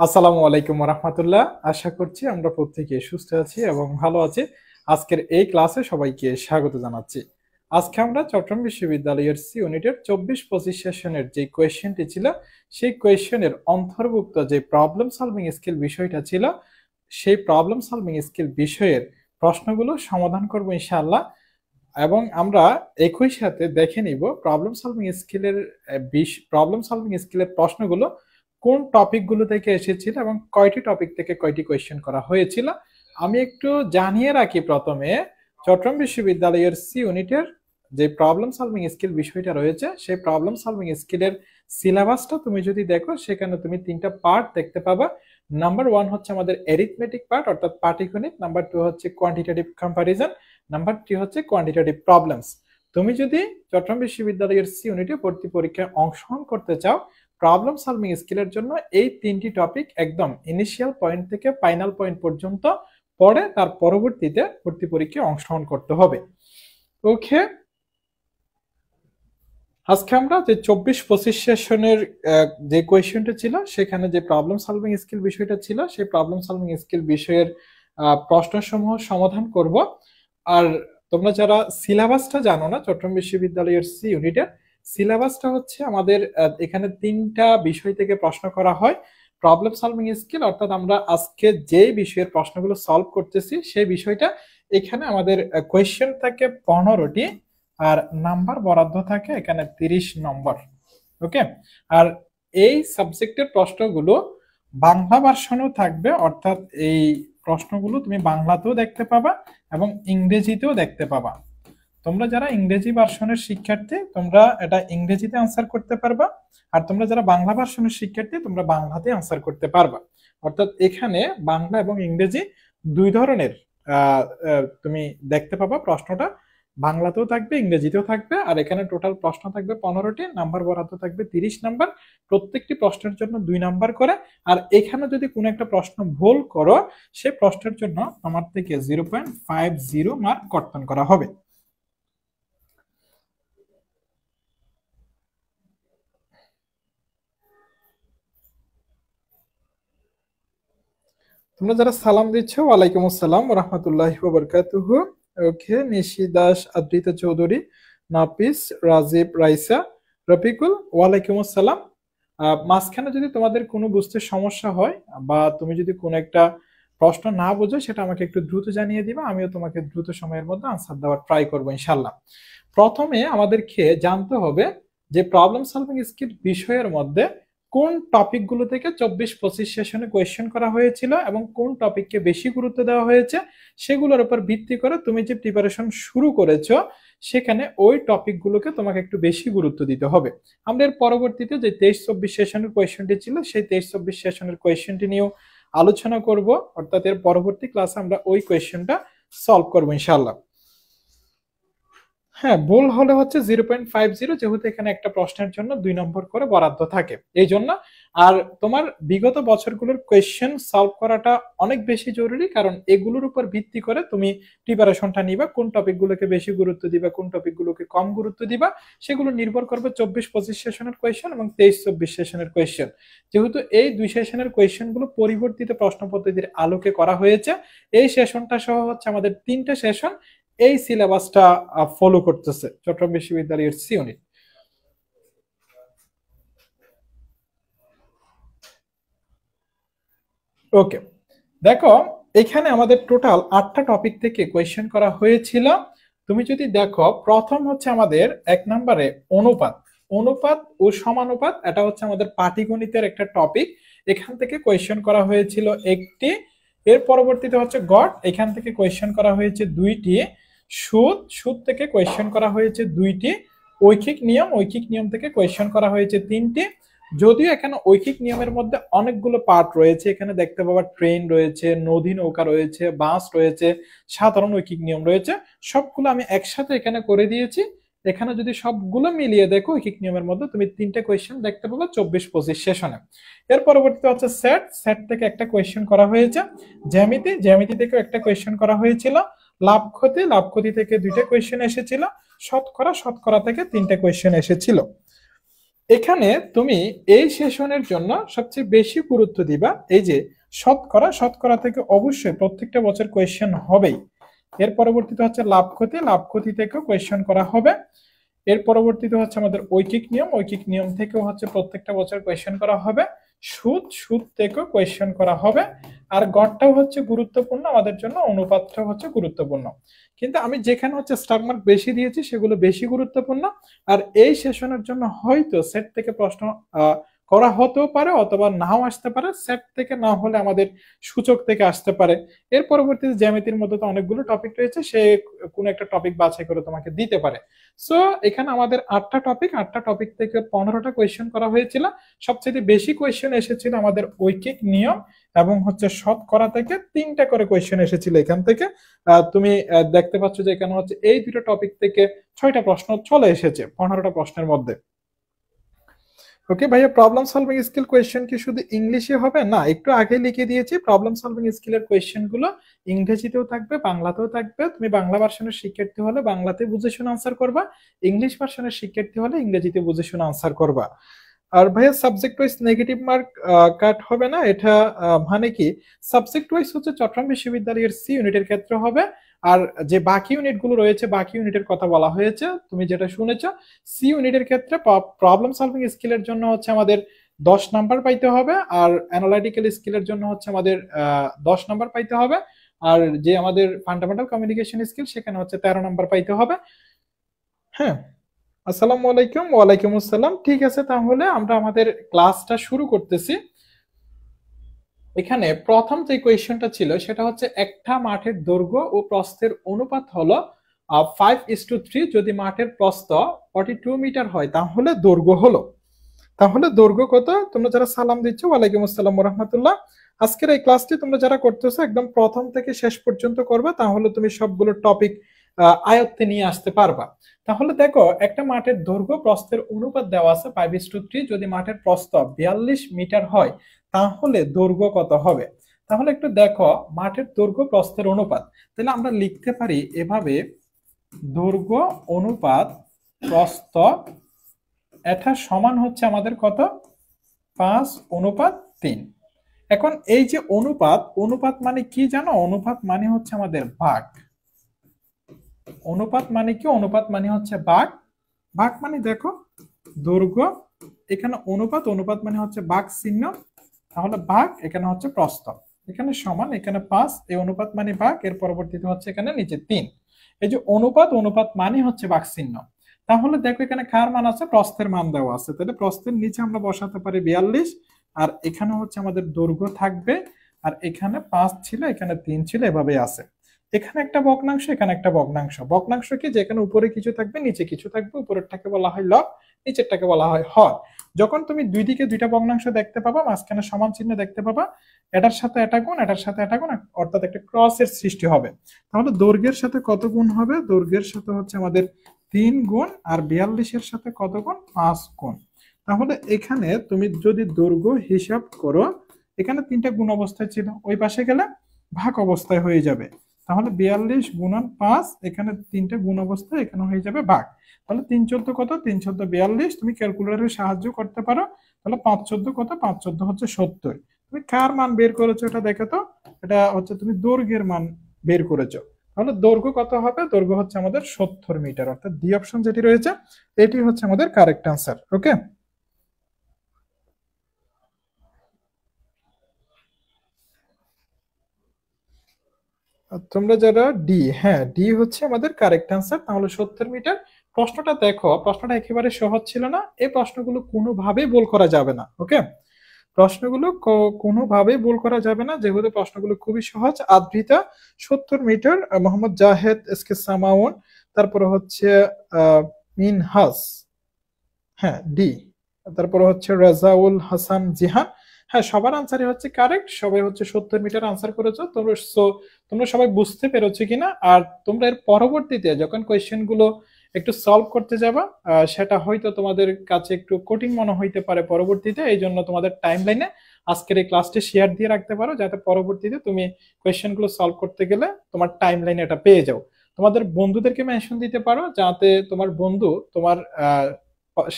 আসসালামু আলাইকুম রাহমাতুল্লাহ। আশা করছি আমরা প্রত্যেকে সুস্থ আছি এবং ভালো আছি। আজকের এই ক্লাসে সবাইকে স্বাগত জানাচ্ছি। আজকে আমরা চট্টগ্রাম বিশ্ববিদ্যালয়ের সি ইউনিটের 24-25 সেশনের যে কোয়েশ্চেনটি ছিল, সেই কোয়েশ্চেনের অন্তর্ভুক্ত যে প্রবলেম সলভিং স্কিল বিষয়টা ছিল, সেই প্রবলেম সলভিং স্কিল বিষয়ের প্রশ্নগুলো সমাধান করব ইনশাআল্লাহ। এবং আমরা একই সাথে দেখে নিব প্রবলেম সলভিং স্কিলের প্রশ্নগুলো কোন টপিকগুলো থেকে এসেছিল এবং কয়টি টপিক থেকে কয়টি কোয়েশ্চেন করা হয়েছিল। আমি একটু জানিয়ে রাখি প্রথমে, চট্টগ্রাম বিশ্ববিদ্যালয়ের সি ইউনিটের যে প্রবলেম সলভিং স্কিল বিষয়টা রয়েছে, সেই প্রবলেম সলভিং স্কিলের সিলেবাসটা তুমি যদি দেখো, সেখানে তুমি তিনটা পার্ট দেখতে পাবা। নাম্বার 1 হচ্ছে আমাদের অ্যারিথমেটিক পার্ট অর্থাৎ পাটিগণিত, নাম্বার 2 হচ্ছে কোয়ান্টিটেটিভ কম্পারিজন, নাম্বার 3 হচ্ছে কোয়ান্টিটেটিভ প্রবলেমস। তুমি যদি চট্টগ্রাম বিশ্ববিদ্যালয়ের সি ইউনিটে ভর্তি পরীক্ষায় অংশগ্রহণ করতে চাও, প্রবলেম সলভিং স্কিলের জন্য এই তিনটি টপিক একদম ইনিশিয়াল পয়েন্ট থেকে ফাইনাল পয়েন্ট পর্যন্ত পড়ে তার পরবর্তীতে ভর্তি পরীক্ষায় অংশগ্রহণ করতে হবে। ওকে, আজকে আমরা যে 24-25 সেশনের যে কোয়েশ্চেনটা ছিল, সেখানে যে প্রবলেম সলভিং স্কিল বিষয়টা ছিল, সেই প্রবলেম সলভিং স্কিল বিষয়ের প্রশ্নসমূহ সমাধান করব। আর তোমরা যারা সিলেবাসটা জানো না, চট্টগ্রাম বিশ্ববিদ্যালয়ের সি ইউনিটের সিলেবাসটা হচ্ছে আমাদের এখানে তিনটা বিষয় থেকে প্রশ্ন করা হয়। প্রবলেম সলভিং স্কিল অর্থাৎ আমরা আজকে যে বিষয়ের প্রশ্নগুলো সলভ করতেছি, সেই বিষয়টা এখানে আমাদের কোয়েশ্চেন থাকে 15টি, আর নাম্বার বরাদ্দ থাকে এখানে 30 নম্বর। ওকে, আর এই সাবজেক্টের প্রশ্নগুলো বাংলা ভার্সনও থাকবে, অর্থাৎ এই প্রশ্নগুলো তুমি বাংলাতেও দেখতে পাবা এবং ইংরেজিতেও দেখতে পাবা। তোমরা যারা ইংরেজি ভার্সনের শিক্ষার্থী, তোমরা এটা ইংরেজিতে আনসার করতে পারবা, আর তোমরা যারা বাংলা ভার্সনের শিক্ষার্থী, তোমরা বাংলাতে আনসার করতে পারবা। অর্থাৎ এখানে বাংলা এবং ইংরেজি দুই ধরনের তুমি দেখতে পাবা। প্রশ্নটা বাংলাতেও থাকবে, ইংরেজিতেও থাকবে, আর এখানে টোটাল প্রশ্ন থাকবে 15টি, নাম্বার বরাদ্দ থাকবে 30 নাম্বার, প্রত্যেকটি প্রশ্নের জন্য 2 নাম্বার করে। আর এখানে যদি কোনো একটা প্রশ্ন ভুল করো, সে প্রশ্নের জন্য আমার থেকে 0.50 মার্ক কর্তন করা হবে। তোমরা যারা সালাম দিচ্ছ, ওয়ালাইকুম আসসালাম ওয়া রাহমাতুল্লাহি ওয়া বারাকাতুহু। ওকে, নিশি দাস, আদ্রিতা চৌধুরী, নাফিস, রাজীব, রাইসা, রফিকুল, ওয়ালাইকুম আসসালাম। মাঝখানে যদি তোমাদের কোনো বুঝতে সমস্যা হয় বা তুমি যদি কোনো একটা প্রশ্ন না বোঝো, সেটা আমাকে একটু দ্রুত জানিয়ে দিবা, আমিও তোমাকে দ্রুত সময়ের মধ্যে আনসার দেওয়ার ট্রাই করবো ইনশাল্লাহ। প্রথমে আমাদেরকে জানতে হবে যে প্রবলেম সলভিং স্কিল বিষয়ের মধ্যে কোন টপিকগুলো থেকে 24-25 সেশনে কোয়েশ্চেন করা হয়েছিল এবং কোন টপিককে বেশি গুরুত্ব দেওয়া হয়েছে, সেগুলোর উপর ভিত্তি করে তুমি যে প্রিপারেশন শুরু করেছো, সেখানে ওই টপিকগুলোকে তোমাকে একটু বেশি গুরুত্ব দিতে হবে। আমরা এর পরবর্তীতে যে 23-24 সেশনের কোয়েশ্চেনটি ছিল, সেই 23-24 সেশনের কোয়েশ্চেনটি নিয়েও আলোচনা করব, অর্থাৎ এর পরবর্তী ক্লাসে আমরা ওই কোয়েশ্চেনটা সলভ করবো ইনশাআল্লাহ। হ্যাঁ, ভুল হলে হচ্ছে 0.50, যেহেতু এখানে একটা প্রশ্নের জন্য 2 নম্বর করে বরাদ্দ থাকে এই জন্য। আর তোমার বিগত বছরগুলোর কোয়েশ্চেন সলভ করাটা অনেক বেশি জরুরি, কারণ এগুলোর উপর ভিত্তি করে তুমি প্রিপারেশনটা নিবা, কোন টপিকগুলোকে বেশি গুরুত্ব দিবা, কোন টপিকগুলোকে কম গুরুত্ব দিবা, সেগুলো নির্ভর করবে 24-25 সেশনের কোয়েশ্চেন এবং 23-24 সেশনের কোয়েশ্চেন। যেহেতু এই দুই সেশনের কোয়েশ্চেনগুলো পরিবর্তিত প্রশ্ন পদ্ধতির আলোকে করা হয়েছে, এই সেশনটা সহ হচ্ছে আমাদের 3টে সেশন এই সিলেবাসটা ফলো করতেছে চট্টগ্রাম বিশ্ববিদ্যালয়ের সি ইউনিট। ওকে, দেখো এখানে আমাদের টোটাল 8টা টপিক থেকে কোয়েশ্চেন করা হয়েছিল। তুমি যদি দেখো, প্রথম হচ্ছে আমাদের 1 নম্বরে অনুপাত অনুপাত ও সমানুপাত, এটা হচ্ছে আমাদের পাটিগণিতের একটা টপিক, এখান থেকে কোয়েশ্চেন করা হয়েছিল একটি। এর পরবর্তীতে হচ্ছে গড়, এখান থেকে কোয়েশ্চেন করা হয়েছে 2টি। সুদ সুদ থেকে কোয়েশ্চেন করা হয়েছে 2টি। ঐকিক নিয়ম থেকে কোয়েশ্চেন করা হয়েছে 3টি। যদিও এখানে ঐকিক নিয়মের মধ্যে অনেকগুলো পার্ট রয়েছে, এখানে দেখতে পাবা ট্রেন রয়েছে, নদী নৌকা রয়েছে, বাস রয়েছে, সাধারণ ঐকিক নিয়ম রয়েছে, সবগুলো আমি একসাথে এখানে করে দিয়েছি। এখানে যদি সবগুলো মিলিয়ে দেখো, ঐকিক নিয়মের মধ্যে তুমি 3টে কোয়েশ্চেন দেখতে পাবে 24-25 সেশনে। এর পরবর্তীতে হচ্ছে সেট সেট থেকে একটা কোয়েশ্চেন করা হয়েছে। জ্যামিতি থেকে একটা কোয়েশ্চেন করা হয়েছিল। লাভ ক্ষতি থেকে 2টে কোয়েশ্চেন এসেছিল। শতকরা থেকে 3টে কোয়েশ্চেন এসেছিল। এখানে তুমি এই সেশনের জন্য সবচেয়ে বেশি গুরুত্ব দিবা এই যে শতকরা, শতকরা থেকে অবশ্যই প্রত্যেকটা বছর কোয়েশ্চেন হবেই। এর পরবর্তীতে হচ্ছে লাভ ক্ষতি, লাভ ক্ষতি থেকেও কোয়েশ্চেন করা হবে। এর পরবর্তীতে হচ্ছে আমাদের ঐকিক নিয়ম, ঐকিক নিয়ম থেকেও হচ্ছে প্রত্যেকটা বছর কোয়েশ্চেন করা হবে। সুদ, সুদ থেকেও কোয়েশ্চেন করা হবে। আর গড়টাও হচ্ছে গুরুত্বপূর্ণ আমাদের জন্য, অনুপাতটাও হচ্ছে গুরুত্বপূর্ণ। কিন্তু আমি যেখানে হচ্ছে স্টার মার্ক বেশি দিয়েছি সেগুলো বেশি গুরুত্বপূর্ণ। আর এই সেশনের জন্য হয়তো সেট থেকে প্রশ্ন করা হতেও পারে অথবা নাও আসতে পারে, সেট থেকে না হলে আমাদের সূচক থেকে আসতে পারে। এর পরবর্তীতে জ্যামিতির মধ্যে তো অনেকগুলো টপিক রয়েছে, সে কোনো একটা টপিক বাছাই করে তোমাকে দিতে পারে। সো এখানে আমাদের 8টা টপিক, 8টা টপিক থেকে 15টা কোয়েশ্চেন করা হয়েছিল। সবচেয়ে বেশি কোয়েশ্চেন এসেছিল আমাদের ঐকিক নিয়ম এবং হচ্ছে শতকরা থেকে 3টা করে কোয়েশ্চেন এসেছিল এখান থেকে। তুমি দেখতে পাচ্ছ যে এখানে হচ্ছে এই দুটো টপিক থেকে 6টা প্রশ্ন চলে এসেছে 15টা প্রশ্নের মধ্যে। ওকে ভাইয়া, প্রবলেম সলভিং স্কিল কোয়েশ্চেন কি শুধু ইংলিশে হবে? না, একটু আগে লিখে দিয়েছি প্রবলেম সলভিং স্কিলের কোয়েশ্চেন গুলো ইংরেজিতেও থাকবে, বাংলাতেও থাকবে। তুমি বাংলা ভার্সনের শিক্ষার্থী হলে বাংলাতে বুঝে শুনে আনসার করবা, ইংলিশ ভার্সনের শিক্ষার্থী হলে ইংরেজিতে বুঝে শুনে আনসার করবা। আর ভাইয়া সাবজেক্ট ওয়াইজ নেগেটিভ মার্ক কাট হবে না, এটা মানে কি? সাবজেক্ট ওয়াইজ হচ্ছে চট্টগ্রাম বিশ্ববিদ্যালয়ের সি ইউনিটের ক্ষেত্রে হবে। আর যে বাকি ইউনিট গুলো রয়েছে, বাকি ইউনিটের কথা বলা হয়েছে, তুমি যেটা শুনেছ, সি ইউনিটের ক্ষেত্রে প্রবলেম সলভিং স্কিলের জন্য হচ্ছে আমাদের 10 নাম্বার পাইতে হবে, আর অ্যানালাইটিক্যাল স্কিলের জন্য হচ্ছে আমাদের 10 নাম্বার পাইতে হবে। আর যে আমাদের ফান্ডামেন্টাল কমিউনিকেশন স্কিল, সেখানে হচ্ছে 13 নাম্বার পাইতে হবে। হ্যাঁ, আসসালামু আলাইকুম। ওয়ালাইকুম আসসালাম। ঠিক আছে, তাহলে আমরা আমাদের ক্লাসটা শুরু করতেছি। এখানে প্রথম যে কোয়েশ্চেনটা ছিল সেটা হচ্ছে একটা মাঠের দৈর্ঘ্য ও প্রস্থের অনুপাত হলো 5:3। যদি মাঠের প্রস্থ 42 মিটার হয় তাহলে দৈর্ঘ্য হলো। তাহলে দৈর্ঘ্য কত? তোমরা যারা সালাম দিচ্ছ, ওয়ালাইকুম আসসালাম ওয়া রাহমাতুল্লাহ। আজকের এই ক্লাসটি তোমরা যারা করতেছো একদম প্রথম থেকে শেষ পর্যন্ত করবে, তাহলে তুমি সবগুলো টপিক আয়ত্তে নিয়ে আসতে পারবা। তাহলে দেখো, একটা মাঠের দৈর্ঘ্য প্রস্থের অনুপাত দেওয়া আছে 5:3। যদি মাঠের প্রস্থ 42 মিটার হয় তাহলে দৈর্ঘ্য কত হবে? তাহলে একটু দেখো, মাঠের দৈর্ঘ্য প্রস্থের অনুপাত, তাহলে আমরা লিখতে পারি এভাবে, দৈর্ঘ্য অনুপাত প্রস্থ, এটা সমান হচ্ছে আমাদের কত? 5:3। এখন এই যে অনুপাত, অনুপাত মানে কি জানো? অনুপাত মানে হচ্ছে আমাদের ভাগ। অনুপাত মানে কি? অনুপাত মানে হচ্ছে ভাগ। ভাগ মানে দেখো, দৈর্ঘ্য, এখানে অনুপাত, অনুপাত মানে হচ্ছে ভাগ চিহ্ন, তাহলে ভাগ, এখানে হচ্ছে প্রস্থ, এখানে সমান, এখানে 5, এই অনুপাত মানে ভাগ, এর পরবর্তীতে হচ্ছে এখানে নিচে 3। এই যে অনুপাত, অনুপাত মানে হচ্ছে ভাগ চিহ্ন। তাহলে দেখো এখানে কার মান আছে? প্রস্থের মান দেওয়া আছে, তাহলে প্রস্থের নিচে আমরা বসাতে পারি 42, আর এখানে হচ্ছে আমাদের দৈর্ঘ্য থাকবে, আর এখানে 5 ছিল, এখানে 3 ছিল, এভাবে আছে। এখানে একটা ভগ্নাংশ, এখানে একটা ভগ্নাংশ। ভগ্নাংশ কি? যেখানে উপরে কিছু থাকবে নিচে কিছু থাকবে, উপরেরটাকে বলা হয় লব, নিচেরটাকে বলা হয় হর। যখন তুমি দুই দিকে দুইটা ভগ্নাংশ দেখতে পাবা, মাঝখানে সমান চিহ্ন দেখতে পাবা, এটার সাথে এটা গুণ, এটার সাথে এটা গুণ, অর্থাৎ একটা ক্রসের সৃষ্টি হবে। তাহলে দৈর্ঘ্যের সাথে কত গুণ হবে? দৈর্ঘ্যের সাথে হচ্ছে আমাদের 3 গুণ, আর 42-এর সাথে কত গুণ? 5 গুণ। তাহলে এখানে তুমি যদি দৈর্ঘ্য হিসাব করো, এখানে 3টা গুণ অবস্থায় ছিল, ওই পাশে গেলে ভাগ অবস্থায় হয়ে যাবে। তাহলে 42 গুণন 5, এখানে 3টা গুণ অবস্থায়, এখানে হয়ে যাবে ভাগ। তাহলে 3×14 কত? 3×14 42। তুমি ক্যালকুলেটরের সাহায্য করতে পারো। তাহলে 5×14 কত? 5×14 হচ্ছে 70। তুমি কার মান বের করেছো এটা দেখো তো? এটা হচ্ছে তুমি দৈর্ঘ্যের মান বের করেছো। তাহলে দৈর্ঘ্য কত হবে? দৈর্ঘ্য হচ্ছে আমাদের 70 মিটার, অর্থাৎ ডি অপশন যেটি রয়েছে এটি হচ্ছে আমাদের কারেক্ট অ্যান্সার। ওকে, তোমরা যারা ডি, হ্যাঁ ডি হচ্ছে আমাদের কারেক্ট অ্যান্সার। তাহলে 70 মিটার। প্রশ্নটা দেখো, প্রশ্নটা একেবারে সহজ ছিল না, এই প্রশ্নগুলো কোনোভাবেই ভুল করা যাবে না। ওকে, প্রশ্নগুলো কোনোভাবেই ভুল করা যাবে না, যেহেতু প্রশ্নগুলো খুবই সহজ। আদ্রিতা 70 মিটার, মোহাম্মদ জাহেদ এসকে সামাউন, তারপরে হচ্ছে মিনহাস, হ্যাঁ ডি, তারপরে হচ্ছে রাজাউল হাসান জিহান। হ্যাঁ, সবার আনসারই হচ্ছে কারেক্ট, সবাই হচ্ছে 70 মিটার আনসার করেছো তোমরা। সো তোমরা সবাই বুঝতে পেরেছো কিনা? আর তোমরা এর পরবর্তীতে যখন কোয়েশ্চেন গুলো একটু সলভ করতে যাবা, সেটা হয়তো তোমাদের কাছে একটু কঠিন মনে হইতে পারে পরবর্তীতে, এই জন্য তোমাদের টাইম লাইনে আজকের এই ক্লাসটি শেয়ার দিয়ে রাখতে পারো, যাতে পরবর্তীতে তুমি কোয়েশ্চেন গুলো সলভ করতে গেলে তোমার টাইম লাইনে এটা পেয়ে যাও। তোমাদের বন্ধুদেরকে মেনশন দিতে পারো, যাতে তোমার বন্ধু তোমার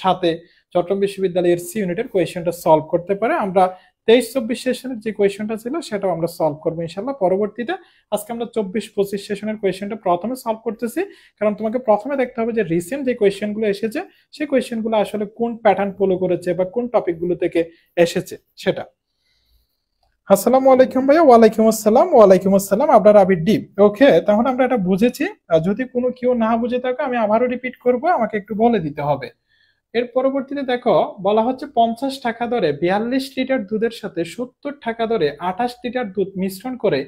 সাথে চট্টগ্রাম বিশ্ববিদ্যালয়ের সি ইউনিটের কোয়েশ্চেনটা সলভ করতে পারে। আমরা 23-24 সেশনের যে কোয়েশ্চেনটা ছিল সেটাও আমরা সলভ করবো ইনশাল্লাহ পরবর্তীতে। আজকে আমরা 24-25 সেশনের কোয়েশ্চেনটা প্রথমে সলভ করতেছি, কারণ তোমাকে প্রথমে দেখতে হবে যে রিসেন্ট যে কোয়েশ্চেনগুলো এসেছে সেই কোয়েশ্চেনগুলো আসলে কোন প্যাটার্ন ফলো করেছে বা কোন টপিকগুলো থেকে এসেছে সেটা। আসসালামু আলাইকুম ভাইয়া। ওয়ালাইকুম আসসালাম। ওয়ালাইকুম আসসালাম। আপনার আবির ডি। ওকে, তাহলে আমরা এটা বুঝেছি। যদি কোনো কেউ না বুঝে থাকে আমি আবারও রিপিট করব, আমাকে একটু বলে দিতে হবে। এর পরবর্তীতে দেখো বলা হচ্ছে 50 টাকা দরে 42 লিটার দুধের সাথে 70 টাকা দরে 28 লিটার দুধ মিশ্রণ করে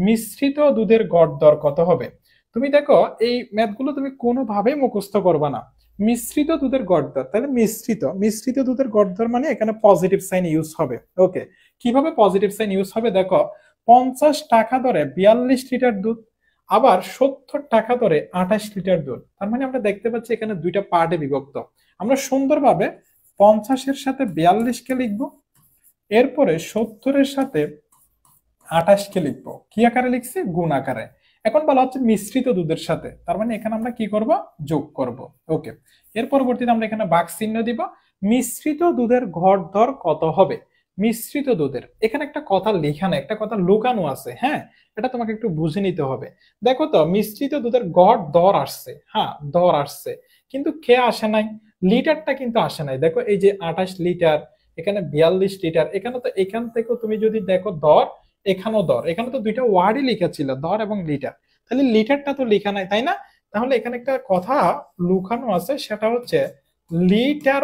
মিশ্রিত দুধের গড় দর কত হবে। তুমি দেখো এই ম্যাথগুলো তুমি কোনোভাবেই মুখস্থ করবা না। মিশ্রিত দুধের গড় দর, তাহলে মিশ্রিত দুধের গড় দর মানে এখানে পজিটিভ সাইন ইউজ হবে। ওকে, কিভাবে পজিটিভ সাইন ইউজ হবে দেখো, 50 টাকা দরে 42 লিটার দুধ, আবার 70 টাকা দরে 28 লিটার দুধ। তার মানে আমরা দেখতে পাচ্ছি এখানে দুইটা পার্টে বিভক্ত। আমরা সুন্দরভাবে 50-এর সাথে 42-কে লিখবো, এরপরে 70-এর সাথে 28-কে লিখবো। কি আকারে লিখছি? গুণ আকারে। এখন বলা হচ্ছে মিশ্রিত দুধের সাথে, তার মানে এখানে আমরা কি করব? যোগ করব। ওকে, এর পরবর্তীতে আমরা এখানে ভাগ চিহ্ন দিব। মিশ্রিত দুধের গড় দর কত হবে। মিশ্রিত দুধের, এখানে একটা কথা লেখা নেই, একটা কথা লুকানো আছে। হ্যাঁ, এটা তোমাকে একটু বুঝে নিতে হবে। দেখো তো, মিশ্রিত দুধের গড় দর আসছে, হ্যাঁ দর আসছে, কিন্তু কে আসে নাই? লিটারটা কিন্তু আসে নাই। দেখো এই যে 28 লিটার, এখানে 42 লিটার, এখানে তো এখান থেকে তুমি যদি দেখো দর, এখানেও দর, এখানে তো দুইটা ওয়ার্ডই লেখা ছিল, দর এবং লিটার, তাহলে লিটারটা তো লেখা নাই, তাই না? তাহলে এখানে একটা কথা লুকানো আছে, সেটা হচ্ছে লিটার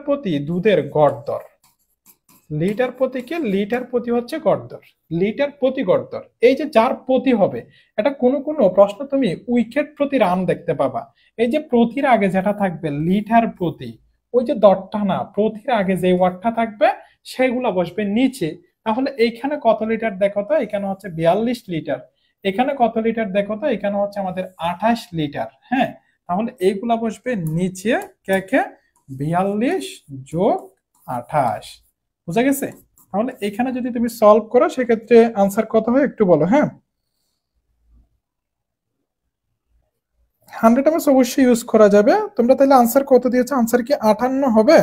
প্রতি দুধের গড় দর। লিটার প্রতি কে? লিটার প্রতি হচ্ছে গড় দর, লিটার প্রতি গড় দর। এই যে যার প্রতি হবে, এটা কোনো প্রশ্ন তুমি উইকেট প্রতি রান দেখতে পাবা। এই যে প্রতির আগে যেটা থাকবে লিটার প্রতি, ওই যে দরটা না, প্রতির আগে যে ওয়ার্ডটা থাকবে সেগুলা বসবে নিচে। তাহলে এইখানে কত লিটার দেখো তো, এখানে হচ্ছে 42 লিটার। এখানে কত লিটার দেখো তো, এখানে হচ্ছে আমাদের 28 লিটার। হ্যাঁ, তাহলে এইগুলা বসবে নিচে। কে কে? 42 যোগ 28। বুঝা গেছে? তাহলে এখানে যদি তুমি সলভ করো সেক্ষেত্রে আনসার কত হয় একটু বলো। হ্যাঁ, 100 এমএস অবশ্যই ইউজ করা যাবে। তোমরা তাহলে আনসার কত দিয়েছো? আনসার কি 58 হবে?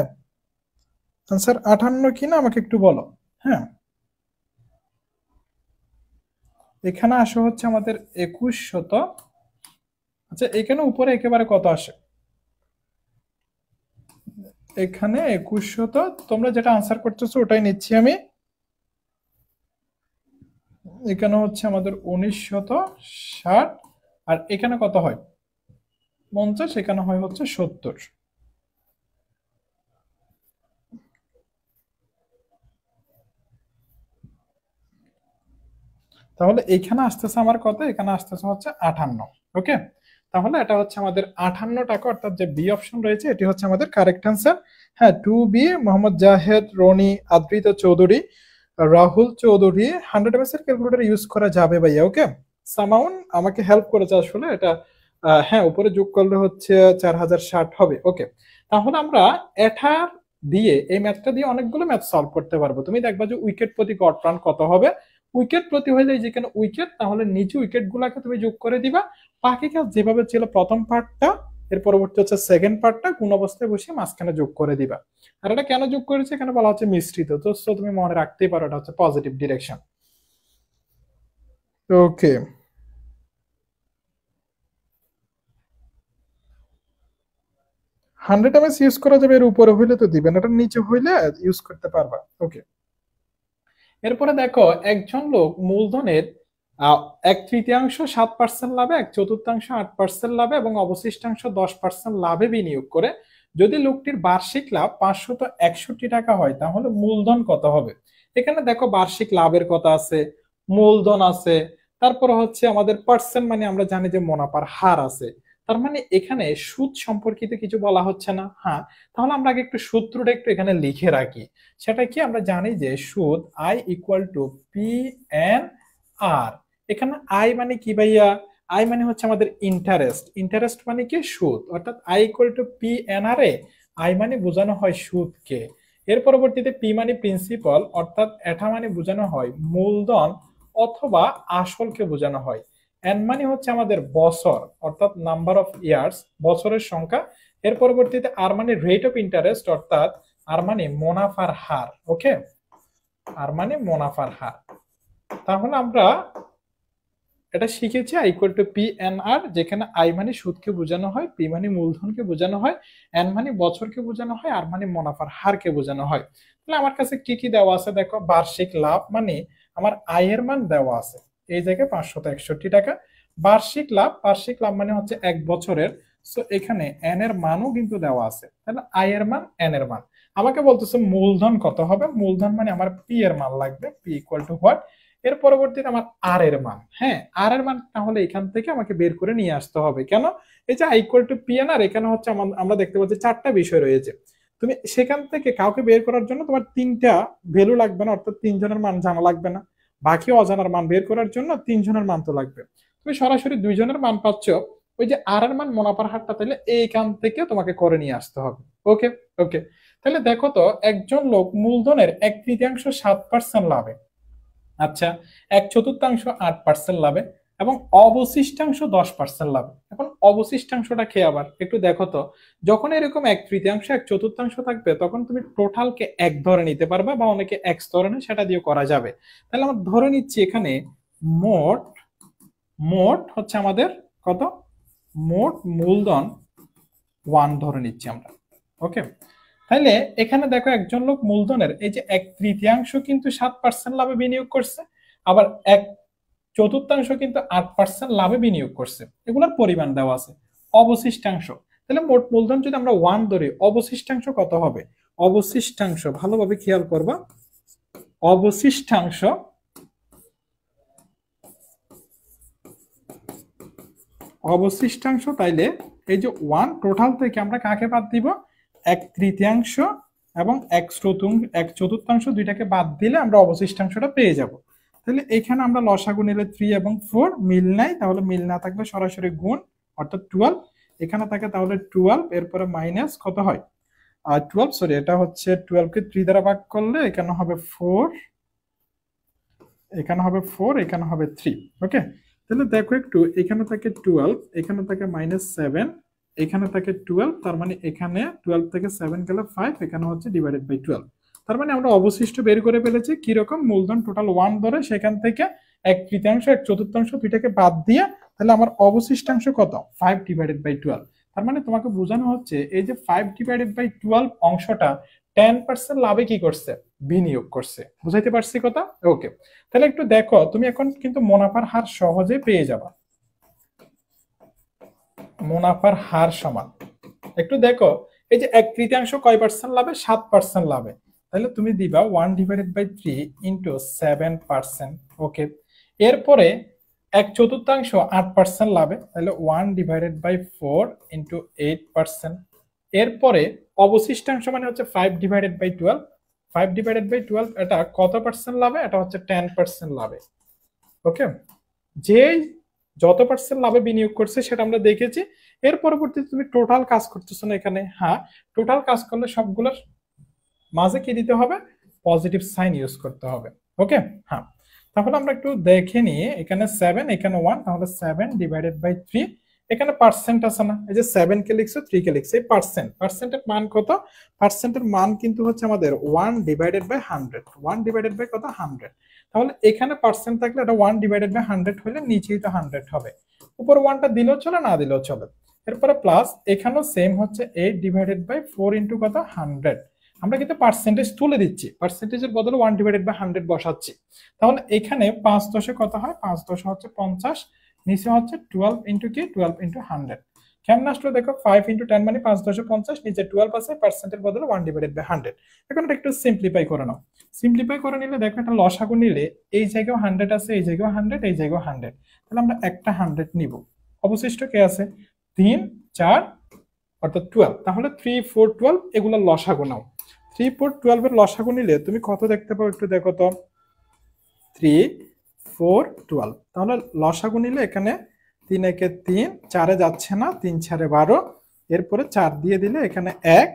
আনসার 58 কিনা আমাকে একটু বলো। হ্যাঁ, এখানে আসে হচ্ছে আমাদের 2100। আচ্ছা, এখানে উপরে একেবারে কত আসে? এখানে 2100। তোমরা যেটা আনসার করতেছো ওটাই নিচ্ছি আমি। এখানে হচ্ছে আমাদের 1960, আর এখানে কত হয়? 50, এখানে হয় হচ্ছে 70। তাহলে এখানে আসতেছে আমার কত? এখানে আসতেছে হচ্ছে 58। ওকে, তাহলে এটা হচ্ছে আমাদের 58 টাকা, অর্থাৎ যে বি অপশন রয়েছে এটি হচ্ছে আমাদের কারেক্ট অ্যান্সার। হ্যাঁ, 2B। মোহাম্মদ জাহেদ, রনি, আদ্রিত চৌধুরী, রাহুল চৌধুরী। 100 এমএস এর ক্যালকুলেটর ইউজ করা যাবে ভাইয়া। ওকে, সামাউন আমাকে হেল্প করেছে আসলে এটা। হ্যাঁ, উপরে যোগ করলে হচ্ছে 4060 হবে। ওকে, তাহলে আমরা এটার দিয়ে, এই ম্যাথটা দিয়ে অনেকগুলো ম্যাথ সলভ করতে পারবো। তুমি দেখবা যে উইকেট প্রতি গড় রান কত হবে। উইকেট প্রতি হয়ে যায় যেখানে উইকেট, তাহলে নিচে উইকেট গুলাকে তুমি যোগ করে দিবা। বাকি কাজ যেভাবে ছিল প্রথম পার্টটা, এর পরবর্তী হচ্ছে সেকেন্ড পার্টটা কোন অবস্থায় বসে মাঝখানে যোগ করে দিবা। আর এটা কেন যোগ করেছে? এখানে বলা হচ্ছে মিশ্রিত, তো তুমি মনে রাখতেই পারো এটা হচ্ছে পজিটিভ ডিরেকশন। ওকে, 100 এমএস ইউজ করা যাবে। এর উপরে হইলে তো দিবেন, এটা নিচে হইলে ইউজ করতে পারবা। ওকে, এরপরে দেখো একজন লোক মূলধনের 1/3 7% লাভে, 1/4 8% লাভে এবং অবশিষ্টাংশ 10% লাভে বিনিয়োগ করে যদি লোকটির বার্ষিক লাভ 561 টাকা হয়, তাহলে মূলধন কত হবে। এখানে দেখো বার্ষিক লাভের কথা আছে, মূলধন আছে, তারপর হচ্ছে আমাদের পার্সেন্ট মানে আমরা জানি যে মুনাফার হার আছে। তার মানে এখানে সুদ সম্পর্কিত কিছু বলা হচ্ছে না। হ্যাঁ, তাহলে আমরা আগে একটু সূত্রটা একটু এখানে লিখে রাখি। সেটা কি? আমরা জানি যে সুদ I equal to P N R. এখানে আই মানে কি ভাইয়া? আই মানে হচ্ছে আমাদের ইন্টারেস্ট। ইন্টারেস্ট মানে কি? সুদ। অর্থাৎ I equal to P N R A I মানে বোঝানো হয় সুদকে। এর পরবর্তীতে পি মানে প্রিন্সিপাল, অর্থাৎ এটা মানে বোঝানো হয় মূলধন অথবা আসলকে বোঝানো হয়। এন মানে হচ্ছে আমাদের বছর, অর্থাৎ নাম্বার অফ ইয়ার্স, বছরের সংখ্যা। এর পরবর্তীতে আর মানে রেট অফ ইন্টারেস্ট, অর্থাৎ আর মানে মুনাফার হার। ওকে, আর মানে মুনাফার হার। তাহলে আমরা এটা শিখেছি I equal to P N R, যেখানে আই মানে সুদকে বোঝানো হয়, পি মানে মূলধনকে বোঝানো হয়, এন মানে বছরকে বোঝানো হয়, আর মানে মুনাফার হারকে বোঝানো হয়। তাহলে আমার কাছে কি কি দেওয়া আছে দেখো, বার্ষিক লাভ মানে আমার আয়ের মান দেওয়া আছে এই জায়গায় 561 টাকা। বার্ষিক লাভ, বার্ষিক লাভ মানে হচ্ছে এক বছরের, সো এখানে এন এর মানও কিন্তু দেওয়া আছে। তাহলে আয়ের মান, এন এর মান। আমাকে বলতেছে মূলধন কত হবে, মূলধন মানে আমার পি এর মান লাগবে, পি ইকুয়াল টু হোয়াট, এর পরবর্তীতে আমার আর এর মান। হ্যাঁ, আর এর মান তাহলে এখান থেকে আমাকে বের করে নিয়ে আসতে হবে। কেন? এই যে I equal to P N R, এখানে হচ্ছে আমরা দেখতে পাচ্ছি 4টা বিষয় রয়েছে। তুমি সেখান থেকে কাউকে বের করার জন্য তোমার 3টা ভ্যালু লাগবে না, অর্থাৎ 3 জনের মান জানা লাগবে না। বাকি অজানার মান বের করার জন্য 3 জনের মান তো লাগবে। তুমি সরাসরি 2 জনের মান পাচ্ছ, ওই যে আর এর মান মুনাফার হারটা তাহলে এইখান থেকে তোমাকে করে নিয়ে আসতে হবে। ওকে ওকে, তাহলে দেখো তো, একজন লোক মূলধনের 1/3 7% লাভে, আচ্ছা 1/4 8% লাভে, এবং অবশিষ্টাংশ 10% লাভে। এখন অবশিষ্টাংশটা খেয়ে আবার একটু দেখো তো, যখন এরকম 1/3 1/4 থাকবে তখন তুমি টোটালকে এক ধরে নিতে পারবে, বা অনেকে এক্স ধরে নেয়, সেটা দিয়ে করা যাবে। তাহলে আমরা ধরে নিচ্ছি এখানে মোট, মোট হচ্ছে আমাদের কত, মোট মূলধন 1 ধরে নিচ্ছি আমরা। ওকে, তাহলে এখানে দেখো একজন লোক মূলধনের এই যে 1/3 কিন্তু 7% লাভে বিনিয়োগ করছে, আবার 1/4 কিন্তু 8% লাভে বিনিয়োগ করছে। এগুলোর পরিমাণ দেওয়া আছে। অবশিষ্টাংশ, তাহলে মোট মূলধন যদি আমরা 1 ধরি, অবশিষ্টাংশ কত হবে? অবশিষ্টাংশ ভালোভাবে খেয়াল করবা, অবশিষ্টাংশ অবশিষ্টাংশ তাইলে এই যে 1 টোটাল থেকে আমরা কাকে বাদ দিব? 1/3 এবং 1/4 দুইটাকে বাদ দিলে আমরা অবশিষ্টাংশটা পেয়ে যাব। তাহলে এখানে আমরা লসাগু নিলে 3 এবং 4 মিল নাই, তাহলে মিল না থাকলে সরাসরি গুণ, অর্থাৎ 12। এখানে থাকে তাহলে 12, এরপরে মাইনাস কত হয় 12, সরি এটা হচ্ছে 12 কে 3 দ্বারা ভাগ করলে এখানে হবে 4, এখানে হবে 4, এখানে হবে 3। ওকে, তাহলে দেখো একটু, এখানে থাকে 12, এখানে থাকে -7, এখানে থাকে 12, তার মানে এখানে 12 থেকে 7 গেলে 5, এখানে হচ্ছে ডিভাইডেড বাই 12। তার মানে আমরা অবশিষ্ট বের করে ফেলেছি। কি রকম? মূলধন টোটাল 1 ধরে সেখান থেকে 1/3 1/4 দুইটাকে বাদ দিয়ে, তাহলে আমার অবশিষ্টাংশ কত? 5 ডিভাইডেড বাই 12। তার মানে তোমাকে বোঝানো হচ্ছে এই যে 5 ডিভাইডেড বাই 12 অংশটা 10% লাভে কি করছে? বিনিয়োগ করছে। বুঝাইতে পারছি কথা? ওকে, তাহলে একটু দেখো, তুমি এখন কিন্তু মুনাফার হার সহজে পেয়ে যাবা। মুনাফার হার সমান, একটু দেখো, এই যে 1/3 কয় পার্সেন্ট লাভে? 7% লাভে। তাহলে তুমি দিবা 1 ডিভাইডেড বাই 3 ইন্টু 7%। ওকে, এরপরে 1/4 8% লাভে, তাহলে 1 ডিভাইডেড বাই 4 ইন্টু 8%। এরপরে অবশিষ্টাংশ মানে হচ্ছে 5 ডিভাইডেড বাই 12, 5 ডিভাইডেড বাই 12 এটা কত পার্সেন্ট লাভে? এটা হচ্ছে 10% লাভে। ওকে, যে যত পার্সেন্ট লাভে বিনিয়োগ করছে সেটা আমরা দেখেছি। এর পরবর্তীতে তুমি টোটাল কাজ করতেছো না এখানে, হ্যাঁ টোটাল কাজ করলে সবগুলোর মাঝে কি দিতে হবে? পজিটিভ সাইন ইউজ করতে হবে। ওকে, হ্যাঁ, তাহলে আমরা একটু দেখে নিয়ে, এখানে 7, এখানে 1, তাহলে 7 ডিভাইডেড বাই 3, এখানে পার্সেন্ট আছে না, এই যে 7 কে লিখছো 3 কে লিখছো, এই পার্সেন্ট, পার্সেন্টের মান কত? পার্সেন্টের মান কিন্তু হচ্ছে আমাদের 1 ডিভাইডেড বাই 100, 1 ডিভাইডেড বাই কত? 100। তাহলে এখানে পার্সেন্ট থাকলে এটা 1 ডিভাইডেড বাই 100 হলে নিচেই তো 100 হবে, উপর 1টা দিলেও চলে, না দিলেও চলে। এরপরে প্লাস, এখানেও সেম হচ্ছে 8 ডিভাইডেড বাই 4 ইন্টু কত? 100। আমরা কিন্তু পার্সেন্টেজ তুলে দিচ্ছি, পার্সেন্টেজের বদলে 1 ডিভাইডেড বাই 100 বসাচ্ছি। তাহলে এখানে 5 10 কত হয়? 5 10 হচ্ছে 50, নিচে হচ্ছে 12 ইন্টু কি? 12 ইন্টু 100। কেমন আসলো দেখো, 5 ইন্টু 10 মানে 5 10 50, নিচে 12 আছে, পার্সেন্টের বদলে 1 ডিভাইডেড বাই 100। এখন এটা একটু সিম্পলিফাই করে নাও। সিম্পলিফাই করে নিলে দেখো, একটা লসাগু নিলে এই জায়গায় 100 আছে, এই জায়গায় 100, এই জায়গায় 100, তাহলে আমরা একটা 100 নিব। অবশিষ্ট কে আছে? 3 4, অর্থাৎ 12। তাহলে 3 4 12 এগুলো লসাগু নাও। 3 4 12 এর লসাগু নিলে তুমি কত দেখতে পাও? একটু দেখো তো, 3 4 12। তাহলে লসাগু নিলে এখানে 3 একে 3, 4 এ যাচ্ছে না, 3 4 12, এরপরে 4 দিয়ে দিলে এখানে 1,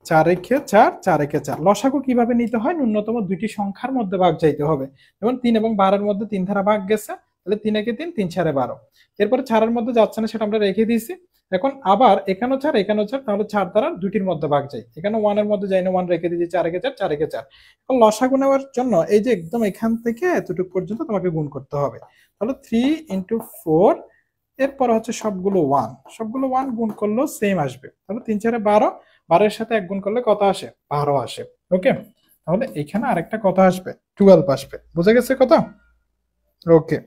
4 একে 4, 4 একে 4। লসাগু কিভাবে নিতে হয়? ন্যূনতম দুইটি সংখ্যার মধ্যে ভাগ যাইতে হবে। যেমন 3 এবং 12 এর মধ্যে 3 ধারা ভাগ গেছে, তাহলে 3 একে 3, 3 4 12। এরপরে 4 এর মধ্যে যাচ্ছে না, সেটা আমরা রেখে দিয়েছি। এখন আবার এখানেও 4 এখানেও 4, তাহলে 4 দ্বারা দুইটির মধ্যে ভাগ যায়, এখানে 1 এর মধ্যে যাই না, 1 রেখে দিয়েছি, 4 একে 4, 4 একে 4। এখন লসাগু নেওয়ার জন্য এই যে একদম এখান থেকে এতটুকু পর্যন্ত তোমাকে গুণ করতে হবে। তাহলে 3 ইন্টু 4, এরপর হচ্ছে সবগুলো 1, সবগুলো 1 গুণ করলেও সেম আসবে। তাহলে 3 4 12, 12 এর সাথে 1 গুণ করলে কত আসে? 12 আসে। ওকে, তাহলে এখানে আরেকটা কত আসবে? 12 আসবে। বুঝা গেছে কথা? ওকে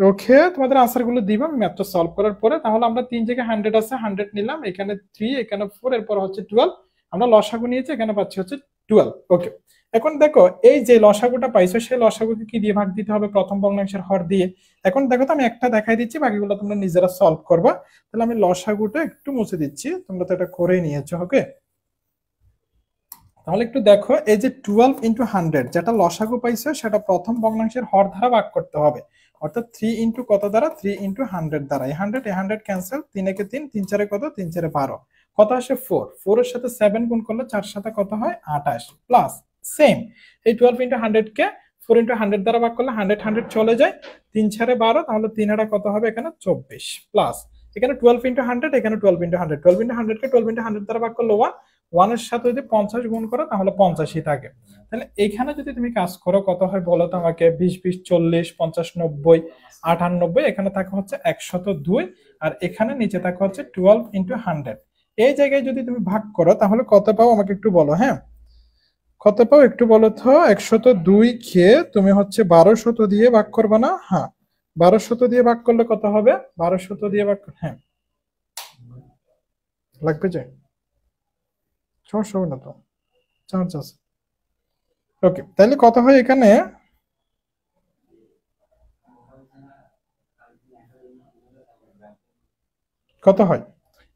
ওকে, তোমাদের আনসার গুলো দিবা আমি ম্যাথটা সলভ করার পরে। তাহলে আমরা 3 জায়গায় 100 আছে, 100 নিলাম, এখানে 3, এখানে 4, এরপর হচ্ছে 12, আমরা লসাগু নিয়েছি, এখানে পাচ্ছি হচ্ছে 12। ওকে, এখন দেখো এই যে লসাগুটা পাইছো, সেই লসাগুকে কি দিয়ে ভাগ দিতে হবে? প্রথম ভগ্নাংশের হর দিয়ে। এখন দেখো তো আমি একটা দেখাই দিচ্ছি, বাকিগুলো তোমরা নিজেরা সলভ করবা। তাহলে আমি লসাগুটা একটু মুছে দিচ্ছি, তোমরা তো এটা করেই নিয়েছো। ওকে, তাহলে একটু দেখো, এই যে 12 ইন্টু 100 যেটা লসাগু পাইছো, সেটা প্রথম ভগ্নাংশের হর দ্বারা ভাগ করতে হবে। অর্থাৎ 3 ইন্টু কত দ্বারা? 3 ইন্টু 100 দ্বারা। এই 100 এ 100 ক্যান্সেল, 3 একে 3, 3 চারে কত? 3 চারে 12, কত আসে? 4। 4 এর সাথে 7 গুণ করলে 4 সাথে কত হয়? 28 প্লাস সেম এই 12 ইন্টু 100 কে 4 ইন্টু 100 দ্বারা ভাগ করলে 100 100 চলে যায়, 3 চারে 12, তাহলে 3 এটা কত হবে? এখানে 24 প্লাস এখানে 12 ইন্টু 100, এখানে 12 ইন্টু 100, 12 ইন্টু 100 কে 12 ইন্টু 100 দ্বারা ভাগ করলে 1, 1 এর সাথে যদি 50 গুণ করো তাহলে 85 থাকে। তাহলে এইখানে যদি তুমি কাজ করো কত হয় বলো তো আমাকে? 20 20 40, 50 90, 98, এখানে থাকে হচ্ছে 102, আর এখানে নিচে থাকে হচ্ছে 12 ইন্টু 100। এই জায়গায় যদি তুমি ভাগ করো তাহলে কত পাও আমাকে একটু বলো। হ্যাঁ, কত পাও একটু বলো তো? 102 কে তুমি হচ্ছে 1200 দিয়ে ভাগ করবে না? হ্যাঁ, 1200 দিয়ে ভাগ করলে কত হবে? 1200 দিয়ে ভাগ, হ্যাঁ লাগবে যে, সমস্যা হবে না তো, চান্স আছে। ওকে, তাহলে কত হয় এখানে? কত হয়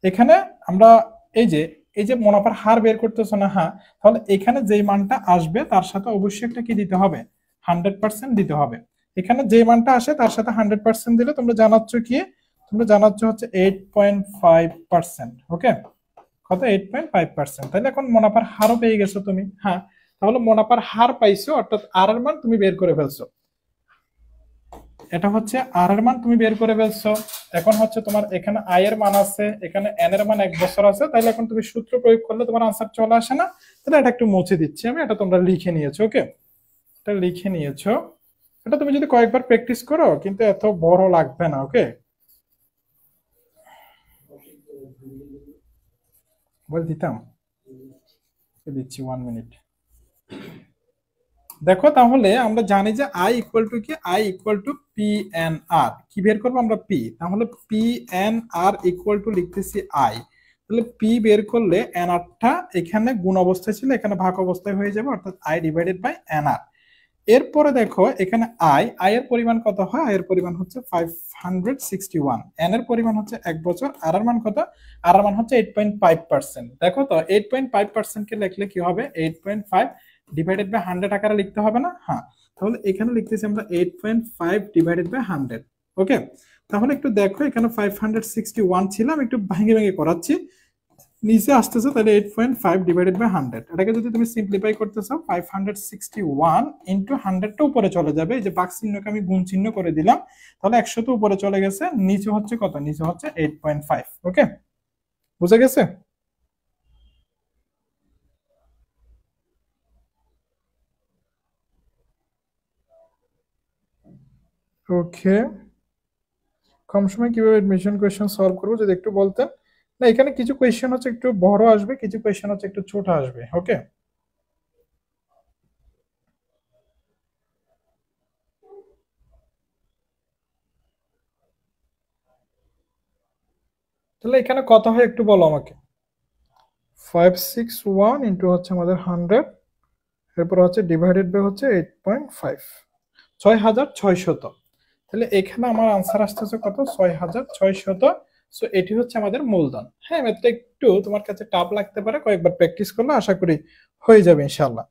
এখানে? আমরা এই যে মুনাফার হার বের করতেছো না? হ্যাঁ, তাহলে এখানে যেই মানটা আসবে তার সাথে অবশ্যই একটা কি দিতে হবে? 100% দিতে হবে। এখানে যে মানটা আসে তার সাথে 100% দিলে তোমরা জানাচ্ছ কি? তোমরা জানাচ্ছ হচ্ছে 8.5%। ওকে, কত? 8.5%। তাহলে এখন মুনাফার হারও পেয়ে গেছো তুমি। হ্যাঁ, তাহলে মুনাফার হার পাইছো, অর্থাৎ আর এর মান তুমি বের করে ফেলছো। এটা হচ্ছে আর এর মান তুমি বের করে ফেলছো। এখন হচ্ছে তোমার এখানে আই এর মান আছে, এখানে এন এর মান 1 বছর আছে, তাইলে এখন তুমি সূত্র প্রয়োগ করলে তোমার আনসার চলে আসে না? তাহলে এটা একটু মুছে দিচ্ছি আমি, এটা তোমরা লিখে নিয়েছো। ওকে, এটা লিখে নিয়েছো, এটা তুমি যদি কয়েকবার প্র্যাকটিস করো কিন্তু এত বড় লাগবে না। ওকে, বলে দিতাম, দিচ্ছি 1 মিনিট। দেখো, তাহলে আমরা জানি যে আই ইকুয়াল টু কি? I equal to P N R. কি বের করবো আমরা? পি। তাহলে P N R equal to লিখতেছি আই। তাহলে পি বের করলে এন আরটা এখানে গুণ অবস্থায় ছিল, এখানে ভাগ অবস্থায় হয়ে যাবে, অর্থাৎ আই ডিভাইডেড বাই এন আর। এরপরে দেখো এখানে আই এর পরিমাণ কত হয়? আই এর পরিমাণ হচ্ছে 561, এন এর পরিমাণ হচ্ছে 1 বছর, আর এর মান কত? আর এর মান হচ্ছে 8.5%। দেখো তো 8.5% কে লিখলে কি হবে? 8.5 ডিভাইডেড বাই 100 আকারে লিখতে হবে না? হ্যাঁ, তাহলে এখানে লিখতেছি আমরা 8.5 ডিভাইডেড বাই 100। ওকে, তাহলে একটু দেখো, এখানে 561 ছিল, আমি একটু ভেঙে ভেঙে করাচ্ছি, নিচে আসতেছে, তাহলে 8.5 ডিভাইডেড বাই 100। এটাকে যদি তুমি সিম্পলিফাই করতে চাও, 561 ইন্টু 100টা উপরে চলে যাবে, এই যে বাক চিহ্নকে আমি গুণ চিহ্ন করে দিলাম, তাহলে 100 তো উপরে চলে গেছে, নিচে হচ্ছে কত? নিচে হচ্ছে 8.5। ওকে, বুঝা গেছে? ওকে, কম সময় কিভাবে এডমিশন কোয়েশ্চেন সলভ করবো যদি একটু বলতেন। না, এখানে কিছু কোয়েশ্চেন হচ্ছে একটু বড় আসবে, কিছু কোয়েশ্চেন হচ্ছে একটু ছোট আসবে। ওকে, তাহলে এখানে কত হয় একটু বলো আমাকে? 561 ইন্টু হচ্ছে আমাদের 100, এরপর হচ্ছে ডিভাইডেড বাই হচ্ছে 8.5, 6600। তাহলে এখানে আমার আনসার আসতেছে কত? 6600। সো এটি হচ্ছে আমাদের মূলধন। হ্যাঁ, ম্যাথটা একটু তোমার কাছে টাফ লাগতে পারে, কয়েকবার প্র্যাকটিস করলে আশা করি হয়ে যাবে ইনশাল্লাহ।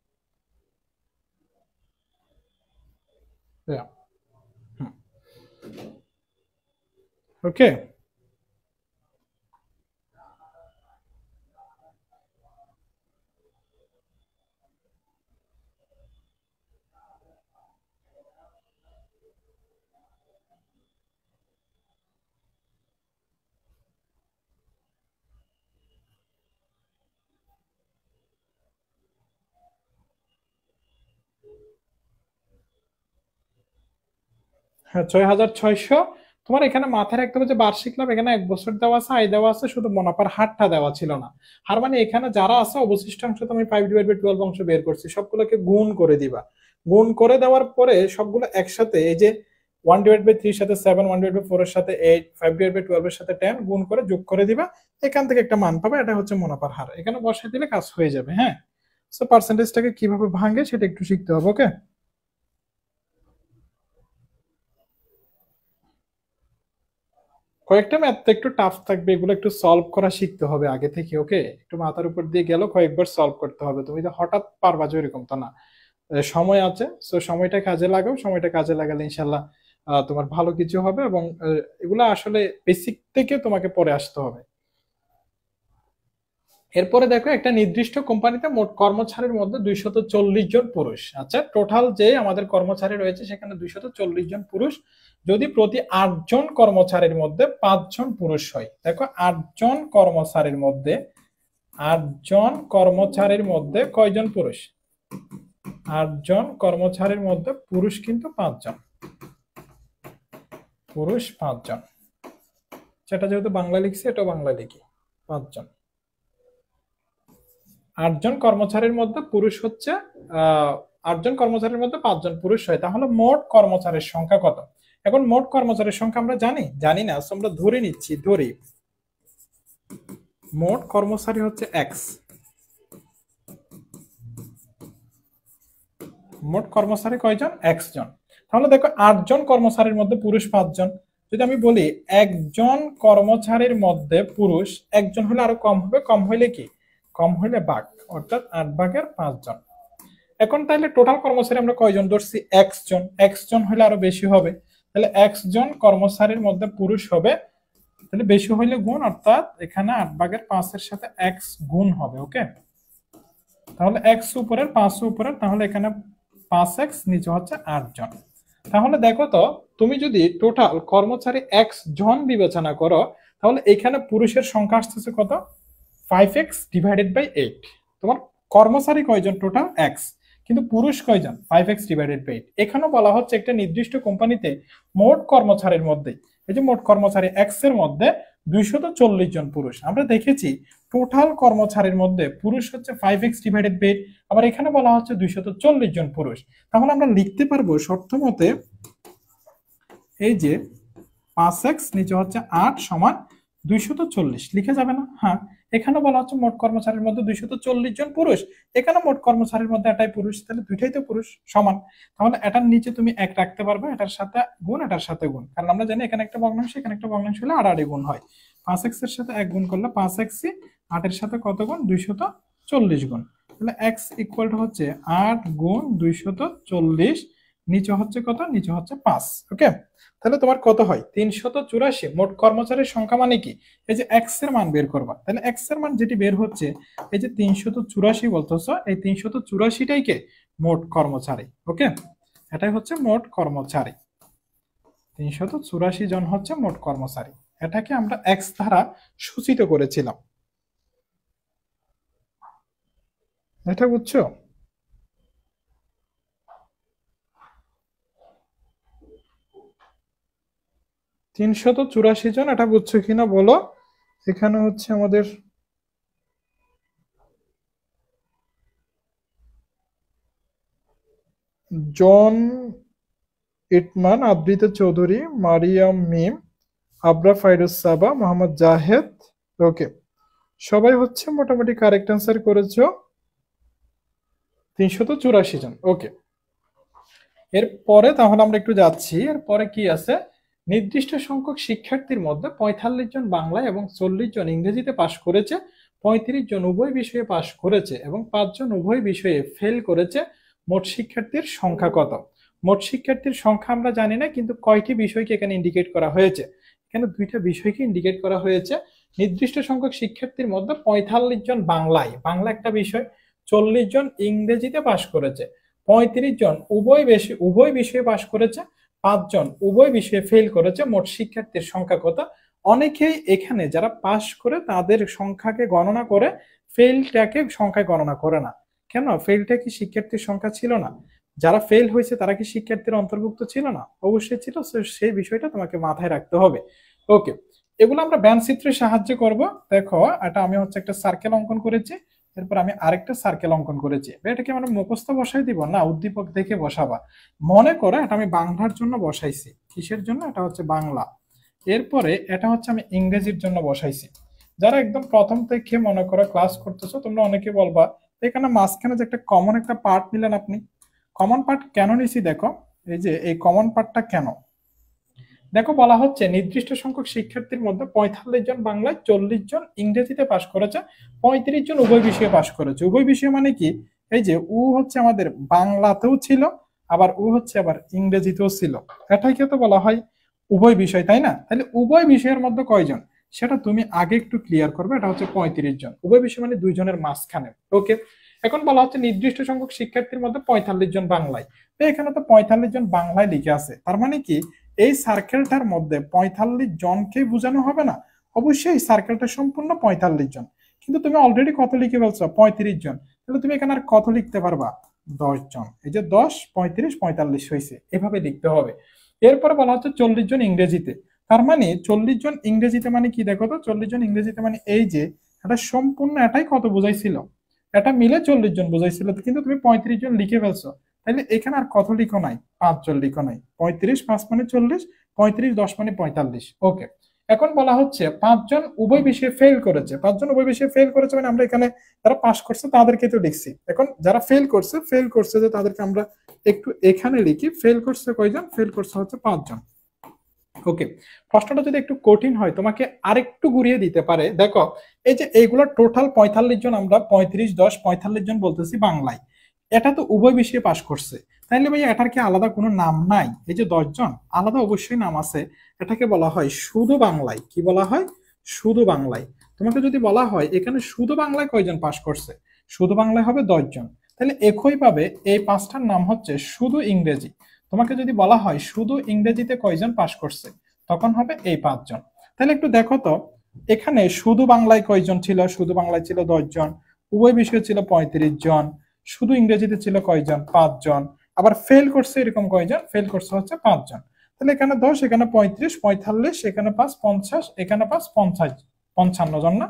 ওকে, হ্যাঁ 6,600। তোমার এখানে মাথায় রাখতে হবে যে বার্ষিক লাভ এখানে 1 বছর দেওয়া আছে, আয় দেওয়া আছে, শুধু মুনাফার হারটা দেওয়া ছিল না। হার মানে এখানে যারা আছে অবশিষ্ট অংশ তুমি 5/12 অংশ বের করছি, সবগুলোকে গুণ করে দিবা। গুণ করে দেওয়ার পরে সবগুলো একসাথে, এই যে 1/3 এর সাথে 7, 1/4 এর সাথে 8, 5/12 এর সাথে 10 গুণ করে যোগ করে দিবা। এখান থেকে একটা মান পাবে, এটা হচ্ছে মুনাফার হার। এখানে বসাই দিলে কাজ হয়ে যাবে। হ্যাঁ, সো পার্সেন্টেজটাকে কিভাবে ভাঙে সেটা একটু শিখতে হবে। ওকে, কয়েকটা ম্যাথ তো একটু টাফ থাকবে, এগুলো একটু সলভ করা শিখতে হবে আগে থেকে। ওকে, একটু মাথার উপর দিয়ে গেল, কয়েকবার সলভ করতে হবে। তুমি তো হঠাৎ পারবা যে এরকম তো না, সময় আছে। সো সময়টা কাজে লাগাও, সময়টা কাজে লাগালে ইনশাল্লাহ তোমার ভালো কিছু হবে। এবং এগুলো আসলে বেসিক থেকে তোমাকে পরে আসতে হবে। এরপরে দেখো, একটা নির্দিষ্ট কোম্পানিতে মোট কর্মচারীর মধ্যে 240 জন পুরুষ। আচ্ছা, টোটাল যে আমাদের কর্মচারী রয়েছে সেখানে 240 জন পুরুষ। যদি প্রতি 8 জন কর্মচারীর মধ্যে 5 জন পুরুষ হয়, দেখো 8 জন কর্মচারীর মধ্যে 8 জন কর্মচারীর মধ্যে কয়জন পুরুষ? 8 জন কর্মচারীর মধ্যে পুরুষ কিন্তু 5 জন, পুরুষ 5 জন। সেটা যেহেতু বাংলা লিখছি, এটা বাংলা লিখি 5 জন। 8 জন কর্মচারীর মধ্যে পুরুষ হচ্ছে 8 জন কর্মচারীর মধ্যে 5 জন পুরুষ হয়, তাহলে মোট কর্মচারীর সংখ্যা কত? এখন মোট কর্মচারীর সংখ্যা আমরা জানি না, আমরা ধরে নিচ্ছি, ধরি মোট কর্মচারী হচ্ছে এক্স। মোট কর্মচারী কয়জন? এক্স জন। তাহলে দেখো 8 জন কর্মচারীর মধ্যে পুরুষ 5 জন। যদি আমি বলি একজন কর্মচারীর মধ্যে পুরুষ একজন হলে আরো কম হবে, কম হইলে কি? কম হইলে ভাগ, অর্থাৎ 8/5 জন। এখন তাহলে টোটাল কর্মচারী আমরা কয়জন ধরছি? এক্স জন। এক্স জন হলে আরো বেশি হবে, তাহলে এক্স জন কর্মচারীর মধ্যে পুরুষ হবে, তাহলে বেশি হইলে গুণ, অর্থাৎ এখানে 8/5 এর সাথে এক্স গুণ হবে। ওকে, তাহলে এক্স উপরের 5 উপরের, তাহলে এখানে 5x, নিচে হচ্ছে 8 জন। তাহলে দেখো তো, তুমি যদি টোটাল কর্মচারী এক্স জন বিবেচনা করো, তাহলে এখানে পুরুষের সংখ্যা আসতেছে কত? 5x/8। তোমার কর্মচারী কয়জন? টোটাল এক্স, কিন্তু পুরুষ কয়জন? 5x/8। এখানেও বলা হচ্ছে একটা নির্দিষ্ট কোম্পানিতে মোট কর্মচারীর মধ্যে, এই যে মোট কর্মচারী এক্স এর মধ্যে 240 জন পুরুষ। আমরা দেখেছি টোটাল কর্মচারীর মধ্যে পুরুষ হচ্ছে 5x/8, আবার এখানে বলা হচ্ছে 240 জন পুরুষ। তাহলে আমরা লিখতে পারবো শর্ত মতে, এই যে 5x নিচে হচ্ছে 8 সমান 240 লিখে যাবে না? হ্যাঁ, এখানে বলা হচ্ছে মোট কর্মচারীর মধ্যে 240 জন পুরুষ, এখানে মোট কর্মচারীর মধ্যে এটাই পুরুষ, তাহলে দুইটাই তো পুরুষ, সমান। তাহলে এটার নিচে তুমি 1 রাখতে পারবে, এটার সাথে গুণ, এটার সাথে গুণ, কারণ আমরা জানি এখানে একটা ভগ্নাংশ, এখানে একটা ভগ্নাংশ হলে আড়াআড়ি গুণ হয়। 5x এর সাথে 1 গুণ করলে 5x, 8 এর সাথে কত গুণ? 240 গুণ। তাহলে x ইকুয়াল টু হচ্ছে 8 গুণ 240, নিচে হচ্ছে কত? নিচে হচ্ছে 5। ওকে, তাহলে তোমার কত হয়? 384। মোট কর্মচারীর সংখ্যা মানে কি? এই যে এক্স এর মান বের করবা, তাহলে এক্স এর মান যেটি বের হচ্ছে, এই যে 384 বলতেছ, এই 384টাই কে? মোট কর্মচারী। ওকে, এটাই হচ্ছে মোট কর্মচারী। 384 জন হচ্ছে মোট কর্মচারী। এটাকে আমরা এক্স দ্বারা সূচিত করেছিলাম, এটা বুঝছো? 384 জন, এটা বুঝছো কিনা বলো? এখানে হচ্ছে আমাদের জন ইটমান, আবৃতা চৌধুরী, মারিয়াম মিম, আবরা ফাইরুজ সাবা, মোহাম্মদ জাহেদ। ওকে, সবাই হচ্ছে মোটামুটি কারেক্ট অ্যান্সার করেছো, 384 জন। ওকে, এরপরে তাহলে আমরা একটু যাচ্ছি, এরপরে কি আছে? নির্দিষ্ট সংখ্যক শিক্ষার্থীর মধ্যে 45 জন বাংলায় এবং 40 জন ইংরেজিতে পাশ করেছে, 35 জন উভয় বিষয়ে পাশ করেছে এবং 5 জন উভয় বিষয়ে ফেল করেছে। মোট শিক্ষার্থীর সংখ্যা কত? মোট শিক্ষার্থীর সংখ্যা আমরা জানি না, কিন্তু কয়টি বিষয়কে এখানে ইন্ডিকেট করা হয়েছে? এখানে দুইটা বিষয়কে ইন্ডিকেট করা হয়েছে। নির্দিষ্ট সংখ্যক শিক্ষার্থীর মধ্যে 45 জন বাংলা একটা বিষয়, 40 জন ইংরেজিতে পাশ করেছে, 35 জন উভয় বিষয়ে পাশ করেছে, 5 জন উভয় বিষয়ে ফেল করেছে। মোট শিক্ষার্থীর সংখ্যা কত? অনেকেই এখানে যারা পাশ করে তাদের সংখ্যাকে গণনা করে, ফেলটাকে সংখ্যায় গণনা করে না। কেন? ফেলটা কি শিক্ষার্থীর সংখ্যা ছিল না? যারা ফেল হয়েছে তারা কি শিক্ষার্থীর অন্তর্ভুক্ত ছিল না? অবশ্যই ছিল। সেই বিষয়টা তোমাকে মাথায় রাখতে হবে। ওকে, এগুলো আমরা ব্যান চিত্রের সাহায্যে করব। দেখো, এটা আমি হচ্ছে একটা সার্কেল অঙ্কন করেছি, এরপর আমি আরেকটা সার্কেল অঙ্কন করেছি। এটাকে আমরা মুখস্থ বসাই দিব না, উদ্দীপক দেখে বসাবা। মনে করো এটা আমি বাংলার জন্য বসাইছি। কিসের জন্য? এটা হচ্ছে বাংলা। এরপরে এটা হচ্ছে আমি ইংরেজির জন্য বসাইছি। যারা একদম প্রথম থেকে মনে করো ক্লাস করতেছো, তোমরা অনেকে বলবা এখানে মাঝখানে যে একটা কমন একটা পার্ট নিলেন আপনি, কমন পার্ট কেন নিছি? দেখো, এই যে এই কমন পার্টটা কেন, দেখো বলা হচ্ছে নির্দিষ্ট সংখ্যক শিক্ষার্থীর মধ্যে ৪৫ জন বাংলায়, ৪০ জন ইংরেজিতে পাশ করেছে, ৩৫ জন উভয় বিষয়ে পাশ করেছে। উভয় বিষয় মানে কি? এই যে উ হচ্ছে আমাদের বাংলাতেও ছিল, আবার উ হচ্ছে আবার ইংরেজিতেও ছিল। এটাই তো বলা হয় উভয় বিষয়, তাই না? তাহলে উভয় বিষয়ের মধ্যে কয়জন সেটা তুমি আগে একটু ক্লিয়ার করবে। এটা হচ্ছে ৩৫ জন। উভয় বিষয় মানে দুইজনের মাঝখানে। ওকে, এখন বলা হচ্ছে নির্দিষ্ট সংখ্যক শিক্ষার্থীর মধ্যে ৪৫ জন বাংলায়। তো এখানে তো ৪৫ জন বাংলায় লিখে আছে, তার মানে কি এই সার্কেলটার মধ্যে ৪৫ জনকে বোঝানো হবে না? অবশ্যই এই সার্কেলটা সম্পূর্ণ ৪৫ জন, কিন্তু তুমি অলরেডি কত লিখে ফেলছো? ৩৫ জন। তাহলে তুমি এখানে আর কত লিখতে পারবা? ১০ জন। এই যে ১০, ৩৫, ৪৫ হয়েছে, এভাবে লিখতে হবে। এরপরে বলা হচ্ছে ৪০ জন ইংরেজিতে। তার মানে ৪০ জন ইংরেজিতে মানে কি? দেখো তো, ৪০ জন ইংরেজিতে মানে এই যে এটা সম্পূর্ণ এটাই কত বোঝাইছিল? এটা মিলে ৪০ জন বোঝাইছিল, কিন্তু তুমি ৩৫ জন লিখে ফেলছো। তাহলে এখানে আর কত লিখো নাই? ৫ জন লিখো নাই। ৩৫, ৫ মানে ৪০, ৩৫, ১০ মানে ৪৫। ওকে, এখন বলা হচ্ছে ৫ জন উভয় বিষয়ে ফেল করেছে। ৫ জন উভয় বিষয়ে ফেল করেছে মানে আমরা এখানে যারা পাস করছে তাদেরকে তো লিখছি। এখন যারা ফেল করছে যে তাদেরকে আমরা একটু এখানে লিখি। ফেল করছে কয়জন? ফেল করছে হচ্ছে ৫ জন। ওকে, প্রশ্নটা যদি একটু কঠিন হয় তোমাকে আরেকটু ঘুরিয়ে দিতে পারে। দেখো, এই যে এইগুলো টোটাল ৪৫ জন, আমরা ৩৫, ১০, ৪৫ জন বলতেছি বাংলায়। এটা তো উভয় বিষয়ে পাশ করছে, তাইলে ভাই এটার কি আলাদা কোনো নাম নাই? এই যে ১০ জন, আলাদা অবশ্যই নাম আছে। এটাকে বলা হয় শুধু বাংলায়। কি বলা হয়? শুধু বাংলায়। তোমাকে যদি বলা হয় এখানে শুধু বাংলায় কয়জন পাশ করছে, শুধু বাংলায় হবে ১০ জন। তাহলে একইভাবে এই পাঁচটার নাম হচ্ছে শুধু ইংরেজি। তোমাকে যদি বলা হয় শুধু ইংরেজিতে কয়জন পাশ করছে, তখন হবে এই ৫ জন। তাহলে একটু দেখো তো, এখানে শুধু বাংলায় কয়জন ছিল? শুধু বাংলায় ছিল ১০ জন, উভয় বিষয়ে ছিল ৩৫ জন, শুধু ইংরেজিতে ছিল কয়জন? ৫ জন। আবার ফেল করছে এরকম কয়জন? ফেল করছে হচ্ছে ৫ জন। তাহলে এখানে ১০, এখানে ৩৫, ৪৫, এখানে ৫, ৫০, এখানে ৫, ৫৫ জন না?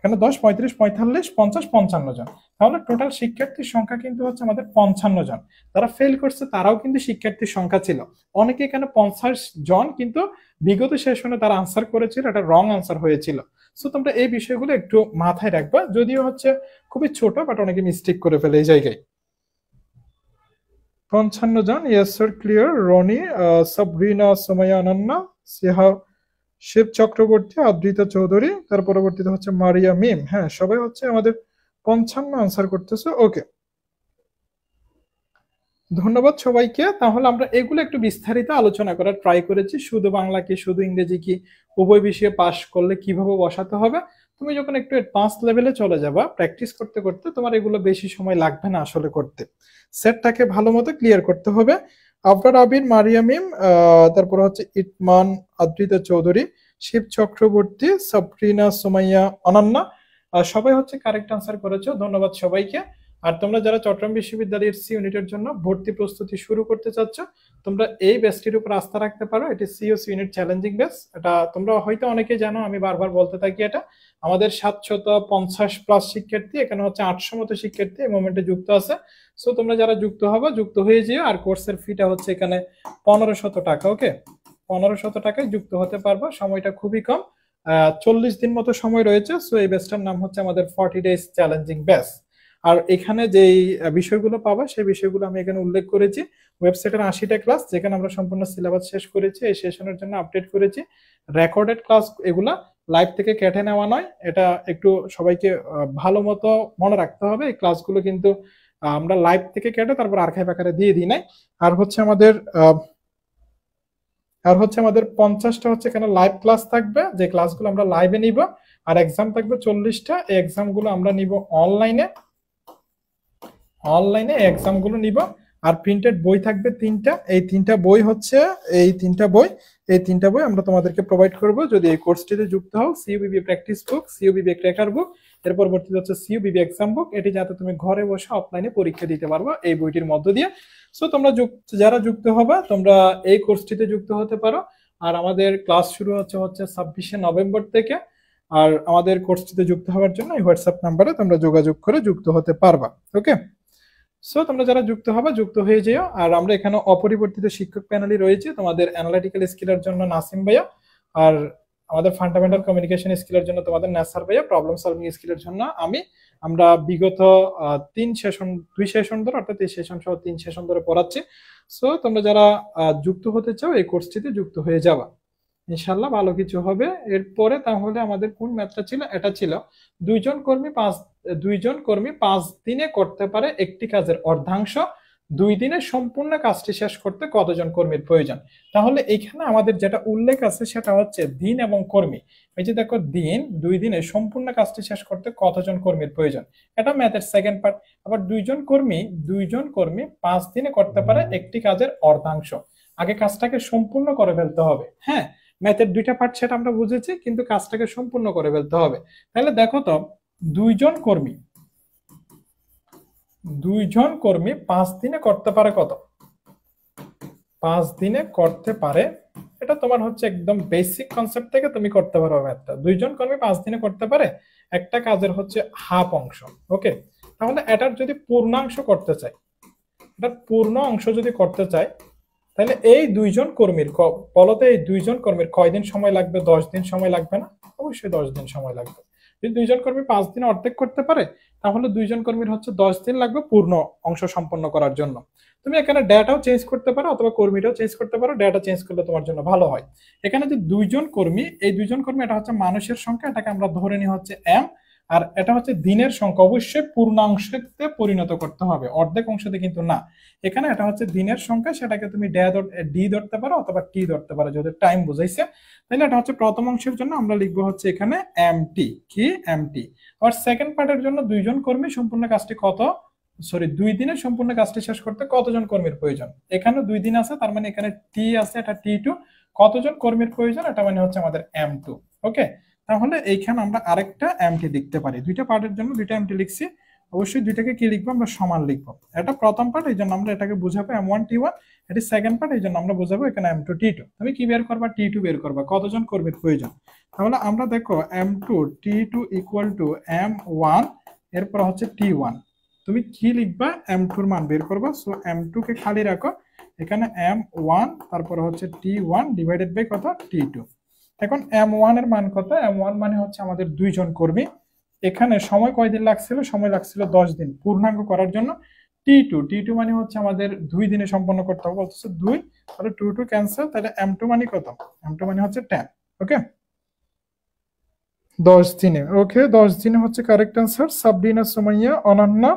এখানে ১০, ৩৫, ৪৫, ৫০, ৫৫ জন। তাহলে টোটাল শিক্ষার্থীর সংখ্যা কিন্তু হচ্ছে আমাদের ৫৫ জন। যারা ফেল করছে তারাও কিন্তু শিক্ষার্থীর সংখ্যা ছিল। অনেকে এখানে ৫০ জন, কিন্তু বিগত সেশনে তারা আনসার করেছিল, এটা রং আনসার হয়েছিল। সো তোমরা এই বিষয়গুলো একটু মাথায় রাখবা, যদিও হচ্ছে খুবই ছোট, বাট অনেকে মিস্টেক করে ফেলে এই জায়গায়। ৫৫ জন, yes sir, clear. Rony, Sabrina, Sumaiya, Ananya, Siha, Shiv Chakraborty, Adrita Chowdhury, তার পরবর্তীতে হচ্ছে মারিয়া মিম। হ্যাঁ, সবাই হচ্ছে আমাদের ৫৫ আনসার করতেছে। ওকে, ধন্যবাদ সবাইকে। তাহলে আমরা এগুলো একটু বিস্তারিত আলোচনা করার ট্রাই করেছি। শুধু বাংলা কি, শুধু ইংরেজি কি, উভয় বিষয়ে পাস করলে কিভাবে বসাতে হবে। তুমি যখন একটু অ্যাডভান্স লেভেলে চলে যাবা, প্র্যাকটিস করতে করতে তোমার এগুলো বেশি সময় লাগবে না আসলে করতে। সেটটাকে ভালো মতো ক্লিয়ার করতে হবে। আবরার আবির, মারিয়া মিম, তারপর হচ্ছে ইটমান, আদ্রিতা চৌধুরী, শিব চক্রবর্তী, সাবরিনা, সুমাইয়া, অনন্যা, সবাই হচ্ছে কারেক্ট আনসার করেছো। ধন্যবাদ সবাইকে। আর তোমরা যারা চট্টগ্রাম বিশ্ববিদ্যালয়ের সি ইউনিটের জন্য ভর্তি প্রস্তুতি শুরু করতে চাচ্ছ, তোমরা এই ব্যাচটির উপর আস্থা রাখতে পারো। এটি সিওসি ইউনিট চ্যালেঞ্জিং ব্যাচ। এটা তোমরা হয়তো অনেকে জানো, আমি বারবার বলতে থাকি এটা। আমাদের ৭৫০ প্লাস শিক্ষার্থী, এখানে হচ্ছে ৮০০ মতো শিক্ষার্থী এই মোমেন্টে যুক্ত আছে। সো তোমরা যারা যুক্ত হবে, যুক্ত হয়ে যেও। আর কোর্সের ফিটা হচ্ছে এখানে ১৫০০ টাকা। ওকে, ১৫০০ টাকায় যুক্ত হতে পারবো। সময়টা খুবই কম, ৪০ দিন মতো সময় রয়েছে। সো এই ব্যাচটার নাম হচ্ছে আমাদের 40 ডেজ চ্যালেঞ্জিং ব্যাচ। আর এখানে যেই বিষয়গুলো পাবা সেই বিষয়গুলো আমি এখানে উল্লেখ করেছি। ওয়েবসাইটের ৮০টা ক্লাস, যেখানে আমরা সম্পূর্ণ সিলেবাস শেষ করেছি, এই সেশনের জন্য আপডেট করেছি। রেকর্ডেড ক্লাস, এগুলা লাইভ থেকে কেটে নেওয়া নয়। এটা একটু সবাইকে ভালো মতো মনে রাখতে হবে। এই ক্লাসগুলো কিন্তু আমরা লাইভ থেকে কেটে তারপর আর্কাইভ আকারে দিয়ে দিই নাই। আর হচ্ছে আমাদের ৫০টা হচ্ছে এখানে লাইভ ক্লাস থাকবে, যে ক্লাসগুলো আমরা লাইভে নিব। আর এক্সাম থাকবে ৪০টা। এই এক্সামগুলো আমরা নিব অনলাইনে এক্সামগুলো নিব। আর প্রিন্টেড বই থাকবে ৩টা। এই ৩টা বই হচ্ছে এই ৩টা বই আমরা তোমাদেরকে প্রোভাইড করব যদি এই কোর্সটিতে যুক্ত হও। সিইউবিবি প্র্যাকটিস বুক, সিইউবিবি ক্র্যাকার বুক এর পরবর্তীতে হচ্ছে সিইউবিবি এক্সাম বুক, এটি যাতে তুমি ঘরে বসে অফলাইনে পরীক্ষা দিতে পারবো এই বইটির মধ্য দিয়ে। সো তোমরা যারা যুক্ত হবে তোমরা এই কোর্সটিতে যুক্ত হতে পারো। আর আমাদের ক্লাস শুরু হচ্ছে 26শে নভেম্বর থেকে। আর আমাদের কোর্সটিতে যুক্ত হওয়ার জন্য এই হোয়াটসঅ্যাপ নাম্বারে তোমরা যোগাযোগ করে যুক্ত হতে পারবা। ওকে, সো তোমরা যারা যুক্ত হবে যুক্ত হয়ে যেও। আর আমরা এখানে অপরিবর্তিত শিক্ষক প্যানেলই রয়েছে, তোমাদের অ্যানালিটিক্যাল স্কিলের জন্য নাসিম ভাইয়া, আর আমাদের ফান্ডামেন্টাল কমিউনিকেশন স্কিলের জন্য তোমাদের নাসার ভাইয়া, প্রবলেম সলভিং স্কিলের জন্য আমি। আমরা বিগত 2 সেশন ধরে, অর্থাৎ এই সেশন সহ 3 সেশন ধরে পড়াচ্ছি। সো তোমরা যারা যুক্ত হতে চাও এই কোর্সটিতে যুক্ত হয়ে যাবা, ইনশাল্লাহ ভালো কিছু হবে। এরপরে তাহলে আমাদের কোন ম্যাথটা ছিল, এটা ছিল দুইজন কর্মী 5 দিনে করতে পারে একটি কাজের অর্ধাংশ, 2 দিনে সম্পূর্ণ কাজটি শেষ করতে কতজন কর্মীর প্রয়োজন। তাহলে এখানে আমাদের যেটা উল্লেখ আছে সেটা হচ্ছে দিন এবং কর্মী। এই যে দেখো, 2 দিনে সম্পূর্ণ কাজটি শেষ করতে কতজন কর্মীর প্রয়োজন, এটা ম্যাথের সেকেন্ড পার্ট। আবার দুইজন কর্মী 5 দিনে করতে পারে একটি কাজের অর্ধাংশ। আগে কাজটাকে সম্পূর্ণ করে ফেলতে হবে। হ্যাঁ, ম্যাথের 2টা পার্ট সেটা আমরা বুঝেছি, কিন্তু কাজটাকে সম্পূর্ণ করে ফেলতে হবে। তাহলে দেখো তো, দুইজন কর্মী 5 দিনে করতে পারে কত? 5 দিনে করতে পারে, এটা তোমার হচ্ছে একদম বেসিক কনসেপ্ট থেকে তুমি করতে পারো ম্যাথটা। দুইজন কর্মী 5 দিনে করতে পারে একটা কাজের হচ্ছে হাফ অংশ। ওকে, তাহলে এটার যদি পূর্ণাংশ করতে চাই, এটার পূর্ণ অংশ যদি করতে চাই, তাহলে এই দুইজন কর্মীর বলতে এই দুইজন কর্মীর কয়দিন সময় লাগবে? 10 দিন সময় লাগবে না? অবশ্যই 10 দিন সময় লাগবে। যদি দুইজন কর্মী 5 দিনে অর্ধেক করতে পারে, তাহলে দুইজন কর্মীর হচ্ছে 10 দিন লাগবে পূর্ণ অংশ সম্পন্ন করার জন্য। তুমি এখানে ডেটাও চেঞ্জ করতে পারো অথবা কর্মীটাও চেঞ্জ করতে পারো, ডেটা চেঞ্জ করলে তোমার জন্য ভালো হয়। এখানে যে দুইজন কর্মী, এই দুইজন কর্মী এটা হচ্ছে মানুষের সংখ্যা, এটাকে আমরা ধরে নিই হচ্ছে এম। আর এটা হচ্ছে দিনের সংখ্যা, অবশ্যই পূর্ণাংশতে পরিণত করতে হবে, অর্ধেক অংশতে কিন্তু না। এখানে এটা হচ্ছে দিনের সংখ্যা, সেটাকে তুমি ডি ধরতে পারো অথবা টি ধরতে পারো, যদি টাইম বুঝাইছে। তাহলে এটা হচ্ছে প্রথম অংশের জন্য আমরা লিখবো হচ্ছে এখানে এমটি, কি এমটি। আর সেকেন্ড পার্টের জন্য দুইজন কর্মী সম্পূর্ণ কাজটি 2 দিনে সম্পূর্ণ কাজটি শেষ করতে কতজন কর্মীর প্রয়োজন। এখানে 2 দিন আছে, তার মানে এখানে টি আছে, এটা টি2। কতজন কর্মীর প্রয়োজন, এটা মানে হচ্ছে আমাদের এম2। ওকে, তাহলে এইখানে আমরা আরেকটা এমটি লিখতে পারি। 2টা পার্টের জন্য 2টা এমটি লিখছি, অবশ্যই 2টাকে কি লিখবো আমরা? সমান লিখবো। এটা প্রথম পার্ট, এই জন্য আমরা এটাকে বুঝাবো M1 T1, এটি সেকেন্ড পার্ট, এই জন্য আমরা বুঝাবো এখানে M2 T2। তুমি কি বের করবা? T2 বের করবা, কতজন কর্মীর প্রয়োজন। তাহলে আমরা দেখো M2 T2 equal to M1, এরপর হচ্ছে T1। তুমি কি লিখবা? M2 এর মান বের করবা। সো M2 কে খালি রাখো, এখানে M1 তারপর হচ্ছে T1 ডিভাইডেড বাই কত? T2। এখন M1 এর মান কত? M1 মানে হচ্ছে আমাদের দুইজন কর্মী। এখানে সময় কয়দিন লাগছিল? সময় লাগছিল 10 দিন পূর্ণাঙ্গ করার জন্য। টি2 মানে হচ্ছে আমাদের 2 দিনে সম্পন্ন করতে হবে, বলতেছে 2, তাহলে 2 ক্যান্সেল। তাহলে M2 মানে কত? M2 মানে হচ্ছে 10। ওকে, 10 দিনে। ওকে, 10 দিনে হচ্ছে কারেক্ট অ্যান্সার। সাবরিনা সুমাইয়া, অনন্যা,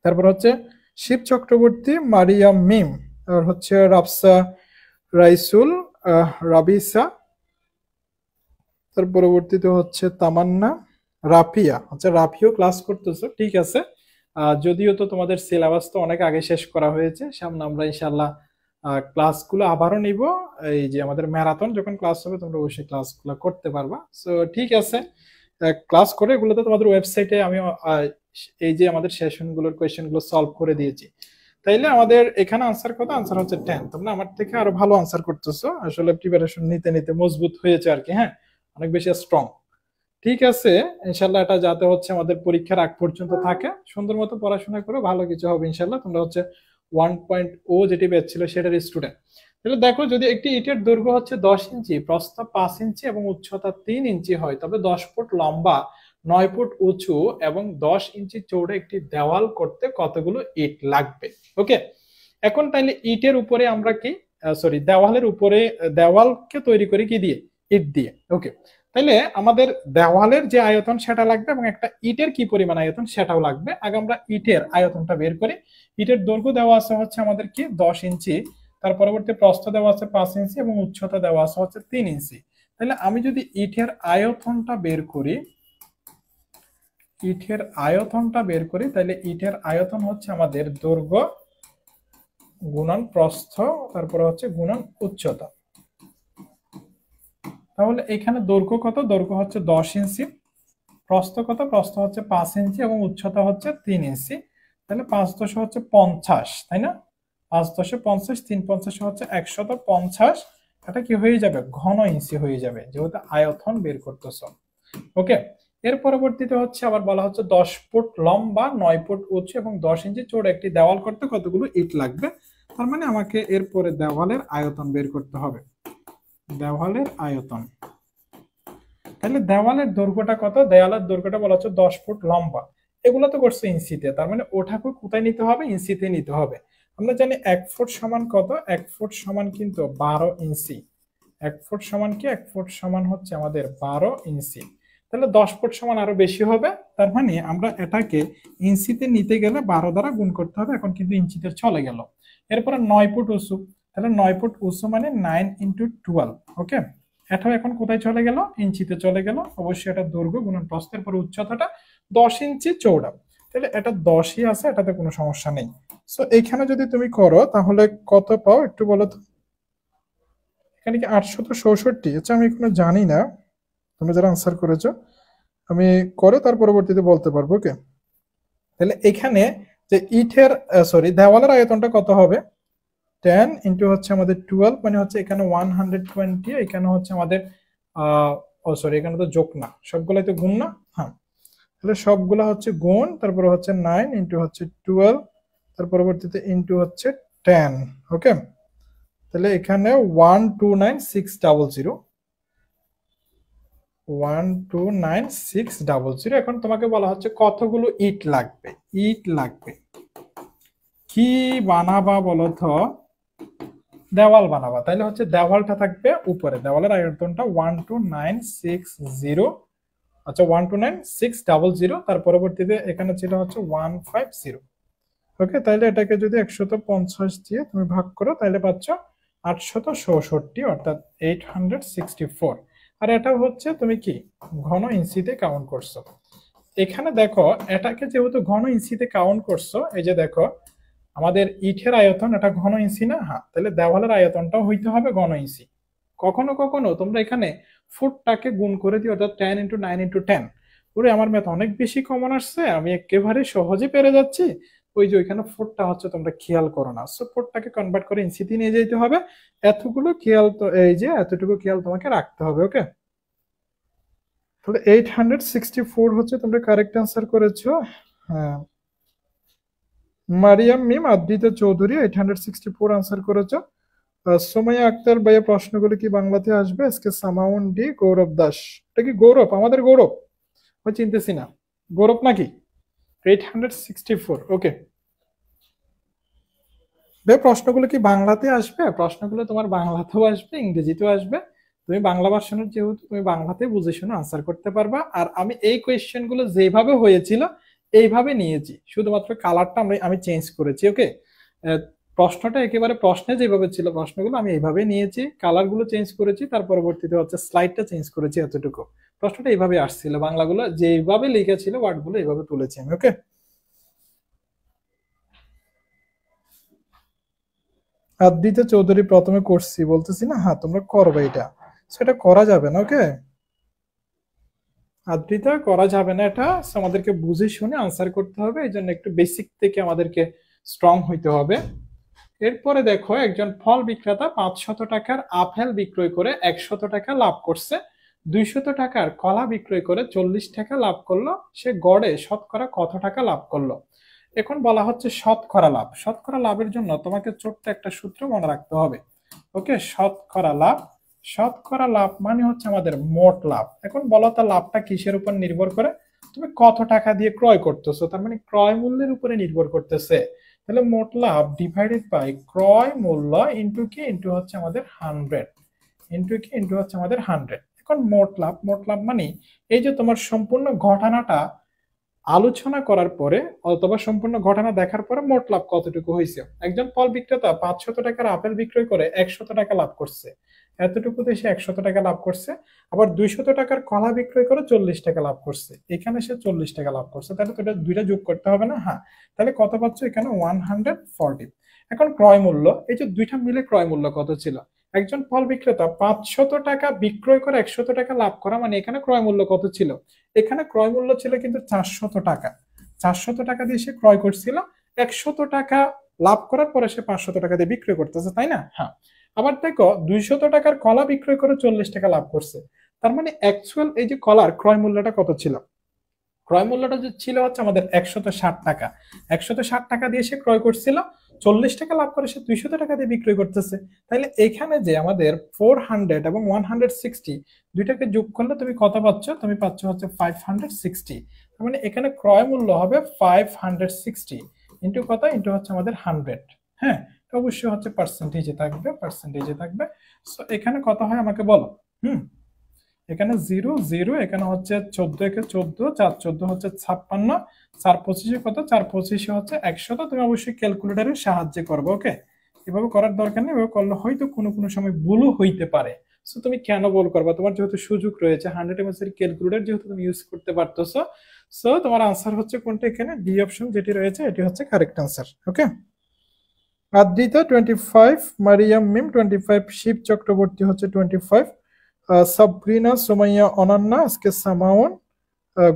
তারপর হচ্ছে শিব চক্রবর্তী, মারিয়াম মিম, আর হচ্ছে রাফসা রাইসুল, রাবিসা, তার পরবর্তীতে হচ্ছে তামান্না, রাফিয়া। আচ্ছা, রাফিও ক্লাস করতেছো, ঠিক আছে। যদিও তো তোমাদের সিলেবাস তো অনেক আগে শেষ করা হয়েছে, সামনে আমরা ইনশাল্লাহ ক্লাসগুলো আবারও নিব। এই যে আমাদের ম্যারাথন যখন ক্লাস হবে, তোমরা অবশ্যই ক্লাসগুলো করতে পারবা। সো ঠিক আছে, ক্লাস করে এগুলোতে তোমাদের ওয়েবসাইটে আমি এই যে আমাদের সেশনগুলোর কোয়েশ্চেনগুলো সলভ করে দিয়েছি। তাইলে আমাদের এখানে আনসার কত? আনসার হচ্ছে 10। তোমরা আমার থেকে আরো ভালো আনসার করতেছো, আসলে প্রিপারেশন নিতে নিতে মজবুত হয়েছে আর কি। হ্যাঁ, অনেক বেশি স্ট্রং। ঠিক আছে, ইনশাল্লাহ এটা যাতে হচ্ছে আমাদের পরীক্ষার আগ পর্যন্ত থাকে, সুন্দর মতো পড়াশোনা করে ভালো কিছু হবে ইনশাল্লাহ। তোমরা হচ্ছে 1.0 যেটি ব্যাচ ছিল সেটার স্টুডেন্ট। তাহলে দেখো, যদি একটি ইটের দৈর্ঘ্য হচ্ছে 10 ইঞ্চি, প্রস্থ 5 ইঞ্চি এবং উচ্চতা 3 ইঞ্চি হয়, তবে 10 ফুট লম্বা, 9 ফুট উঁচু এবং 10 ইঞ্চি চৌড়া একটি দেওয়াল করতে কতগুলো ইট লাগবে। ওকে, এখন তাইলে ইটের উপরে আমরা কি দেওয়ালের উপরে, দেওয়ালকে তৈরি করি কি দিয়ে? ইট দিয়ে। ওকে, তাইলে আমাদের দেওয়ালের যে আয়তন সেটা লাগবে এবং একটা ইটের কি পরিমাণ আয়তন সেটাও লাগবে। আগে আমরা ইটের আয়তনটা বের করি। ইটের দৈর্ঘ্য দেওয়া আছে হচ্ছে আমাদের কি 10 ইঞ্চি, তার পরবর্তী প্রস্থ দেওয়া আছে 5 ইঞ্চি এবং উচ্চতা দেওয়া আছে হচ্ছে 3 ইঞ্চি। তাহলে আমি যদি ইটের আয়তনটা বের করি, তাহলে ইটের আয়তন হচ্ছে আমাদের দৈর্ঘ্য গুণন প্রস্থ, তারপরে হচ্ছে গুণন উচ্চতা। তাহলে এখানে দৈর্ঘ্য কত? দৈর্ঘ্য হচ্ছে 10 ইঞ্চি, প্রস্থ কত? প্রস্থ হচ্ছে 5 ইঞ্চি এবং উচ্চতা হচ্ছে 3 ইঞ্চি। তাহলে 5 দশে হচ্ছে 50, তাই না? 5 দশে 50, 3 পঞ্চাশে হচ্ছে 150। এটা কি হয়ে যাবে? ঘন ইঞ্চি হয়ে যাবে, যেহেতু আয়তন বের করতেছো। ওকে, এর পরবর্তীতে হচ্ছে আবার বলা হচ্ছে 10 ফুট লম্বা, 9 ফুট উঁচু এবং 10 ইঞ্চি চৌড়া একটি দেওয়াল করতে কতগুলো ইট লাগবে। তার মানে আমাকে এরপরে দেওয়ালের আয়তন বের করতে হবে। দেওয়ালের আয়তন, তাহলে দেওয়ালের দৈর্ঘ্যটা কত? দেওয়ালের দৈর্ঘ্যটা বলা হচ্ছে 10 ফুট লম্বা। এগুলো তো করছে ইঞ্চিতে, তার মানে ওটাকে কোথায় নিতে হবে? ইঞ্চিতে নিতে হবে। আমরা জানি 1 ফুট সমান কত? 1 ফুট সমান কিন্তু 12 ইঞ্চি। 1 ফুট সমান কি? 1 ফুট সমান হচ্ছে আমাদের 12 ইঞ্চি। তাহলে 10 ফুট সমান আরো বেশি হবে। তার মানে আমরা এটাকে ইঞ্চিতে নিতে গেলে 12 দ্বারা গুণ করতে হবে। এখন কিন্তু ইঞ্চিতে চলে গেল। এরপরে 9 ফুট উঁচু, তাহলে 9 ফুট উঁচু মানে 9 ইন্টু 12। ওকে, এটাও এখন কোথায় চলে গেল? ইঞ্চিতে চলে গেল। অবশ্যই এটা দৈর্ঘ্য গুণন প্রস্থের পর উচ্চতাটা 10 ইঞ্চি চৌড়া। তাহলে এটা 10ই আছে, এটাতে কোনো সমস্যা নেই। সো এইখানে যদি তুমি করো তাহলে কত পাও একটু বলো তো? এখানে কি 864? আচ্ছা, আমি কোনো জানি না, তোমরা যারা আনসার করেছো আমি করে তার পরবর্তীতে বলতে পারবো। ওকে, তাহলে এখানে যে ইটের সরি দেওয়ালের আয়তনটা কত হবে? 10 ইন্টু হচ্ছে আমাদের 12, মানে হচ্ছে এখানে 120, এখানে হচ্ছে আমাদের সরি এখানে তো যোগ না, সবগুলাই তো গুণ না। হ্যাঁ, তাহলে সবগুলা হচ্ছে গুণ, তারপরে হচ্ছে 9 ইন্টু হচ্ছে 12, তার পরবর্তীতে ইন্টু হচ্ছে 10। ওকে, তাহলে এখানে 129,600, 129,600। এখন তোমাকে বলা হচ্ছে কতগুলো ইট লাগবে। ইট লাগবে কি বানাবা বলো তো? দেওয়াল বানাবা। তাহলে হচ্ছে দেওয়ালটা থাকবে উপরে, দেওয়ালের আয়তনটা 12960। আচ্ছা, 129,600, তার পরবর্তীতে এখানে ছিল হচ্ছে 150। ওকে, তাহলে এটাকে যদি 150 দিয়ে তুমি ভাগ করো তাহলে পাচ্ছ 864, অর্থাৎ 864। আর এটা হচ্ছে তুমি কি ঘন ইঞ্চিতে কাউন্ট করছো। এখানে দেখো, এটাকে যেহেতু ঘন ইঞ্চিতে কাউন্ট করছো, এই যে দেখো আমাদের ইটের আয়তন এটা ঘন ইঞ্চি না? হ্যাঁ, তাহলে দেওয়ালের আয়তনটাও হইতে হবে ঘন ইঞ্চি। কখনো কখনো তোমরা এখানে ফুটটাকে গুণ করে দিও, অর্থাৎ 10 ইন্টু 9 ইন্টু 10। ওরে, আমার ম্যাথ অনেক বেশি কমন আসছে, আমি একেবারে সহজে পেরে যাচ্ছি। ওই যে ওইখানে ফুটটা হচ্ছে তোমরা খেয়াল করো না, সো ফুটটাকে কনভার্ট করে ইঞ্চিতে নিয়ে যেতে হবে। এতগুলো খেয়াল তো, এই যে এতটুকু খেয়াল তোমাকে রাখতে হবে। ওকে, তাহলে 864 হচ্ছে তোমরা কারেক্ট আনসার করেছো। হ্যাঁ, মারিয়াম মিম, আদ্রিতা চৌধুরী 864 আনসার করেছো। সোমাইয়া আক্তার ভাইয়া, প্রশ্নগুলো কি বাংলাতে আসবে? আজকে সামাউন ডি, গৌরব দাস। এটা কি গৌরব? আমাদের গৌরব? আমি চিনতেছি না, গৌরব নাকি? 864। ওকে ভাই, প্রশ্নগুলো কি বাংলাতে আসবে? প্রশ্নগুলো তোমার বাংলাতেও আসবে, ইংরেজিতেও আসবে। তুমি বাংলা ভার্সনের যেহেতু, তুমি বাংলাতে বুঝে শুনে আনসার করতে পারবা। আর আমি এই কোয়েশ্চেন গুলো যেভাবে হয়েছিল এইভাবে নিয়েছি, শুধুমাত্র কালারটা আমি চেঞ্জ করেছি। ওকে, প্রশ্নটা একেবারে প্রশ্নে যেভাবে ছিল প্রশ্নগুলো আমি এইভাবে নিয়েছি, কালার গুলো চেঞ্জ করেছি, তার পরবর্তীতে হচ্ছে স্লাইডটা চেঞ্জ করেছি, এতটুকু। প্রশ্নটা এইভাবে আসছিল, বাংলাগুলো যেভাবে লিখেছিল ওয়ার্ড গুলো এইভাবে তুলেছি আমি। ওকে, আদ্রিতা চৌধুরী, প্রথমে করছি বলতেছি না? হ্যাঁ, তোমরা করবে এটা, সেটা করা যাবে না। ওকে আদ্রিতা, করা যাবে না এটা। আমাদেরকে বুঝে শুনে আনসার করতে হবে, এই জন্য একটু বেসিক থেকে আমাদেরকে স্ট্রং হইতে হবে। এরপরে দেখো, একজন ফল বিক্রেতা 500 টাকার আপেল বিক্রয় করে 100 টাকা লাভ করছে, 200 টাকার কলা বিক্রয় করে 40 টাকা লাভ করলো। সে গড়ে শতকরা কত টাকা লাভ করলো? এখন বলা হচ্ছে শতকরা লাভ। শতকরা লাভের জন্য তোমাকে ছোট্ট একটা সূত্র মনে রাখতে হবে। ওকে, শতকরা লাভ, শতকরা লাভ মানে হচ্ছে আমাদের মোট লাভ। এখন বলো তো লাভটা কিসের উপর নির্ভর করে? তুমি কত টাকা দিয়ে ক্রয় করতেছো, তার মানে ক্রয় মূল্যের উপরে নির্ভর করতেছে। তাহলে মোট লাভ ডিভাইডেড বাই ক্রয় মূল্য ইন্টু কি, ইন্টু হচ্ছে আমাদের 100, ইন্টু কি, ইন্টু হচ্ছে আমাদের 100। এখন মোট লাভ, মোট লাভ মানে এই যে তোমার সম্পূর্ণ ঘটনাটা আলোচনা করার পরে অথবা সম্পূর্ণ ঘটনা দেখার পরে মোট লাভ কতটুকু হয়েছে। একজন ফল বিক্রেতা 500 টাকার আপেল বিক্রয় করে 100 টাকা লাভ করছে, এতটুকুতে সে 100 টাকা লাভ করছে। আবার 200 টাকার কলা বিক্রয় করে 40 টাকা লাভ করছে, এখানে সে 40 টাকা লাভ করছে। তাহলে তো এটা দুইটা যোগ করতে হবে না? হ্যাঁ, তাহলে কত পাচ্ছ? এখানে 140। এখন ক্রয় মূল্য, এই যে দুইটা মিলে ক্রয় মূল্য কত ছিল? একজন ফল বিক্রেতা 500 টাকা বিক্রয় করে 100 টাকা লাভ করা, মানে এখানে ক্রয় মূল্য কত ছিল? এখানে ক্রয় মূল্য ছিল কিন্তু 400 টাকা। 400 টাকা দিয়ে সে ক্রয় করছিল, 100 টাকা লাভ করার পরে সে 500 টাকা দিয়ে বিক্রয় করতেছে, তাই না? হ্যাঁ। আবার দেখো 200 টাকার কলা বিক্রয় করে 40 টাকা লাভ করছে। তার মানে অ্যাকচুয়াল এই যে কলার ক্রয় মূল্যটা কত ছিল? ক্রয় মূল্যটা যে ছিল হচ্ছে আমাদের 160 টাকা। 160 টাকা দিয়ে সে ক্রয় করছিল, 40 টাকা লাভ করে সে 200 টাকা দিয়ে বিক্রয় করতেছে। তাহলে এখানে যে আমাদের 400 এবং 160 দুইটাকে যোগ করলে তুমি কত পাচ্ছ? তুমি পাচ্ছ হচ্ছে 560। তার মানে এখানে ক্রয় মূল্য হবে 560 ইন্টু কত? ইন্টু হচ্ছে আমাদের 100। হ্যাঁ, অবশ্যই হচ্ছে পার্সেন্টেজে থাকবে, পার্সেন্টেজে থাকবে। সো এখানে কত হয় আমাকে বলো। এখানে 0 0, এখানে হচ্ছে 14 একে 14, 4 14 হচ্ছে 56, 4 25 কত? 4 25 হচ্ছে 100। তুমি অবশ্যই ক্যালকুলেটরের সাহায্যে করবে। ওকে, এভাবে করার দরকার নেই, এভাবে করলে হয়তো কোনো কোনো সময় ভুলও হইতে পারে। সো তুমি কেন ভুল করবা? তোমার যেহেতু সুযোগ রয়েছে 100 এমএস এর ক্যালকুলেটর যেহেতু তুমি ইউজ করতে পারতেছো, সো তোমার আনসার হচ্ছে কোনটা? এখানে ডি অপশন যেটি রয়েছে এটি হচ্ছে কারেক্ট আনসার। ওকে, আদ্রিতা 25, মারিয়াম মিম 25, শিব চক্রবর্তী হচ্ছে 25, সাবরিনা সুমাইয়া অনন্যা আজকে সামাউন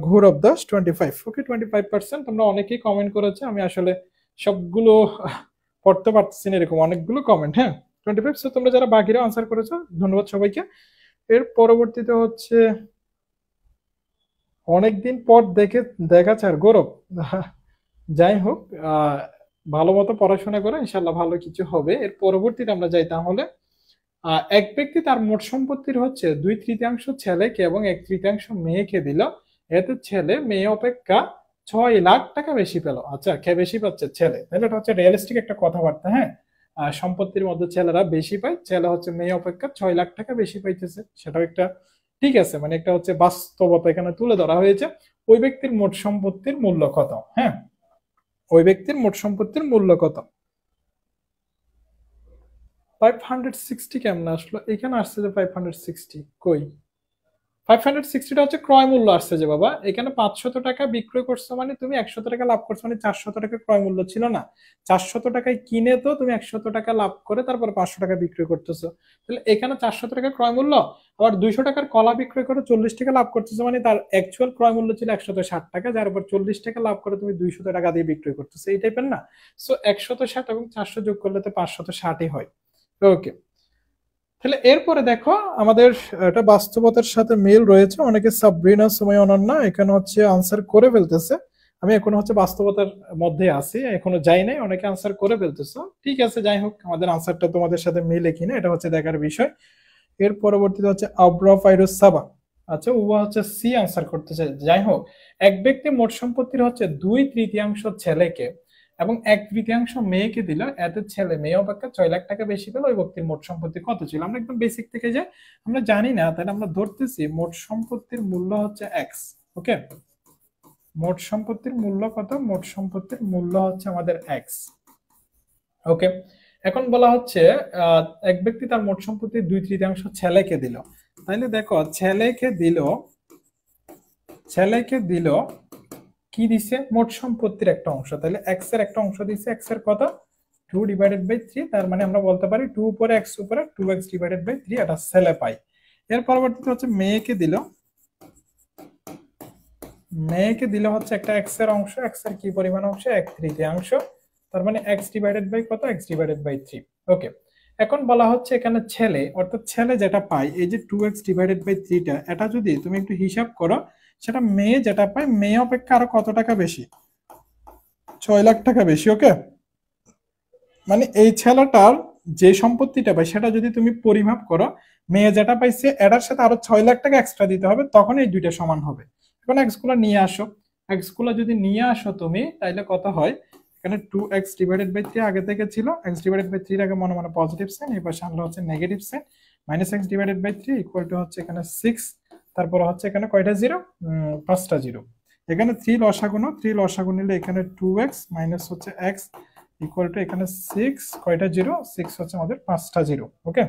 ঘুরব দাস 25। ওকে, 25%। তোমরা অনেকেই কমেন্ট করেছে, আমি আসলে সবগুলো পড়তে পারতেছি না, এরকম অনেকগুলো কমেন্ট। হ্যাঁ, 25। সো তোমরা যারা বাকিরা আনসার করেছো ধন্যবাদ সবাইকে। এর পরবর্তীতে হচ্ছে অনেকদিন পর দেখা চার গৌরব। যাই হোক, ভালো মতো পড়াশোনা করে ইনশাল্লাহ ভালো কিছু হবে। এর পরবর্তীতে আমরা যাই তাহলে। এক ব্যক্তি তার মোট সম্পত্তির হচ্ছে 2/3 ছেলেকে এবং 1/3 মেয়েকে দিল, এতে ছেলে মেয়ে অপেক্ষা 6 লাখ টাকা বেশি পেল। আচ্ছা, কে বেশি পাচ্ছে? ছেলে। তাহলে এটা হচ্ছে রিয়েলিস্টিক একটা কথাবার্তা। হ্যাঁ, সম্পত্তির মধ্যে ছেলেরা বেশি পায়, ছেলে হচ্ছে মেয়ে অপেক্ষা 6 লাখ টাকা বেশি পাইতেছে, সেটাও একটা ঠিক আছে, মানে একটা হচ্ছে বাস্তবতা এখানে তুলে ধরা হয়েছে। ওই ব্যক্তির মোট সম্পত্তির মূল্য কত? হ্যাঁ, ওই ব্যক্তির মোট সম্পত্তির মূল্য কত? 560 কেমন আসলো? এখানে আসছে যে 560 কই? 560টা হচ্ছে ক্রয় মূল্য আসছে যে বাবা। এখানে 500 টাকা বিক্রয় করছো মানে তুমি 100 টাকা লাভ করছো, মানে 400 টাকা ক্রয় মূল্য ছিল না? 400 টাকায় কিনে তো তুমি 100 টাকা লাভ করে তারপর 500 টাকা বিক্রয় করতেছো। তাহলে এখানে 400 টাকা ক্রয় মূল্য, আবার 200 টাকার কলা বিক্রয় করে 40 টাকা লাভ করতেছো, মানে তার অ্যাকচুয়াল ক্রয় মূল্য ছিল 160 টাকা, যার উপর 40 টাকা লাভ করে তুমি 200 টাকা দিয়ে বিক্রয় করতেছো, এই টাইপের না? সো 160 এবং 400 যোগ করলে তো 560ই হয়। ওকে, তাহলে এরপরে দেখো আমাদের এটা বাস্তবতার সাথে মিল রয়েছে। অনেকে সাবরিনা সুমাইয়া অনন্যা এখানে হচ্ছে আনসার করে ফেলতেছে। আমি এখন হচ্ছে বাস্তবতার মধ্যে আছি, এখনো যাই নাই, অনেকে আনসার করে ফেলতেছে। ঠিক আছে, যাই হোক, আমাদের আনসারটা তোমাদের সাথে মিলে কিনা এটা হচ্ছে দেখার বিষয়। এর পরবর্তীতে হচ্ছে আবরা ফাইরুজ সাবা। আচ্ছা, ও হচ্ছে সি আনসার করতেছে। যাই হোক, এক ব্যক্তি মোট সম্পত্তির হচ্ছে 2/3 ছেলেকে এবং 1/3 মেয়েকে দিল, এতে ছেলে মেয়ে অপেক্ষা 6 লাখ টাকা বেশি পেল। ওই ব্যক্তির মোট সম্পত্তি কত ছিল? আমরা একদম বেসিক থেকে যাই, আমরা জানি না, তাহলে আমরা ধরতেছি মোট সম্পত্তির মূল্য হচ্ছে এক্স। ওকে, মোট সম্পত্তির মূল্য কত? মোট সম্পত্তির মূল্য হচ্ছে আমাদের এক্স। ওকে, এখন বলা হচ্ছে এক ব্যক্তি তার মোট সম্পত্তির 2/3 ছেলেকে দিল। তাইলে দেখো, ছেলেকে দিল কি দিছে? মোট সম্পত্তির একটা অংশ। তাহলে এক্স এর একটা অংশ দিছে, এক্স এর কত? 2/3। তার মানে আমরা বলতে পারি 2 উপরে এক্স উপরে 2x/3, এটা ছেলে পাই। এর পরবর্তীতে হচ্ছে মেয়েকে দিল হচ্ছে একটা এক্স এর অংশ। এক্স এর কি পরিমাণ অংশ? 1/3। তার মানে কত? x/3। ওকে, এখন বলা হচ্ছে এখানে ছেলে, অর্থাৎ ছেলে যেটা পায় এই যে 2x/3টা, এটা যদি তুমি একটু হিসাব করো, সেটা মেয়ে যেটা পায় মেয়ে অপেক্ষা আরো কত টাকা বেশি? 6 লাখ টাকা বেশি। ওকে, মানে এই ছেলেটার যে সম্পত্তিটা পায় সেটা যদি তুমি পরিমাপ করো, মেয়ে যেটা পাইছে এটার সাথে আরো 6 লাখ টাকা এক্সট্রা দিতে হবে, তখন এই দুইটা সমান হবে। এখন এক্স গুলো নিয়ে আসো, যদি নিয়ে আসো তুমি, তাইলে কত হয়? এখানে 2x/3 আগে থেকে ছিল, x/3 আগে মনে মনে পজিটিভ সাইন, এই পাশে আনলে হচ্ছে negative sign, -x/3 equal to হচ্ছে এখানে 6, তারপর হচ্ছে এখানে কয়টা জিরো? 5টা জিরো। এখানে 3 লসাগু নিলে এখানে 2x মাইনাস হচ্ছে x ইকুয়াল টু এখানে 6, কয়টা জিরো? 6 হচ্ছে আমাদের 5টা জিরো। ওকে,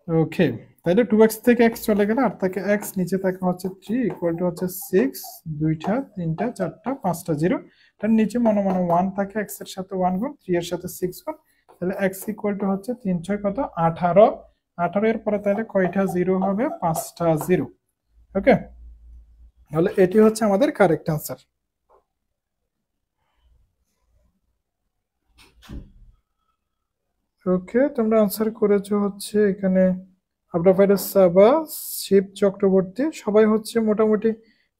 ওকে, তাহলে 2x থেকে x চলে গেলে আর থাকে x, নিচে থাকে হচ্ছে 3 ইকুয়াল টু হচ্ছে 6, 2টা 3টা 4টা 5টা জিরো। তার নিচে মনে মনে 1 থাকে, x এর সাথে 1 গুণ, 3 এর সাথে 6 গুণ, তাহলে এক্স ইকুয়াল টু হচ্ছে 3 6 কত 18, 18 এর পরে তাহলে কয়টা জিরো হবে, 5টা জিরো। ওকে, তাহলে এটি হচ্ছে আমাদের কারেক্ট অ্যান্সার। ওকে, তোমরা আনসার করেছো হচ্ছে এখানে আব্রাফাইডাস সাবা, শিব চক্রবর্তী, সবাই হচ্ছে মোটামুটি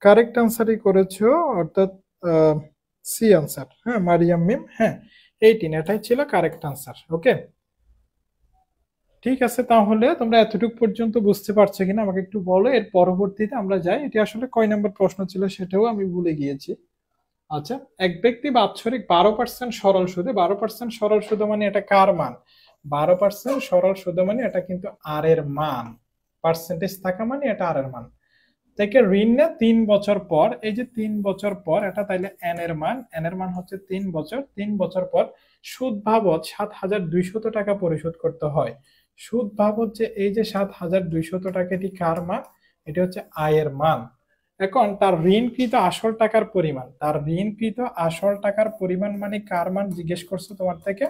কারেক্ট আনসারই করেছো, অর্থাৎ সি আনসার। হ্যাঁ, মারিয়াম মিম, হ্যাঁ 18, এটাই ছিল কারেক্ট আনসার। ওকে, ঠিক আছে, তাহলে তোমরা এতটুকু পর্যন্ত বুঝতে পারছো কিনা আমাকে একটু বলো, এর পরবর্তীতে আমরা যাই। এটি আসলে কয় নম্বর প্রশ্ন ছিল সেটাও আমি ভুলে গিয়েছি। আচ্ছা, এক ব্যক্তি বাৎসরিক 12% সরল সুদে, 12% সরল সুদ মানে এটা কার মান? 12% সরল সুদ মানে এটা কিন্তু আর এর মান, পার্সেন্টেজ থাকা মানে এটা আর এর মান থেকে ঋণ নেয় 3 বছর পর। এই যে 3 বছর পর, এটা তাইলে এন এর মান, এন এর মান হচ্ছে 3 বছর, 3 বছর পর সুদ বাবদ 7,200 টাকা পরিশোধ করতে হয়। সুদ বাবদ যে এই যে 7,200 টাকা, এটি কার মান? এটি হচ্ছে আয়ের মান। এখন তার ঋণকৃত আসল টাকার পরিমাণ, তার ঋণকৃত আসল টাকার পরিমাণ মানে কার মান জিজ্ঞেস করছো তোমার থেকে?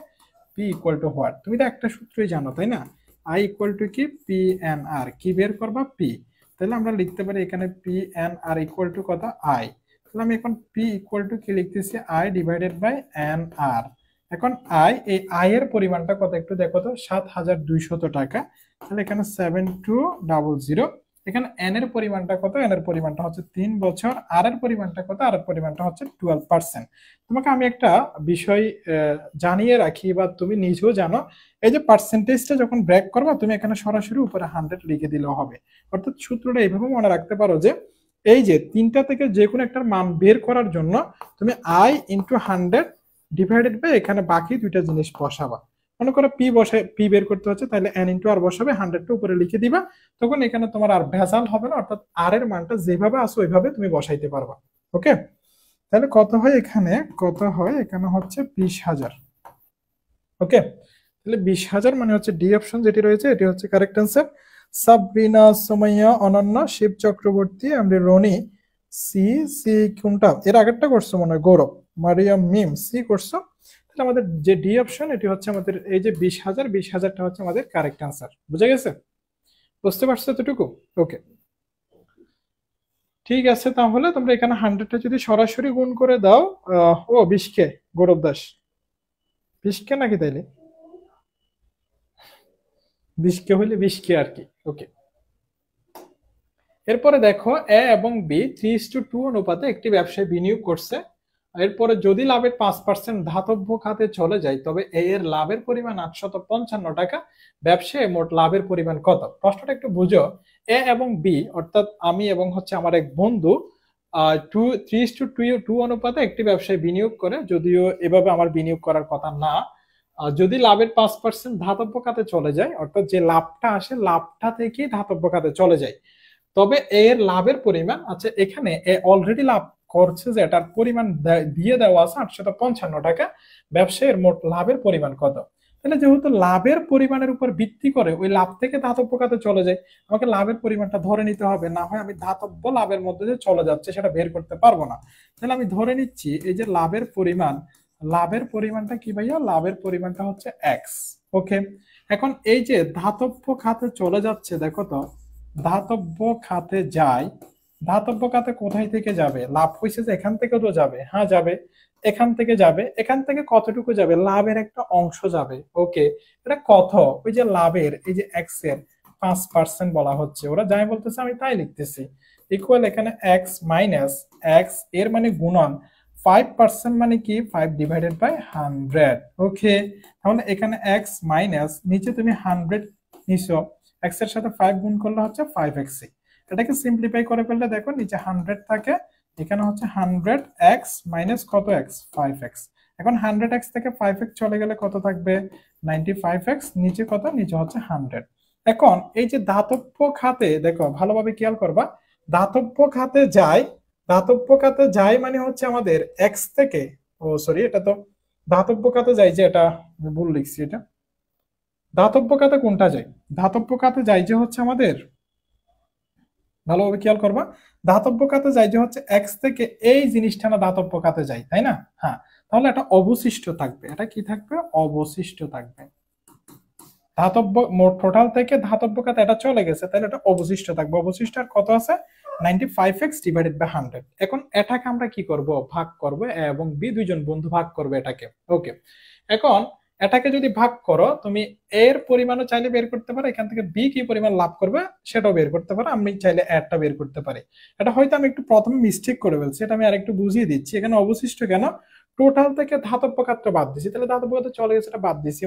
P equal to what? তুমি তো একটা সূত্রই জানো তাই না, আই ইকুয়াল টু কি, পি এন আর। কি বের করবা? পি। তাহলে আমরা লিখতে পারি এখানে P N R equal to কত? আই। তাহলে আমি এখন পি ইকুয়াল টু কি লিখতেছি? I divided by N R. এখন আই, এই আই এর পরিমাণটা কত একটু দেখো তো, 7,200 টাকা। তাহলে এখানে 7200। এখানে এন এর পরিমাণটা কত? এন এর পরিমাণটা হচ্ছে 3 বছর। আর এর পরিমাণটা কত? আর এর পরিমাণটা হচ্ছে 12%। তোমাকে আমি একটা বিষয় জানিয়ে রাখি, বা তুমি নিজেও জানো, এই যে পার্সেন্টেজটা যখন ব্রেক করবা, তুমি এখানে সরাসরি উপরে 100 লিখে দিলেও হবে। অর্থাৎ সূত্রটা এইভাবে মনে রাখতে পারো যে এই যে তিনটা থেকে যে কোনো একটা মান বের করার জন্য তুমি আই ইন্টু 100 ডিভাইডেড বাই এখানে বাকি দুইটা জিনিস বসাবা। মনে করো পি বসে, পি বের করতে হচ্ছে, তাহলে এন ইন্টু আর বসাবে, 100টা উপরে লিখে দিবা। তখন এখানে তোমার আর ভেজাল হবে না, অর্থাৎ আর এর মানটা যেভাবে আসো ওইভাবে তুমি বসাইতে পারবা। ওকে, তাহলে কত হয় এখানে? কত হয় এখানে হচ্ছে 20,000। ওকে, তাহলে 20,000 মানে হচ্ছে ডি অপশন যেটি রয়েছে এটি হচ্ছে কারেক্ট অ্যান্সার। সাবরিনা, সোমাইয়া, অনন্য, শিব চক্রবর্তী, আমরা রনি, সি। সি কোনটা? এর আগেরটা করছো মনে হয় গৌরব। মারিয়াম মিম, সি করছো। তাহলে আমাদের যে ডি অপশন এটি হচ্ছে আমাদের এই যে 20,000, 20,000টা হচ্ছে আমাদের কারেক্ট অ্যান্সার। বুঝে গেছে? বুঝতে পারছো এতটুকু? ওকে, ঠিক আছে, তাহলে তোমরা এখানে 100টা যদি সরাসরি গুণ করে দাও, ও 20কে, গৌরব দাস 20কে নাকি? তাইলে 20কে হইলে 20কে আর কি। ওকে, এরপরে দেখো এ এবং বি 3:2 অনুপাতে একটি ব্যবসায় বিনিয়োগ করছে। এরপরে যদি লাভের 5% ধাতব্য খাতে চলে যায়, তবে এ এর লাভের পরিমাণ 855 টাকা। ব্যবসায় মোট লাভের পরিমাণ কত? প্রশ্নটা একটু বুঝো। এ এবং বি, অর্থাৎ আমি এবং হচ্ছে আমার এক বন্ধু, 3:2 অনুপাতে একটি ব্যবসায় বিনিয়োগ করে, যদিও এভাবে আমার বিনিয়োগ করার কথা না। যদি লাভের 5% ধাতব্য খাতে চলে যায়, অর্থাৎ যে লাভটা আসে লাভটা থেকেই ধাতব্য খাতে চলে যায়, তবে এর লাভের পরিমাণ, আচ্ছা এখানে এ অলরেডি লাভ করছে, যে এটার পরিমাণ দিয়ে দেওয়া আছে 855 টাকা। ব্যবসায়ের মোট লাভের পরিমাণ কত? তাহলে যেহেতু লাভের পরিমাণের উপর ভিত্তি করে ওই লাভ থেকে ধাতব্য খাতে চলে যায়, আমাকে লাভের পরিমাণটা ধরে নিতে হবে, না হয় আমি ধাতব্য লাভের মধ্যে যে চলে যাচ্ছে সেটা বের করতে পারবো না। তাহলে আমি ধরে নিচ্ছি এই যে লাভের পরিমাণ, লাভের পরিমাণটা কি ভাইয়া? লাভের পরিমাণটা হচ্ছে এক্স। ওকে, এখন এই যে ধাতব্য খাতে চলে যাচ্ছে, দেখো তো ধাতব্য খাতে যায়, ধাতব্য খাতে কোথায় থেকে যাবে? লাভ হয়েছে যে এখান থেকে তো যাবে, হ্যাঁ যাবে, এখান থেকে যাবে। এখান থেকে কতটুকু যাবে? লাভের একটা অংশ যাবে। ওকে, এটা কত? ওই যে লাভের এই যে এক্স এর 5% বলা হচ্ছে, ওরা যাই বলতেছে আমি তাই লিখতেছি। ইকুয়াল এখানে এক্স মাইনাস এক্স এর মানে গুণন 5% মানে কি? 5 ডিভাইডেড বাই 100। ওকে, তাহলে এখানে এক্স মাইনাস নিচে তুমি 100 নিছো, এক্স এর সাথে 5 গুণ করলে হচ্ছে 5x। এটাকে সিম্পলিফাই করে ফেললে দেখো নিচে 100 থাকে, এখানে হচ্ছে 100x মাইনাস কত এক্স? 5x। এখন 100x থেকে 5x চলে গেলে কত থাকবে? 95x। নিচে কত? নিচে হচ্ছে 100। এখন এই যে ধাতব্য খাতে, দেখো ভালোভাবে খেয়াল করবা, ধাতব্য খাতে যায়, ধাতব্য খাতে যায় মানে হচ্ছে আমাদের এক্স থেকে, ও সরি এটা তো ধাতব্য খাতে যায়, যে এটা ভুল লিখছি, এটা ধাতব্য খাতে কোনটা যায়? ধাতব্য খাতে যায় যে হচ্ছে আমাদের ভালোভাবে খেয়াল করবা। ধাতব্য খাতে যায় যে হচ্ছে এক্স থেকে এই জিনিসটা না ধাতব্য খাতে যায়, তাই না? হ্যাঁ, তাহলে এটা অবশিষ্ট থাকবে। এটা কি থাকবে? অবশিষ্ট থাকবে। ধাতব্য মোট টোটাল থেকে ধাতব্য খাতে এটা চলে গেছে, তাহলে এটা অবশিষ্ট থাকবে। অবশিষ্ট আর কত আছে? 95x divided by 100। এখন এটাকে আমরা কি করব? ভাগ করব। এ এবং বি দুইজন বন্ধু ভাগ করবে এটাকে। ওকে, এখন এটাকে যদি ভাগ করো তুমি, এর পরিমাণও চাইলে বের করতে পারো, এখান থেকে বি কি পরিমাণ লাভ করবে সেটাও বের করতে পারো। আমি চাইলে এরটা বের করতে পারি। এটা হয়তো আমি একটু প্রথমে মিস্টেক করে ফেলছি, এটা আমি আরেকটু বুঝিয়ে দিচ্ছি। এখানে অবশিষ্ট কেন? টোটাল থেকে ধাতব্য খাতটা বাদ দিছি, তাহলে ধাতব্য খাতে চলে গেছে, এটা বাদ দিছি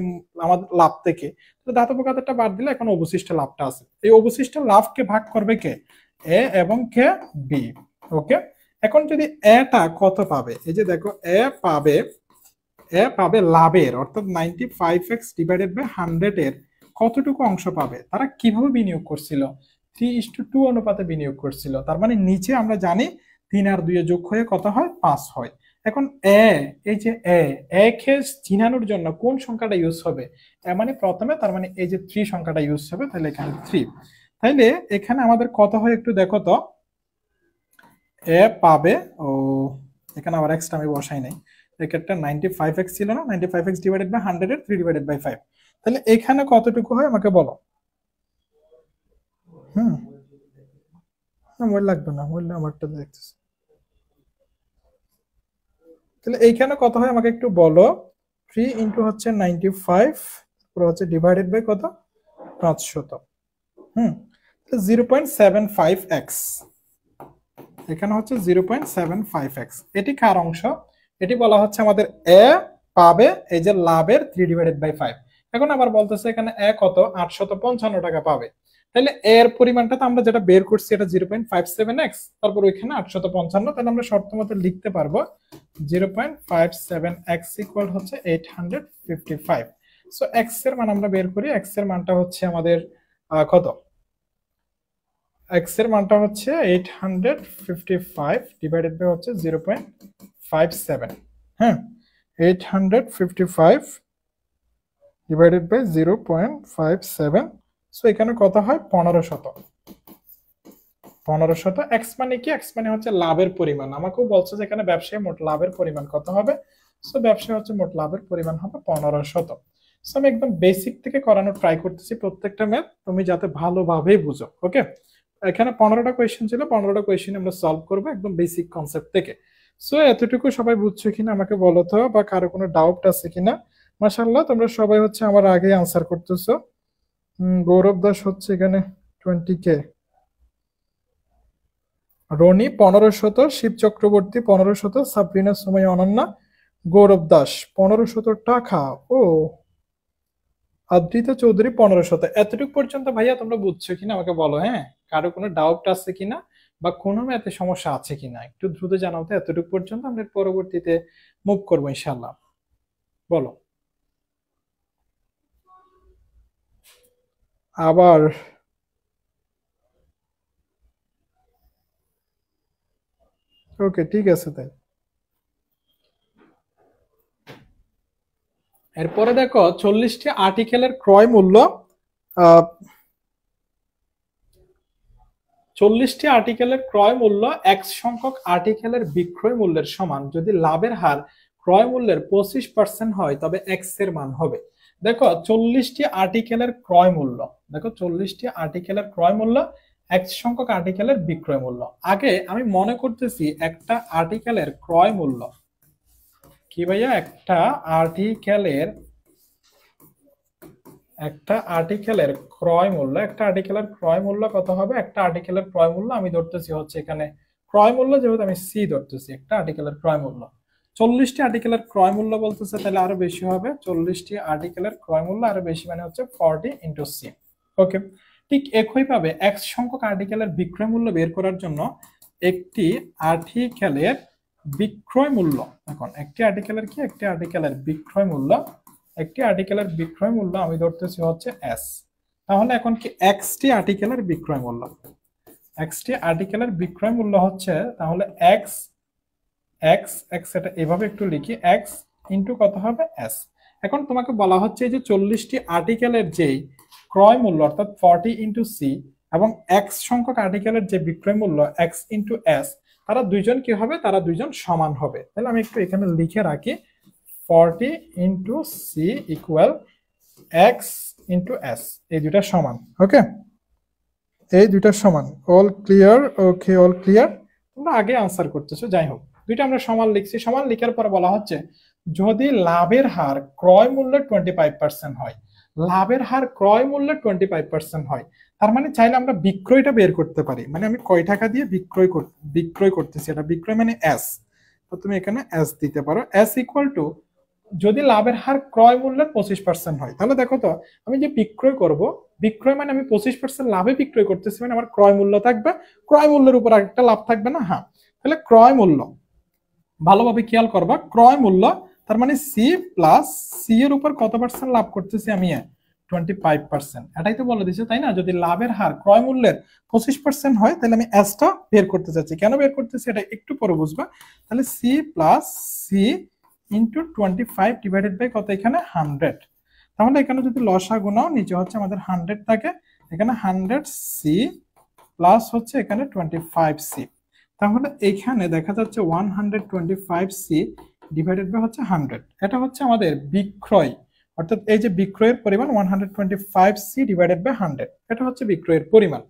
আমাদের লাভ থেকে। তো ধাতব্য খাতটা বাদ দিলে এখন অবশিষ্ট লাভটা আছে। এই অবশিষ্ট লাভকে ভাগ করবে কে? এ এবং কে? বি। ওকে, এখন যদি এটা কত পাবে, এই যে দেখো এ পাবে লাভের, অর্থাৎ 95x ডিভাইডেড বাই 100 এর কতটুকু অংশ পাবে। তারা কিভাবে বিনিয়োগ করছিল? 3:2 অনুপাতে বিনিয়োগ করছিল। তার মানে নিচে আমরা জানি 3 আর 2 যোগ হয়ে কত হয়? 5 হয়। এখন এই যে এ কে চিনানোর জন্য কোন সংখ্যাটা ইউজ হবে? মানে প্রথমে, তার মানে এই যে 3 সংখ্যাটা ইউজ হবে, তাহলে এখানে 3। তাইলে এখানে আমাদের কত হয় একটু দেখো তো। এ পাবে, ও এখানে আবার এক্সটা আমি বসাই নাই, একটা 95x ছিল না, 95x ডিভাইডেড বাই 100 এর 3 ডিভাইডেড বাই 5। তাহলে এখানে কতটুকু হয় আমাকে বলো। হুম, না মূল লাগবে না, মূল আমারটা দেখতেছি। তাহলে এইখানে কত হয় আমাকে একটু বলো। 3 ইন্টু হচ্ছে 95, পুরো হচ্ছে ডিভাইডেড বাই কত? 500। হুম, 0.75x, এখানে হচ্ছে 0.75x। এটি কার অংশ? এটি বলা হচ্ছে আমাদের এ পাবে এই যে লাভের 3 ডিভাইডেড বাই 5। এখন আবার বলতেছে এখানে এ কত? 855 টাকা পাবে। তাহলে এর পরিমাণটা তো আমরা যেটা বের করছি এটা 0.57x, তারপর ওইখানে 855, তাহলে আমরা শর্ত মতো লিখতে পারবো 0.57x ইকুয়াল হচ্ছে 855। সো এক্স এর মান আমরা বের করি। এক্স এর মানটা হচ্ছে আমাদের কত? এক্স এর মানটা হচ্ছে 855 ডিভাইডেড বাই হচ্ছে 0.57। হ্যাঁ, 855 ডিভাইডেড বাই 0.57। সো এখানে কত হয়? 1500। 1500। এক্স মানে কি? এক্স মানে হচ্ছে লাভের পরিমাণ। আমাকেও বলছে যে এখানে ব্যবসায় মোট লাভের পরিমাণ কত হবে। সো ব্যবসায় হচ্ছে মোট লাভের পরিমাণ হবে 1500। সো আমি একদম বেসিক থেকে করানোর ট্রাই করতেছি প্রত্যেকটা ম্যাথ, তুমি যাতে ভালোভাবেই বুঝো। ওকে, এখানে 15টা কোয়েশ্চেন ছিল, 15টা কোয়েশ্চেন আমরা সলভ করবো একদম বেসিক কনসেপ্ট থেকে। সো এতটুকু সবাই বুঝছো কিনা আমাকে বলো তো, বা কারো কোনো ডাউট আছে কিনা? মাশাআল্লাহ, তোমরা সবাই হচ্ছে আমার আগে আনসার করতেছো। গৌরব দাস হচ্ছে এখানে 20K, রনি 1500, শিব চক্রবর্তী 1500, সাবরিনা সুমাইয়া অনন্যা, গৌরব দাস 1500 টাকা। ও আদ্রিতা চৌধুরী 1500। এতটুকু পর্যন্ত ভাইয়া তোমরা বুঝছো কিনা আমাকে বলো। হ্যাঁ, কারো কোনো ডাউট আছে কিনা বা কোনো ম্যাথে সমস্যা আছে কিনা একটু দ্রুত জানাও তো। এতটুকু পর্যন্ত আমরা পরবর্তীতে মুভ করবো ইনশাল্লাহ। বলো আবার। ওকে, ঠিক আছে তাই। এরপরে দেখো 40টি আর্টিকেলের ক্রয় মূল্য, 40টি আর্টিকেলের ক্রয় মূল্য এক্স সংখ্যক আর্টিকেলের বিক্রয় মূল্যের সমান যদি লাভের হার ক্রয় মূল্যের 25% হয় তবে এক্স এর মান হবে। দেখো 40টি আর্টিকেলের ক্রয় মূল্য, দেখো 40টি আর্টিকেলের ক্রয় মূল্য এক্স সংখ্যক আর্টিকেলের বিক্রয় মূল্য। আগে আমি মনে করতেছি একটা আর্টিকেলের ক্রয় মূল্য কি ভাইয়া? একটা আর্টিকেলের ক্রয় মূল্য, একটা আর্টিকেলের ক্রয় মূল্য কত হবে? একটা আর্টিকেলের ক্রয় মূল্য আমি ধরতেছি হচ্ছে এখানে ক্রয় মূল্য, যেহেতু আমি সি ধরতেছি, একটা আর্টিকেলের ক্রয় মূল্য 40টি আর্টিকেলের ক্রয় মূল্য বলতেছে, তাহলে আরো বেশি হবে। 40টি আর্টিকেলের ক্রয় মূল্য আরো বেশি মানে হচ্ছে 40 ইন্টু সি। ওকে, ঠিক একইভাবে এক্স সংখ্যক আর্টিকেলের বিক্রয় মূল্য বের করার জন্য একটি আর্টিকেলের বিক্রয় মূল্য, এখন একটি আর্টিকেলের কি? একটি আর্টিকেলের বিক্রয় মূল্য, একটি আর্টিকেলের বিক্রয় মূল্য আমি ধরতেছি হচ্ছে এস। তাহলে এখন কি এক্সটি আর্টিকেলের বিক্রয় মূল্য, এক্সটি আর্টিকেলের বিক্রয় মূল্য হচ্ছে তাহলে এক্স এক্স এক্স, এটা এভাবে একটু লিখি, এক্স ইন্টু কত হবে? এস। এখন তোমাকে বলা হচ্ছে যে 40টি আর্টিকেলের যেই ক্রয় মূল্য অর্থাৎ 40 ইন্টু সি, এবং এক্স সংখ্যক আর্টিকেলের যে বিক্রয় মূল্য এক্স ইন্টু এস, তারা দুইজন কি হবে, তারা দুইজন সমান হবে। তাহলে আমি একটু এখানে লিখে রাখি 40 into C equal X into S, এই দুইটা সমান। ওকে, এই দুইটা সমান। All clear? Okay, all clear. তোমরা আগে আনসার করতেছো, যাই হোক দুইটা আমরা সমান লিখছি। সমান লিখার পর বলা হচ্ছে যদি লাভের হার ক্রয় মূল্যের 25% হয়, লাভের হার ক্রয় মূল্যের 25% হয়, তার মানে চাইলে আমরা বিক্রয়টা বের করতে পারি। মানে আমি কয় টাকা দিয়ে বিক্রয় করতেছি, এটা বিক্রয় মানে এস, তো তুমি এখানে এস দিতে পারো। এস ইকুয়াল টু যদি লাভের হার ক্রয় মূল্যের 25% হয়, তাহলে দেখো তো আমি যে বিক্রয় করব, বিক্রয় মানে আমি 25% লাভে বিক্রয় করতেছি, মানে আমার ক্রয় মূল্য থাকবে, ক্রয় মূল্যের উপর আরেকটা লাভ থাকবে না? হ্যাঁ, তাহলে ক্রয় মূল্য ভালোভাবে খেয়াল করবা, ক্রয় মূল্য তার মানে সি প্লাস সি এর উপর কত পার্সেন্ট লাভ করতেছি আমি? 25%। এটাই তো বলে দিচ্ছে, তাই না? যদি লাভের হার ক্রয় মূল্যের 25% হয়, তাহলে আমি এসটা বের করতে চাচ্ছি। কেন বের করতেছি এটা একটু পরে বুঝবা। তাহলে C plus C into 25 divided by কত? এখানে 100। তাহলে এখানে যদি লসাগু নাও, নিচে হচ্ছে আমাদের 100 থাকে, এখানে 100 সি প্লাস হচ্ছে এখানে 25 সি। তাহলে এখানে দেখা যাচ্ছে 125 সি ডিভাইডেড বাই হচ্ছে 100, এটা হচ্ছে আমাদের বিক্রয়, অর্থাৎ এই যে বিক্রয়ের পরিমাণ 125 সি ডিভাইডেড বাই 100, এটা হচ্ছে বিক্রয়ের পরিমাণ।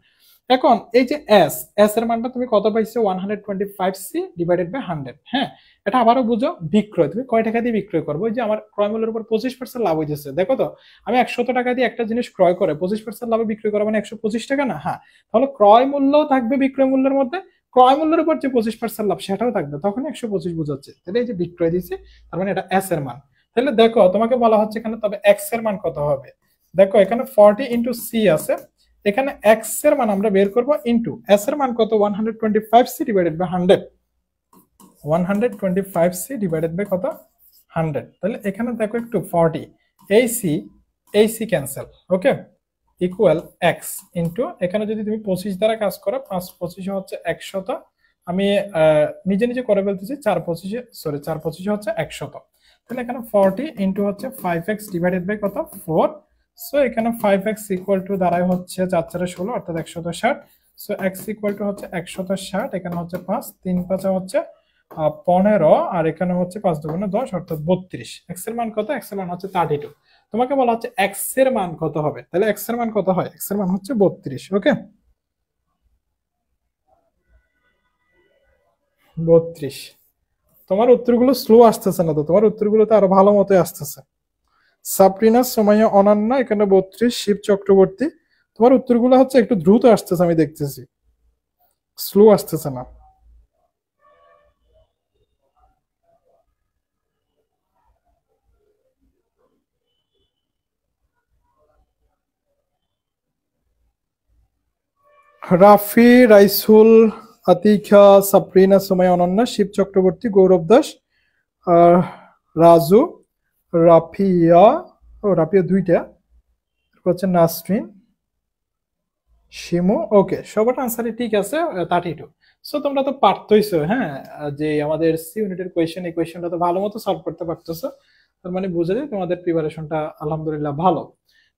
এখন এই যে এস, এস এর মানটা তুমি কত পাইছো? 125 সি ডিভাইডেড বাই 100। হ্যাঁ, এটা আবারও বুঝো, বিক্রয় তুমি কয় টাকা দিয়ে বিক্রয় করবো? যে আমার ক্রয় মূল্যের উপর 25% লাভ হয়েছে। দেখো তো আমি 100 টাকা দিয়ে একটা জিনিস ক্রয় করে 25% লাভে বিক্রয় করা মানে 125 টাকা না? হ্যাঁ, তাহলে ক্রয় মূল্যও থাকবে বিক্রয় মূল্যের মধ্যে, ক্রয় মূল্যের উপর যে 25% লাভ সেটাও থাকবে, তখন 125 বোঝাচ্ছে। তাহলে এই যে বিক্রয় দিচ্ছে, তার মানে এটা এস এর মান। তাহলে দেখো তোমাকে বলা হচ্ছে এখানে তবে এক্স এর মান কত হবে। দেখো এখানে 40 ইন্টু সি আছে, এখানে এক্স এর মান আমরা বের করব ইনটু এস এর মান কত? 125 C divided by 100, 125 C divided by কত? 100। তাহলে এখানে দেখো একটু 40, এই C cancel, okay, equal X into এখানে যদি তুমি 25 দ্বারা কাজ করো, 5 25 হচ্ছে 100, আমি নিজে নিজে করে ফেলতেছি, 4 25 হচ্ছে 100। তাহলে এখানে 40 ইনটু হচ্ছে 5x ডিভাইডেড বাই কত? 4। সো এখানে 5x ইকুয়াল টু দাঁড়ায় হচ্ছে 4 4 16 অর্থাৎ 160। সো x ইকুয়াল টু হচ্ছে 160, এখানে হচ্ছে 5 3 5 হচ্ছে 15, আর এখানে হচ্ছে 5 2 10 অর্থাৎ 32। x এর মান কত? x এর মান হচ্ছে 32। তোমাকে বলা হচ্ছে x এর মান কত হবে, তাহলে x এর মান কত হয়? x এর মান হচ্ছে 32। ওকে, 32। তোমার উত্তরগুলো স্লো আসতেছে না তো, তোমার উত্তরগুলো তো আরো ভালো মতো আসতেছে। সাবরিনা, সোমাইয়া, অনন্যা, এখানে 32, শিব চক্রবর্তী, তোমার উত্তরগুলো হচ্ছে একটু দ্রুত আসতেছে, আমি দেখতেছি, স্লো আসতেছে না। রাফি, রাইসুল, আতিকা, সাবরিনা, সোমাইয়া, অনন্যা, শিব চক্রবর্তী, গৌরব দাস, রাজু, রাফিয়া, ও রাফিয়া দুইটা, হচ্ছে নাসরিন, শিমু। ওকে, সবার আনসারই ঠিক আছে, 32। সো তোমরা তো পারতইছো। হ্যাঁ, যে আমাদের সি ইউনিটের কোয়েশ্চেন, এই কোয়েশ্চেনটা তো ভালো মতো সলভ করতে পারতেছো, তার মানে বোঝা যায় তোমাদের প্রিপারেশনটা আলহামদুলিল্লাহ ভালো।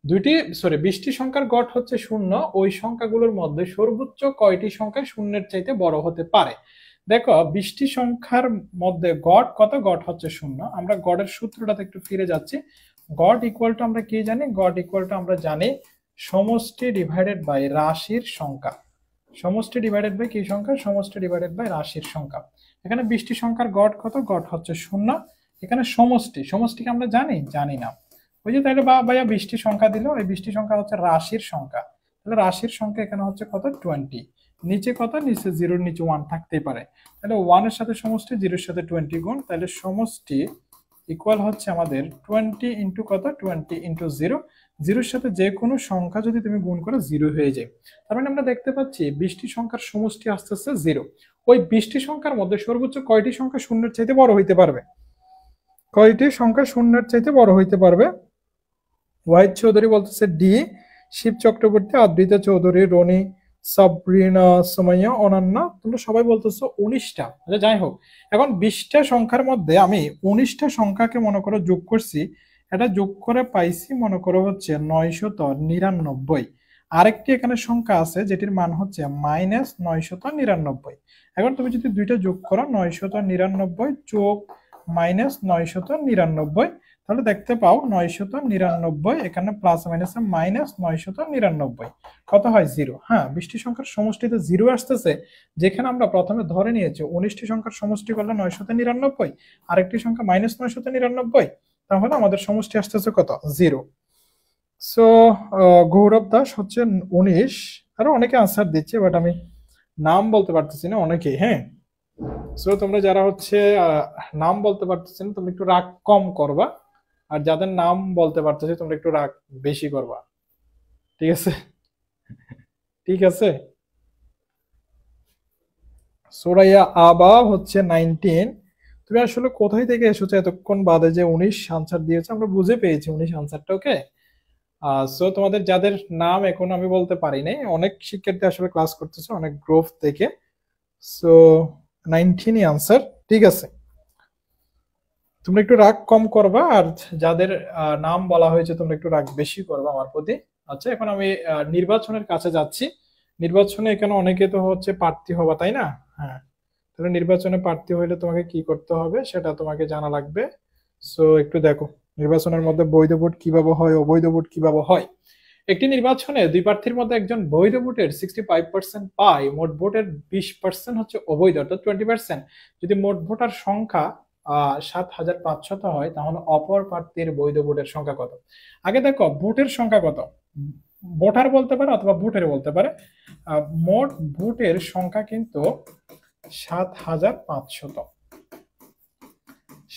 20টি সংখ্যার গড় হচ্ছে 0, ওই সংখ্যাগুলোর মধ্যে সর্বোচ্চ কয়টি সংখ্যা শূন্যের চাইতে বড় হতে পারে? দেখো 20টি সংখ্যার মধ্যে গড় কত? গড় হচ্ছে 0। আমরা গড়ের সূত্রটাতে একটু ফিরে যাচ্ছি। গড় ইকুয়াল টু আমরা কি জানি? গড় ইকুয়াল টু আমরা জানি সমষ্টি ডিভাইডেড বাই রাশির সংখ্যা। সমষ্টি ডিভাইডেড বাই কি সংখ্যা? সমষ্টি ডিভাইডেড বাই রাশির সংখ্যা। এখানে 20টি সংখ্যার গড় কত? গড় হচ্ছে 0। এখানে সমষ্টিকে আমরা জানি না। ওই যে তাহলে ভাইয়া 20টি সংখ্যা দিল, এই 20টি সংখ্যা হচ্ছে রাশির সংখ্যা। তাহলে রাশির সংখ্যা এখানে হচ্ছে কত? 20। নিচে কত? নিচে 0-র নিচে 1 থাকতেই পারে। তাহলে 1 এর সাথে সমষ্টি, 0-এর সাথে 20 গুণ, তাহলে সমষ্টি ইকুয়াল হচ্ছে আমাদের 20 ইন্টু কত? 20 ইন্টু 0। 0-এর সাথে যে কোনো সংখ্যা যদি তুমি গুণ করো 0 হয়ে যায়। তার মানে আমরা দেখতে পাচ্ছি 20টি সংখ্যার সমষ্টি আসতেছে 0। ওই 20টি সংখ্যার মধ্যে সর্বোচ্চ কয়টি সংখ্যা শূন্যের চাইতে বড় হইতে পারবে? কয়টি সংখ্যা শূন্যের চাইতে বড় হইতে পারবে? ওয়াহিদ চৌধুরী বলতেছে ডি, শিব চক্রবর্তী, আদ্রিতা চৌধুরী, রনি, সাবরিনা, সোমাইয়া, অনন্যা, তোমরা সবাই বলতেছো 19টা। আচ্ছা যাই হোক, এখন 20টা সংখ্যার মধ্যে আমি 19টা সংখ্যাকে মনে করো যোগ করছি, এটা যোগ করে পাইছি মনে করো হচ্ছে 999। আরেকটি এখানে সংখ্যা আছে যেটির মান হচ্ছে -999। এখন তুমি যদি দুইটা যোগ করো 999 যোগ -999, তাহলে দেখতে পাও 999 এখানে প্লাস মাইনাসে -999 কত হয় 0। হ্যাঁ, 20টি সংখ্যার সমষ্টিতে 0 আসতেছে, যেখানে আমরা প্রথমে ধরে নিয়েছি 19টি সংখ্যার সমষ্টি করলে 999, আরেকটি সংখ্যা -999, তাহলে আমাদের সমষ্টি আসতেছে কত 0। সো গৌরব দাস হচ্ছে 19। আরো অনেকে আনসার দিচ্ছে, বাট আমি নাম বলতে পারতেছি না অনেকে। হ্যাঁ, সো তোমরা যারা হচ্ছে নাম বলতে পারতেছি না, তোমরা একটু রাগ কম করবা, আর যাদের নাম বলতে পারতেছি তোমরা একটু রাগ বেশি করবা। ঠিক আছে? ঠিক আছে। সোরাইয়া আবা হচ্ছে 19। তুমি আসলে কোথায় থেকে এসেছো এতক্ষণ বাদে যে 19 আনসার দিয়েছে, আমরা বুঝে পেয়েছি 19 আনসারটা। ওকে, সো তোমাদের যাদের নাম এখন আমি বলতে পারি নাই, অনেক শিক্ষার্থী আসলে ক্লাস করতেছে অনেক গ্রুপ থেকে, সো 19ই আনসার। ঠিক আছে, তোমরা একটু রাগ কম করবা, আর যাদের নাম বলা হয়েছে তোমরা একটু রাগ বেশি করবা আমার প্রতি। আচ্ছা, এখন আমি নির্বাচনের কাছে যাচ্ছি। নির্বাচনে এখানে অনেকে তো হচ্ছে প্রার্থী হবা, তাই না? হ্যাঁ, তাহলে নির্বাচনে প্রার্থী হইলে তোমাকে কি করতে হবে সেটা তোমাকে জানা লাগবে। সো একটু দেখো নির্বাচনের মধ্যে বৈধ ভোট কিভাবে হয়, অবৈধ ভোট কিভাবে হয়। একটি নির্বাচনে দুই প্রার্থীর মধ্যে একজন বৈধ ভোটের 65% পায়, মোট ভোটের 20% হচ্ছে অবৈধ, অর্থাৎ 20%। যদি মোট ভোটার সংখ্যা 7,500 হয়, তাহলে অপর প্রার্থীর বৈধ ভোটের সংখ্যা কত? আগে দেখো ভোটের সংখ্যা কত, ভোটার বলতে পারে অথবা ভোটের বলতে পারে। মোট ভোটের সংখ্যা কিন্তু 7,500।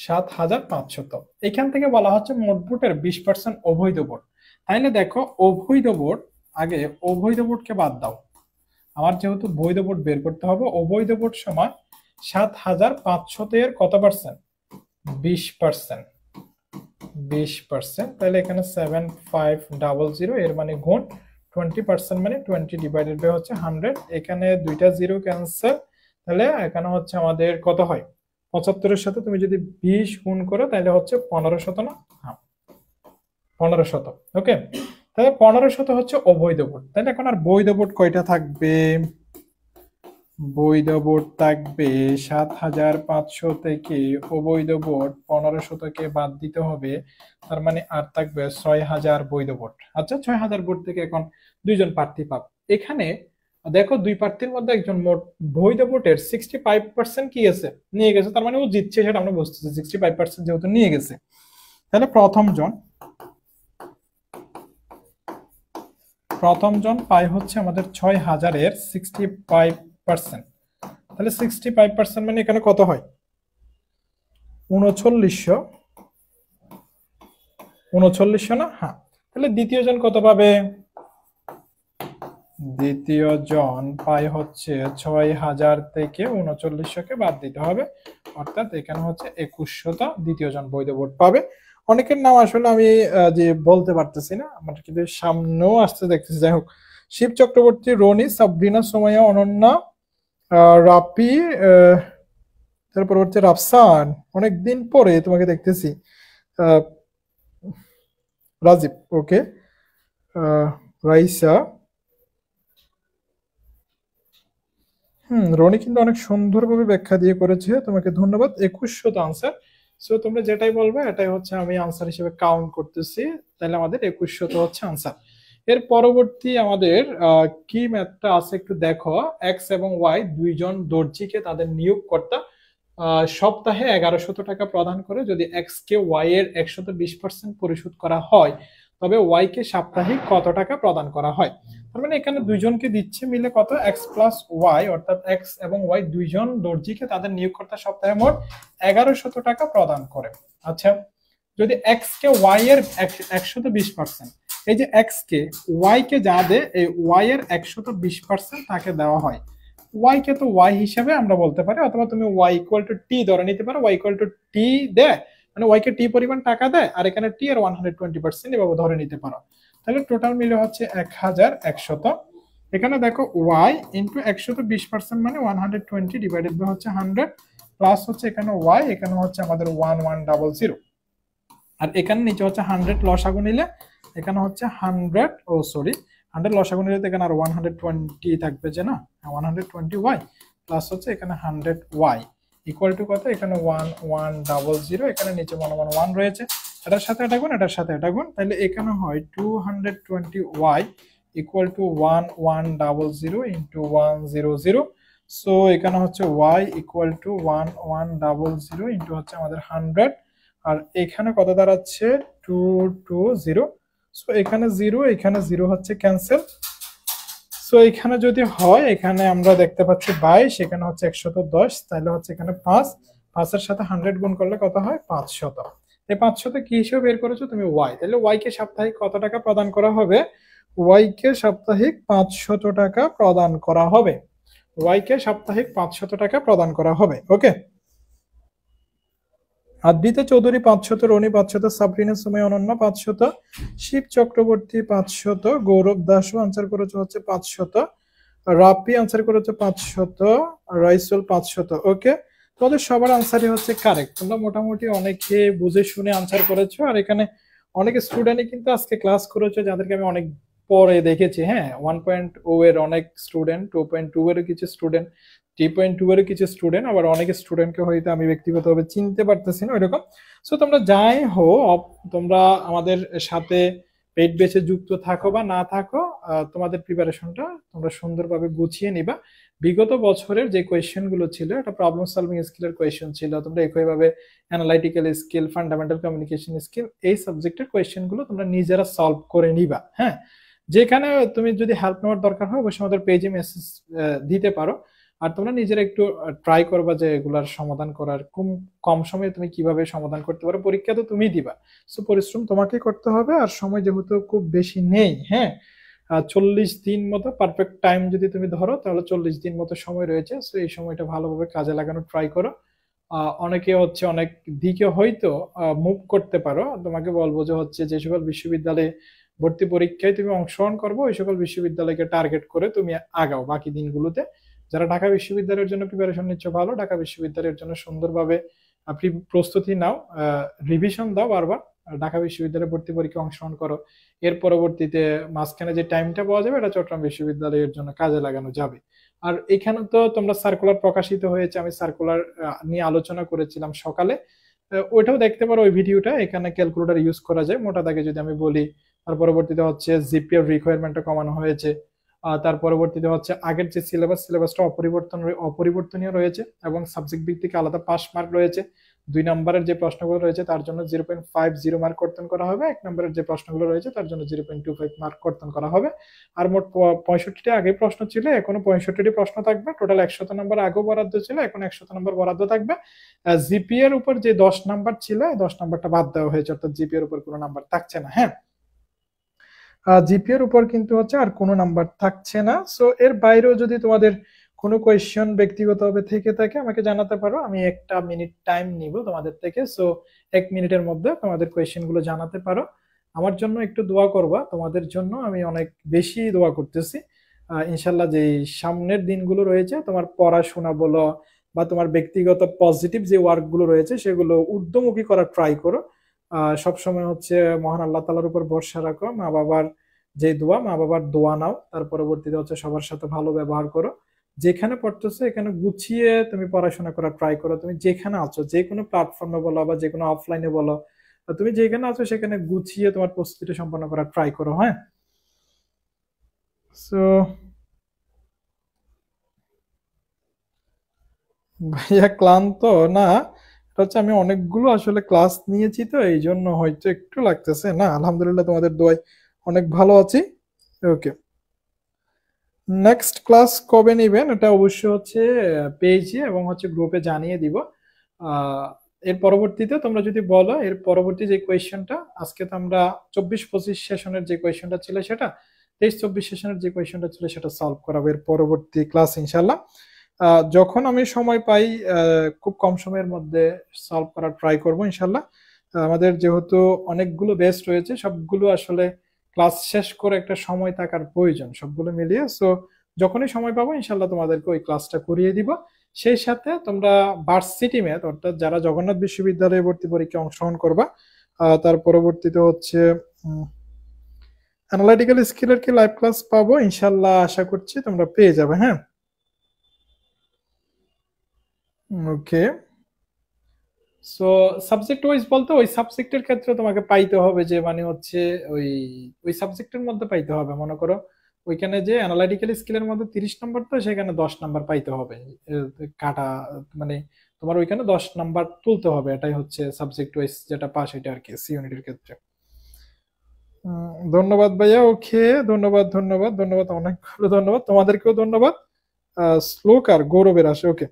7,500, এখান থেকে বলা হচ্ছে মোট ভোটের 20% অবৈধ ভোট। তাইলে দেখো অবৈধ ভোট, আগে অবৈধ ভোটকে বাদ দাও, আমার যেহেতু বৈধ ভোট বের করতে হবে। অবৈধ ভোট সমান 7,500 এর কত পার্সেন্ট? 20%। 20%, তাহলে এখানে 7500, এর মানে গুণ 20%, মানে 20 ডিভাইডেড বাই হচ্ছে 100। এখানে দুইটা জিরো ক্যান্সেল, তাহলে এখানে হচ্ছে আমাদের কত হয়? 75-এর সাথে তুমি যদি 20 গুণ করো তাহলে হচ্ছে 1500 না? হ্যাঁ, 1500। ওকে, তাহলে 1500 হচ্ছে অবৈধ ভোট। তাহলে এখন আর বৈধ ভোট কয়টা থাকবে? বৈধ ভোট থাকবে 7,500 থেকে অবৈধ ভোট 1500 থেকে বাদ দিতে হবে, তার মানে আর থাকবে 6,000 বৈধ ভোট। আচ্ছা, 6,000 ভোট থেকে এখন দুইজন প্রার্থী পাব। এখানে দেখো দুই প্রার্থীর মধ্যে একজন মোট বৈধ ভোটের 65% কি গেছে? নিয়ে গেছে, তার মানে ও জিতছে, সেটা আমরা বুঝতেছি। 65% যেহেতু নিয়ে গেছে, তাহলে প্রথম জন পায় হচ্ছে আমাদের 6,000-এর 65%। তাহলে 65% মানে এখানে কত হয়? 3900 না? হ্যাঁ, তাহলে দ্বিতীয় জন কত পাবে? দ্বিতীয় জন পায় হচ্ছে 6,000 থেকে 3900-কে বাদ দিতে হবে, অর্থাৎ এখানে হচ্ছে 2100 দ্বিতীয় জন বৈধ ভোট পাবে। অনেকের নাম আসলে আমি যে বলতে পারতেছি না, আমার কিন্তু সামনেও আসতে দেখতেছি। যাই হোক, শিব চক্রবর্তী, রনি, সাবরিনা, সোমাইয়া, অনন্যা, রাপি, তারপর হচ্ছে রাফসান, অনেকদিন পরে তোমাকে দেখতেছি। রাজীব, ওকে, রাইসা, রনি কিন্তু অনেক সুন্দরভাবে ব্যাখ্যা দিয়ে করেছে, তোমাকে ধন্যবাদ। 2100 আনসার। সো তোমরা যেটাই বলবে এটাই হচ্ছে আমি আনসার হিসেবে কাউন্ট করতেছি, তাহলে আমাদের 2100 হচ্ছে আনসার। এর পরবর্তী আমাদের কি ম্যাথটা আছে একটু দেখো। এক্স এবং ওয়াই দুইজন দর্জিকে তাদের নিয়োগকর্তা সপ্তাহে 1100 টাকা প্রদান করে। যদি এক্স কে ওয়াই এর 120% পরিশোধ করা হয়, তবে ওয়াই কে সাপ্তাহিক কত টাকা প্রদান করা হয়? তার মানে এখানে দুইজনকে দিচ্ছে মিলে কত? এক্স প্লাস ওয়াই, অর্থাৎ এক্স এবং ওয়াই দুইজন দর্জিকে তাদের নিয়োগকর্তা সপ্তাহে মোট 1100 টাকা প্রদান করে। আচ্ছা, যদি এক্স কে ওয়াই এর 120%, এই যে এক্স কে ওয়াই কে যা দেয়, এই ওয়াই এর 120% তাকে দেওয়া হয়। ওয়াই কে তো ওয়াই হিসেবে আমরা বলতে পারি, অথবা তুমি ওয়াই ইকুয়াল টু টি ধরে নিতে পারো। ওয়াই ইকুয়াল টু টি দেয়, মানে ওয়াই কে টি পরিমাণ টাকা দেয়, আর এখানে টি এর 120% এভাবে ধরে নিতে পারো। তাহলে টোটাল মিলে হচ্ছে 1100। এখানে দেখো ওয়াই ইন্টু 120% মানে 120 ডিভাইডেড বাই হচ্ছে 100, প্লাস হচ্ছে এখানে ওয়াই, এখানে হচ্ছে আমাদের 1100, আর এখানে নিচে হচ্ছে 100 লসাগু নিলে এখানে হচ্ছে 100, ও সরি, 100 লসাগু নিলে এখানে আর 120 থাকবে যে না, 120y প্লাস হচ্ছে এখানে 100y ইকুয়াল টু কত, এখানে 1100, এখানে নিচে 1 রয়েছে, এটার সাথে এটা গুণ, এটার সাথে এটা গুণ, তাহলে এখানে হয় 220y equal to 1100 into 100। So এখানে হচ্ছে y ইকুয়াল টু 1100 ইন্টু হচ্ছে আমাদের 100, আর এখানে কত দাঁড়াচ্ছে 220। সো এখানে 0, এখানে 0 হচ্ছে ক্যান্সেল। সো এখানে যদি হয়, এখানে আমরা দেখতে পাচ্ছি 22, এখানে হচ্ছে 110, তাহলে হচ্ছে এখানে 5, 5 এর সাথে 100 গুণ করলে কত হয় 500। এই 500 কি হিসেবে বের করেছো তুমি y, তাহলে y কে সাপ্তাহিক কত টাকা প্রদান করা হবে, y কে সাপ্তাহিক 500 টাকা প্রদান করা হবে, y কে সাপ্তাহিক 500 টাকা প্রদান করা হবে। ওকে, আদ্রিতা চৌধুরী 500, রনি 500, সাবরিনা সুমাই অনন্যা 500, শিব চক্রবর্তী 500, গৌরব দাসও আনসার করেছে হচ্ছে 500, রাপি আনসার করেছে 500, রাইসুল 500। ওকে, তোমাদের সবার আনসারই হচ্ছে কারেক্ট, তোমরা মোটামুটি অনেকে বুঝে শুনে আনসার করেছো, আর এখানে অনেক স্টুডেন্টই কিন্তু আজকে ক্লাস করেছো, যাদেরকে আমি অনেক পরে দেখেছি। হ্যাঁ, 1.0 এর অনেক স্টুডেন্ট, 2.2 এর কিছু স্টুডেন্ট, 3.2 এর কিছু স্টুডেন্ট, আবার অনেক স্টুডেন্টকে হয়তো আমি ব্যক্তিগতভাবে চিনতে পারতেছি না ওইরকম। সো তোমরা যাই হো, তোমরা আমাদের সাথে পেইড বেসে যুক্ত থাকো বা না থাকো, তোমাদের প্রিপারেশনটা তোমরা সুন্দরভাবে গুছিয়ে নিবা। বিগত বছরের যে কোয়েশ্চেন গুলো ছিল, এটা প্রবলেম সলভিং স্কিলের কোয়েশ্চেন ছিল, তোমরা একইভাবে analytical skill, fundamental communication skill, এই সাবজেক্টের কোয়েশ্চেন গুলো তোমরা নিজেরা সলভ করে নিবা। হ্যাঁ, যেখানে তুমি যদি হেল্প নেওয়ার দরকার হয়, অবশ্যই আমাদের পেজে মেসেজ দিতে পারো, আর তোমরা নিজেরা একটু ট্রাই করবা যে এগুলার সমাধান করার, কম সময়ে তুমি কিভাবে সমাধান করতে পারো। পরীক্ষা তো তুমি দিবা, সো পরিশ্রম তোমাকেই করতে হবে, আর সময় যেহেতু খুব বেশি নেই। হ্যাঁ, 40 দিন মতো পারফেক্ট টাইম যদি তুমি ধরো, তাহলে 40 দিন মতো সময় রয়েছে, সো এই সময়টা ভালোভাবে কাজে লাগানো ট্রাই করো। অনেকে হচ্ছে অনেক দিকে হয়তো মুভ করতে পারো, তোমাকে বলবো যে হচ্ছে যে সকল বিশ্ববিদ্যালয়ে ভর্তি পরীক্ষায় তুমি অংশগ্রহণ করবো, ওই সকল বিশ্ববিদ্যালয়কে টার্গেট করে তুমি আগাও বাকি দিনগুলোতে। যারা ঢাকা বিশ্ববিদ্যালয়ের জন্য প্রিপারেশন নিচ্ছ, ভালো, ঢাকা বিশ্ববিদ্যালয়ের জন্য সুন্দরভাবে প্রস্তুতি নাও, রিভিশন দাও বারবার, ঢাকা বিশ্ববিদ্যালয়ে ভর্তি পরীক্ষা অংশগ্রহণ করো। এর পরবর্তীতে মাঝখানে যে টাইমটা পাওয়া যাবে, এটা চট্টগ্রাম বিশ্ববিদ্যালয়ের জন্য কাজে লাগানো যাবে। আর এখানে তো তোমরা সার্কুলার প্রকাশিত হয়েছে, আমি সার্কুলার নিয়ে আলোচনা করেছিলাম সকালে, ওইটাও দেখতে পারো ওই ভিডিওটা। এখানে ক্যালকুলেটর ইউজ করা যায়, মোটা দাগে যদি আমি বলি। তার পরবর্তীতে হচ্ছে জিপিএর রিকোয়ারমেন্টটা কমানো হয়েছে, তার পরবর্তীতে হচ্ছে আগের যে সিলেবাসটা অপরিবর্তনীয় রয়েছে, এবং সাবজেক্ট ভিত্তিক আলাদা পাস মার্ক রয়েছে। 2 নম্বরের যে প্রশ্নগুলো রয়েছে তার জন্য 0.50 মার্ক কর্তন করা হবে, 1 নম্বরের যে প্রশ্নগুলো রয়েছে তার জন্য 0.25 মার্ক কর্তন করা হবে। আর মোট 65টি আগে প্রশ্ন ছিল, এখনো 65টি প্রশ্ন থাকবে। টোটাল 100 নম্বর আগেও বরাদ্দ ছিল, এখন 100 নম্বর বরাদ্দ থাকবে। জিপি এর উপর যে 10 নাম্বার ছিল, 10 নাম্বারটা বাদ দেওয়া হয়েছে, অর্থাৎ জিপি এর উপর কোনো নাম্বার থাকছে না। হ্যাঁ, জিপি এর উপর কিন্তু হচ্ছে আর কোনো নাম্বার থাকছে না। সো এর বাইরেও যদি তোমাদের কোনো কোয়েশ্চেন ব্যক্তিগতভাবে থেকে থাকে, আমাকে জানাতে পারো, আমি 1 মিনিট টাইম নিব তোমাদের থেকে। সো 1 মিনিটের মধ্যে তোমাদের কোয়েশ্চেন গুলো জানাতে পারো। আমার জন্য একটু দোয়া করবা, তোমাদের জন্য আমি অনেক বেশি দোয়া করতেছি। ইনশাল্লাহ যে সামনের দিনগুলো রয়েছে, তোমার পড়াশোনা বলো বা তোমার ব্যক্তিগত পজিটিভ যে ওয়ার্ক গুলো রয়েছে, সেগুলো ঊর্ধ্বমুখী করার ট্রাই করো। সবসময় হচ্ছে মহান আল্লাহ তাআলার উপর ভরসা রাখো, মা বাবার দোয়া নাও, তার পরবর্তীতে হচ্ছে সবার সাথে ভালো ব্যবহার করো। যেখানে পড়তেছো এখানে গুছিয়ে তুমি পড়াশোনা করার ট্রাই করো। তুমি যেখানে আছো, যে কোনো প্ল্যাটফর্মে বলো বা যে কোনো অফলাইনে বলো, তুমি যেখানে আছো সেখানে গুছিয়ে তোমার প্রস্তুতি সম্পন্ন করার ট্রাই করো। হ্যাঁ, সো ভাইয়া ক্লান্ত না, এটা হচ্ছে আমি অনেকগুলো আসলে ক্লাস নিয়েছি, তো এই জন্য হয়তো একটু লাগতেছে। না, আলহামদুলিল্লাহ তোমাদের দোয়ায় অনেক ভালো আছি। ওকে, নেক্সট ক্লাস কবে নেবেন এটা অবশ্যই হচ্ছে পেজে এবং হচ্ছে গ্রুপে জানিয়ে দিব। এর পরবর্তীতে তোমরা যদি বলো, এর পরবর্তী যে কোয়েশ্চেনটা, আজকে তো আমরা 24-25 সেশনের যে কোয়েশ্চেনটা ছিল সেটা, 23-24 সেশনের যে কোয়েশ্চেনটা ছিল সেটা সলভ করাবো এর পরবর্তী ক্লাস ইনশাল্লাহ। যখন আমি সময় পাই, খুব কম সময়ের মধ্যে সলভ করার ট্রাই করবো ইনশাল্লাহ। আমাদের যেহেতু অনেকগুলো বেস্ট রয়েছে, সবগুলো আসলে ক্লাস শেষ করে একটা সময় থাকার প্রয়োজন সবগুলো মিলিয়ে। সো যখনই সময় পাবো ইনশাল্লাহ তোমাদেরকে ওই ক্লাসটা করিয়ে দিব। সেই সাথে তোমরা ভার্সিটি ম্যাথ, অর্থাৎ যারা জগন্নাথ বিশ্ববিদ্যালয়ে ভর্তি পরীক্ষায় অংশগ্রহণ করবা, তার পরবর্তীতে হচ্ছে অ্যানালিটিক্যাল স্কিলের কি লাইভ ক্লাস পাবো? ইনশাল্লাহ আশা করছি তোমরা পেয়ে যাবে। হ্যাঁ, ওকে। সো সাবজেক্ট ওয়াইজ বলতে ওই সাবজেক্টের ক্ষেত্রে তোমাকে পাইতে হবে যে মানে হচ্ছে ওই ওই সাবজেক্টের মধ্যে পাইতে হবে। মনে করো ওইখানে যে অ্যানালাইটিক্যাল স্কিলের মধ্যে 30 নম্বর, তো সেখানে 10 নম্বর পাইতে হবে। কাটা মানে তোমার ওইখানে 10 নম্বর তুলতে হবে, এটাই হচ্ছে সাবজেক্ট ওয়াইজ যেটা পাস, এটা আর কি সি ইউনিটের ক্ষেত্রে। ধন্যবাদ ভাইয়া। ওকে, ধন্যবাদ ধন্যবাদ ধন্যবাদ, অনেকগুলো ধন্যবাদ, তোমাদেরকেও ধন্যবাদ। শ্লোক আর গৌরবের আসে। ওকে,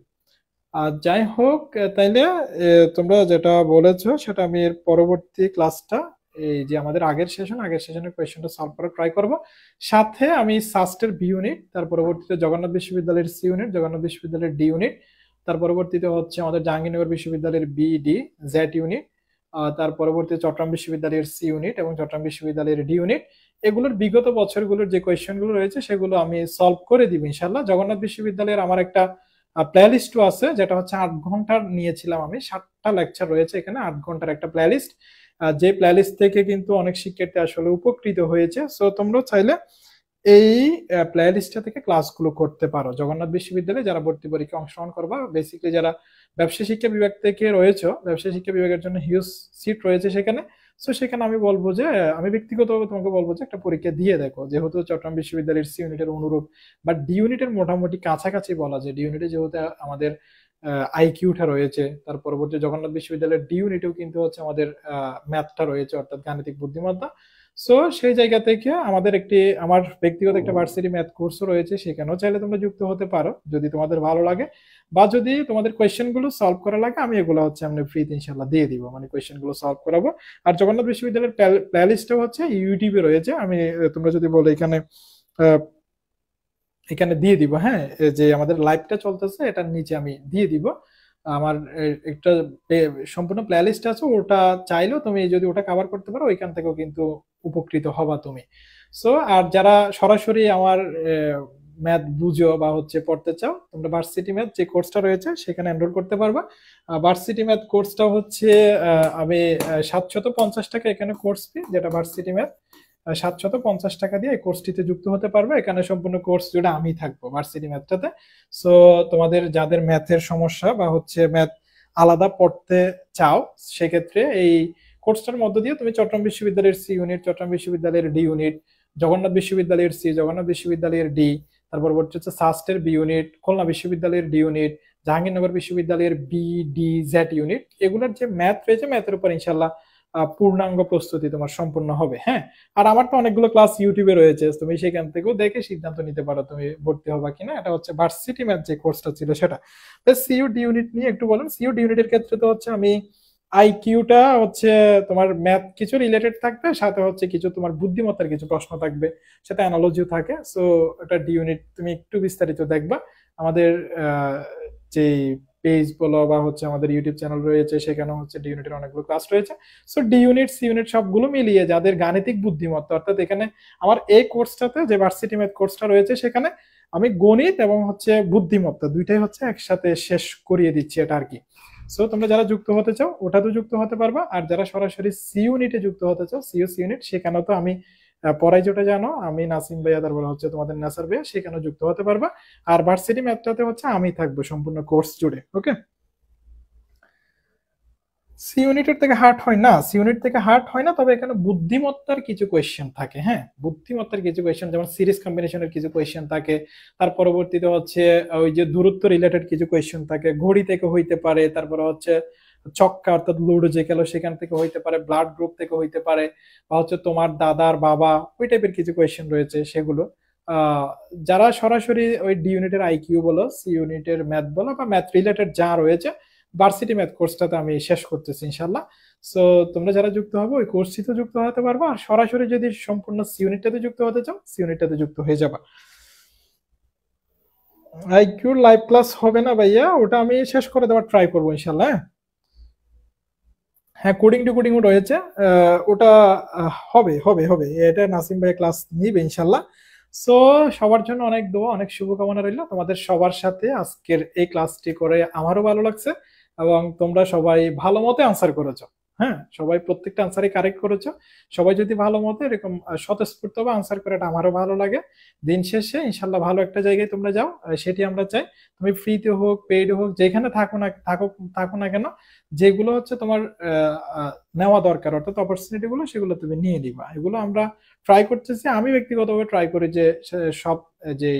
আর যাই হোক, তাইলে তোমরা যেটা বলেছো সেটা আমি এর পরবর্তী ক্লাসটা, এই যে আমাদের আগের সেশনের কোয়েশ্চেনটা সলভ করার ট্রাই করব। সাথে আমি সাস্টের বি ইউনিট, তার পরবর্তীতে জগন্নাথ বিশ্ববিদ্যালয়ের সি ইউনিট, জগন্নাথ বিশ্ববিদ্যালয়ের ডি ইউনিট, তার পরবর্তীতে হচ্ছে আমাদের জাহাঙ্গীরনগর বিশ্ববিদ্যালয়ের বি ডি জেড ইউনিট, তার পরবর্তীতে চট্টগ্রাম বিশ্ববিদ্যালয়ের সি ইউনিট এবং চট্টগ্রাম বিশ্ববিদ্যালয়ের ডি ইউনিট, এগুলোর বিগত বছরগুলোর যে কোয়েশ্চেনগুলো রয়েছে সেগুলো আমি সলভ করে দিব ইনশাল্লাহ। জগন্নাথ বিশ্ববিদ্যালয়ের আমার একটা প্লেলিস্টও আছে, যেটা হচ্ছে 8 ঘন্টার নিয়েছিলাম আমি, 7টা লেকচার রয়েছে এখানে, 8 ঘন্টার একটা প্লেলিস্ট। যে প্লেলিস্ট থেকে কিন্তু অনেক শিক্ষার্থী আসলে উপকৃত হয়েছে। সো তোমরা চাইলে এই প্লেলিস্টটা থেকে ক্লাসগুলো করতে পারো। জগন্নাথ বিশ্ববিদ্যালয়ে যারা ভর্তি পরীক্ষা অংশগ্রহণ করবা, বেসিক্যালি যারা ব্যবসা শিক্ষা বিভাগ থেকে রয়েছে, ব্যবসা শিক্ষা বিভাগের জন্য হিউজ সিট রয়েছে সেখানে। সো সেখানে আমি বলবো যে, আমি ব্যক্তিগতভাবে তোমাকে বলবো যে একটা পরীক্ষা দিয়ে দেখো, যেহেতু চট্টগ্রাম বিশ্ববিদ্যালয়ের সি ইউনিটের অনুরূপ বা ডি ইউনিটের মোটামুটি কাছাকাছি বলা যায়। ডি ইউনিটে যেহেতু আমাদের আইকিউটা রয়েছে, তার পরবর্তী জগন্নাথ বিশ্ববিদ্যালয়ের ডি ইউনিটেও কিন্তু হচ্ছে আমাদের ম্যাথটা রয়েছে, অর্থাৎ গাণিতিক বুদ্ধিমত্তা। সো সেই জায়গা থেকে আমাদের আমার ব্যক্তিগত একটা ভার্সিটি ম্যাথ কোর্সও রয়েছে, সেখানেও চাইলে তোমরা যুক্ত হতে পারো যদি তোমাদের ভালো লাগে, বা যদি তোমাদের কোয়েশ্চেন গুলো সলভ করা লাগে, আমি এগুলো হচ্ছে আমরা ফ্রিতে ইনশাল্লাহ দিয়ে দিব, মানে কোয়েশ্চেন গুলো সলভ করাবো। আর জগন্নাথ বিশ্ববিদ্যালয়ের প্লেলিস্টও হচ্ছে ইউটিউবে রয়েছে, আমি তোমরা যদি বলো এখানে এখানে দিয়ে দিব। হ্যাঁ, যে আমাদের লাইভটা চলতেছে এটার নিচে আমি দিয়ে দিব আমার একটা সম্পূর্ণ প্লেলিস্ট আছে, ওটা চাইলেও তুমি যদি ওটা কভার করতে পারো ওইখান থেকেও কিন্তু উপকৃত হবা তুমি। সো আর যারা সরাসরি আমার ম্যাথ বুঝো বা হচ্ছে পড়তে চাও, তোমরা ভার্সিটি ম্যাথ যে কোর্সটা রয়েছে সেখানে এনরোল করতে পারবা। ভার্সিটি ম্যাথ কোর্সটা হচ্ছে আমি 750 টাকা এখানে কোর্স ফি, যেটা ভার্সিটি ম্যাথ 750 টাকা দিয়ে এই কোর্সটিতে যুক্ত হতে পারবে। এখানে সম্পূর্ণ কোর্স জুড়ে আমি থাকবো ভার্সিটি ম্যাথটাতে। সো তোমাদের যাদের ম্যাথের সমস্যা বা হচ্ছে ম্যাথ আলাদা পড়তে চাও, সেক্ষেত্রে এই কোর্সটার মধ্য দিয়ে তুমি চট্টগ্রাম বিশ্ববিদ্যালয়ের সি ইউনিট, চট্টগ্রাম বিশ্ববিদ্যালয়ের ডি ইউনিট, জগন্নাথ বিশ্ববিদ্যালয়ের সি, জগন্নাথ বিশ্ববিদ্যালয়ের ডি, তারপর হচ্ছে সাস্টের বি ইউনিট, খুলনা বিশ্ববিদ্যালয়ের ডি ইউনিট, জাহাঙ্গীরনগর বিশ্ববিদ্যালয়ের বি ডি জেড ইউনিট, এগুলোর যে ম্যাথ রয়েছে ম্যাথের উপর ইনশাল্লাহ পূর্ণাঙ্গ প্রস্তুতি তোমার সম্পূর্ণ হবে। হ্যাঁ, আর আমার তো অনেকগুলো ক্লাস ইউটিউবে রয়েছে, তুমি সেখান থেকেও দেখে সিদ্ধান্ত নিতে পারো তুমি ভর্তি হবা কিনা। এটা হচ্ছে ভার্সিটি ম্যাথ যে কোর্সটা ছিল সেটা। সিইউ ডি ইউনিট নিয়ে একটু বলেন। সিইউ ডি ইউনিটের ক্ষেত্রে তো হচ্ছে আমি আইকিউটা হচ্ছে তোমার ম্যাথ কিছু রিলেটেড থাকবে, সাথে হচ্ছে কিছু তোমার বুদ্ধিমত্তার কিছু প্রশ্ন থাকবে, সাথে অ্যানালজিও থাকে। সো এটা ডি ইউনিট তুমি একটু বিস্তারিত দেখবা আমাদের যে পেজ বলো বা হচ্ছে আমাদের ইউটিউব চ্যানেল রয়েছে, সেখানে হচ্ছে ডি ইউনিটের অনেকগুলো ক্লাস রয়েছে। So D unit C unit সবগুলো মিলিয়ে যাদের গাণিতিক বুদ্ধিমত্তা, অর্থাৎ এখানে আমার এই কোর্সটাতে যে ভার্সিটি ম্যাথ কোর্সটা রয়েছে সেখানে আমি গণিত এবং হচ্ছে বুদ্ধিমত্তা দুইটাই হচ্ছে একসাথে শেষ করিয়ে দিচ্ছি এটা আর কি। সো তোমরা যারা যুক্ত হতে চাও ওটাতেও যুক্ত হতে পারবা, আর যারা সরাসরি সি ইউনিটে যুক্ত হতে চাও, সি ইউনিট, সেখানেও তো আমি পড়াই, যেটা জানো আমি নাসিম ভাইয়া, তারপর হচ্ছে তোমাদের নাসার ভাইয়া, সেখানেও যুক্ত হতে পারবা। আর ভার্সিটি ম্যাথটাতে হচ্ছে আমি থাকবো সম্পূর্ণ কোর্স জুড়ে। ওকে, সি ইউনিটের থেকে হার্ড হয় না, সি ইউনিট থেকে হার্ড হয় না, তবে এখানে বুদ্ধিমত্তার কিছু কোয়েশ্চেন থাকে। হ্যাঁ, বুদ্ধিমত্তার কিছু কোয়েশ্চেন, যেমন সিরিজ কম্বিনেশনের কিছু কোয়েশ্চেন থাকে, তার পরবর্তীতে হচ্ছে ওই যে দূরত্ব রিলেটেড কিছু কোয়েশ্চেন থাকে, ঘড়ি থেকে হইতে পারে, তারপরে হচ্ছে চক্কা অর্থাৎ লুডো যে খেলো সেখান থেকে হইতে পারে, ব্লাড গ্রুপ থেকে হইতে পারে, বা হচ্ছে তোমার দাদার বাবা, ওই টাইপের কিছু কোয়েশ্চেন রয়েছে সেগুলো। যারা সরাসরি ওই ডি ইউনিটের আইকিউ বলো, সি ইউনিটের ম্যাথ বলো বা ম্যাথ রিলেটেড যা রয়েছে, ভার্সিটি ম্যাথ কোর্সটাতে আমি শেষ করতেছি ইনশাল্লাহ। সো তোমরা যারা যুক্ত হবে ওই কোর্সটিতে যুক্ত হতে পারবো, আর সরাসরি যদি সম্পূর্ণ সি ইউনিটটাতে যুক্ত হতে চাও সি ইউনিটটাতে যুক্ত হয়ে যাবা। আইকিউ লাইভ ক্লাস হবে না ভাইয়া, ওটা আমি শেষ করে দেওয়ার ট্রাই করবো ইনশাল্লাহ। হ্যাঁ, কোডিং টু কোডিং রয়েছে, ওটা হবে হবে হবে, এটা নাসিম ভাই ক্লাস নিবে ইনশাল্লাহ। সো সবার জন্য অনেক দোয়া, অনেক শুভকামনা রইল। তোমাদের সবার সাথে আজকের এই ক্লাসটি করে আমারও ভালো লাগছে, এবং তোমরা সবাই ভালো মতো আনসার করেছো। হ্যাঁ, সবাই প্রত্যেকটা আনসারই কারেক্ট করেছো। সবাই যদি ভালো মতো এরকম স্বতঃস্ফূর্তভাবে আনসার করে, এটা আমারও ভালো লাগে। দিন শেষে ইনশাল্লাহ ভালো একটা জায়গায় তোমরা যাও, সেটি আমরা চাই। তুমি ফ্রিতে হোক পেইড হোক যেখানে থাকো না কেন, যেগুলো হচ্ছে তোমার নেওয়া দরকার, অর্থাৎ অপরচুনিটি গুলো, সেগুলো তুমি নিয়ে নিবা। এগুলো আমরা ট্রাই করতেছি। আমি ব্যক্তিগতভাবে ট্রাই করি যে সব যে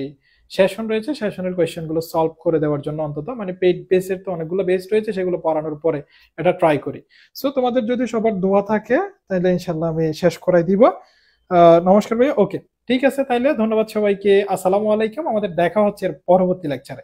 সেশন রয়েছে সেশনের কোয়েশ্চেন গুলো সলভ করে দেওয়ার জন্য, অন্তত মানে পেইড বেসের তো অনেকগুলো বেস রয়েছে, সেগুলো পড়ানোর পরে এটা ট্রাই করি। সো তোমাদের যদি সবার দোয়া থাকে তাহলে ইনশাল্লাহ আমি শেষ করাই দিব। নমস্কার ভাই। ওকে, ঠিক আছে, তাইলে ধন্যবাদ সবাইকে। আসসালামু আলাইকুম। আমাদের দেখা হচ্ছে এর পরবর্তী লেকচারে।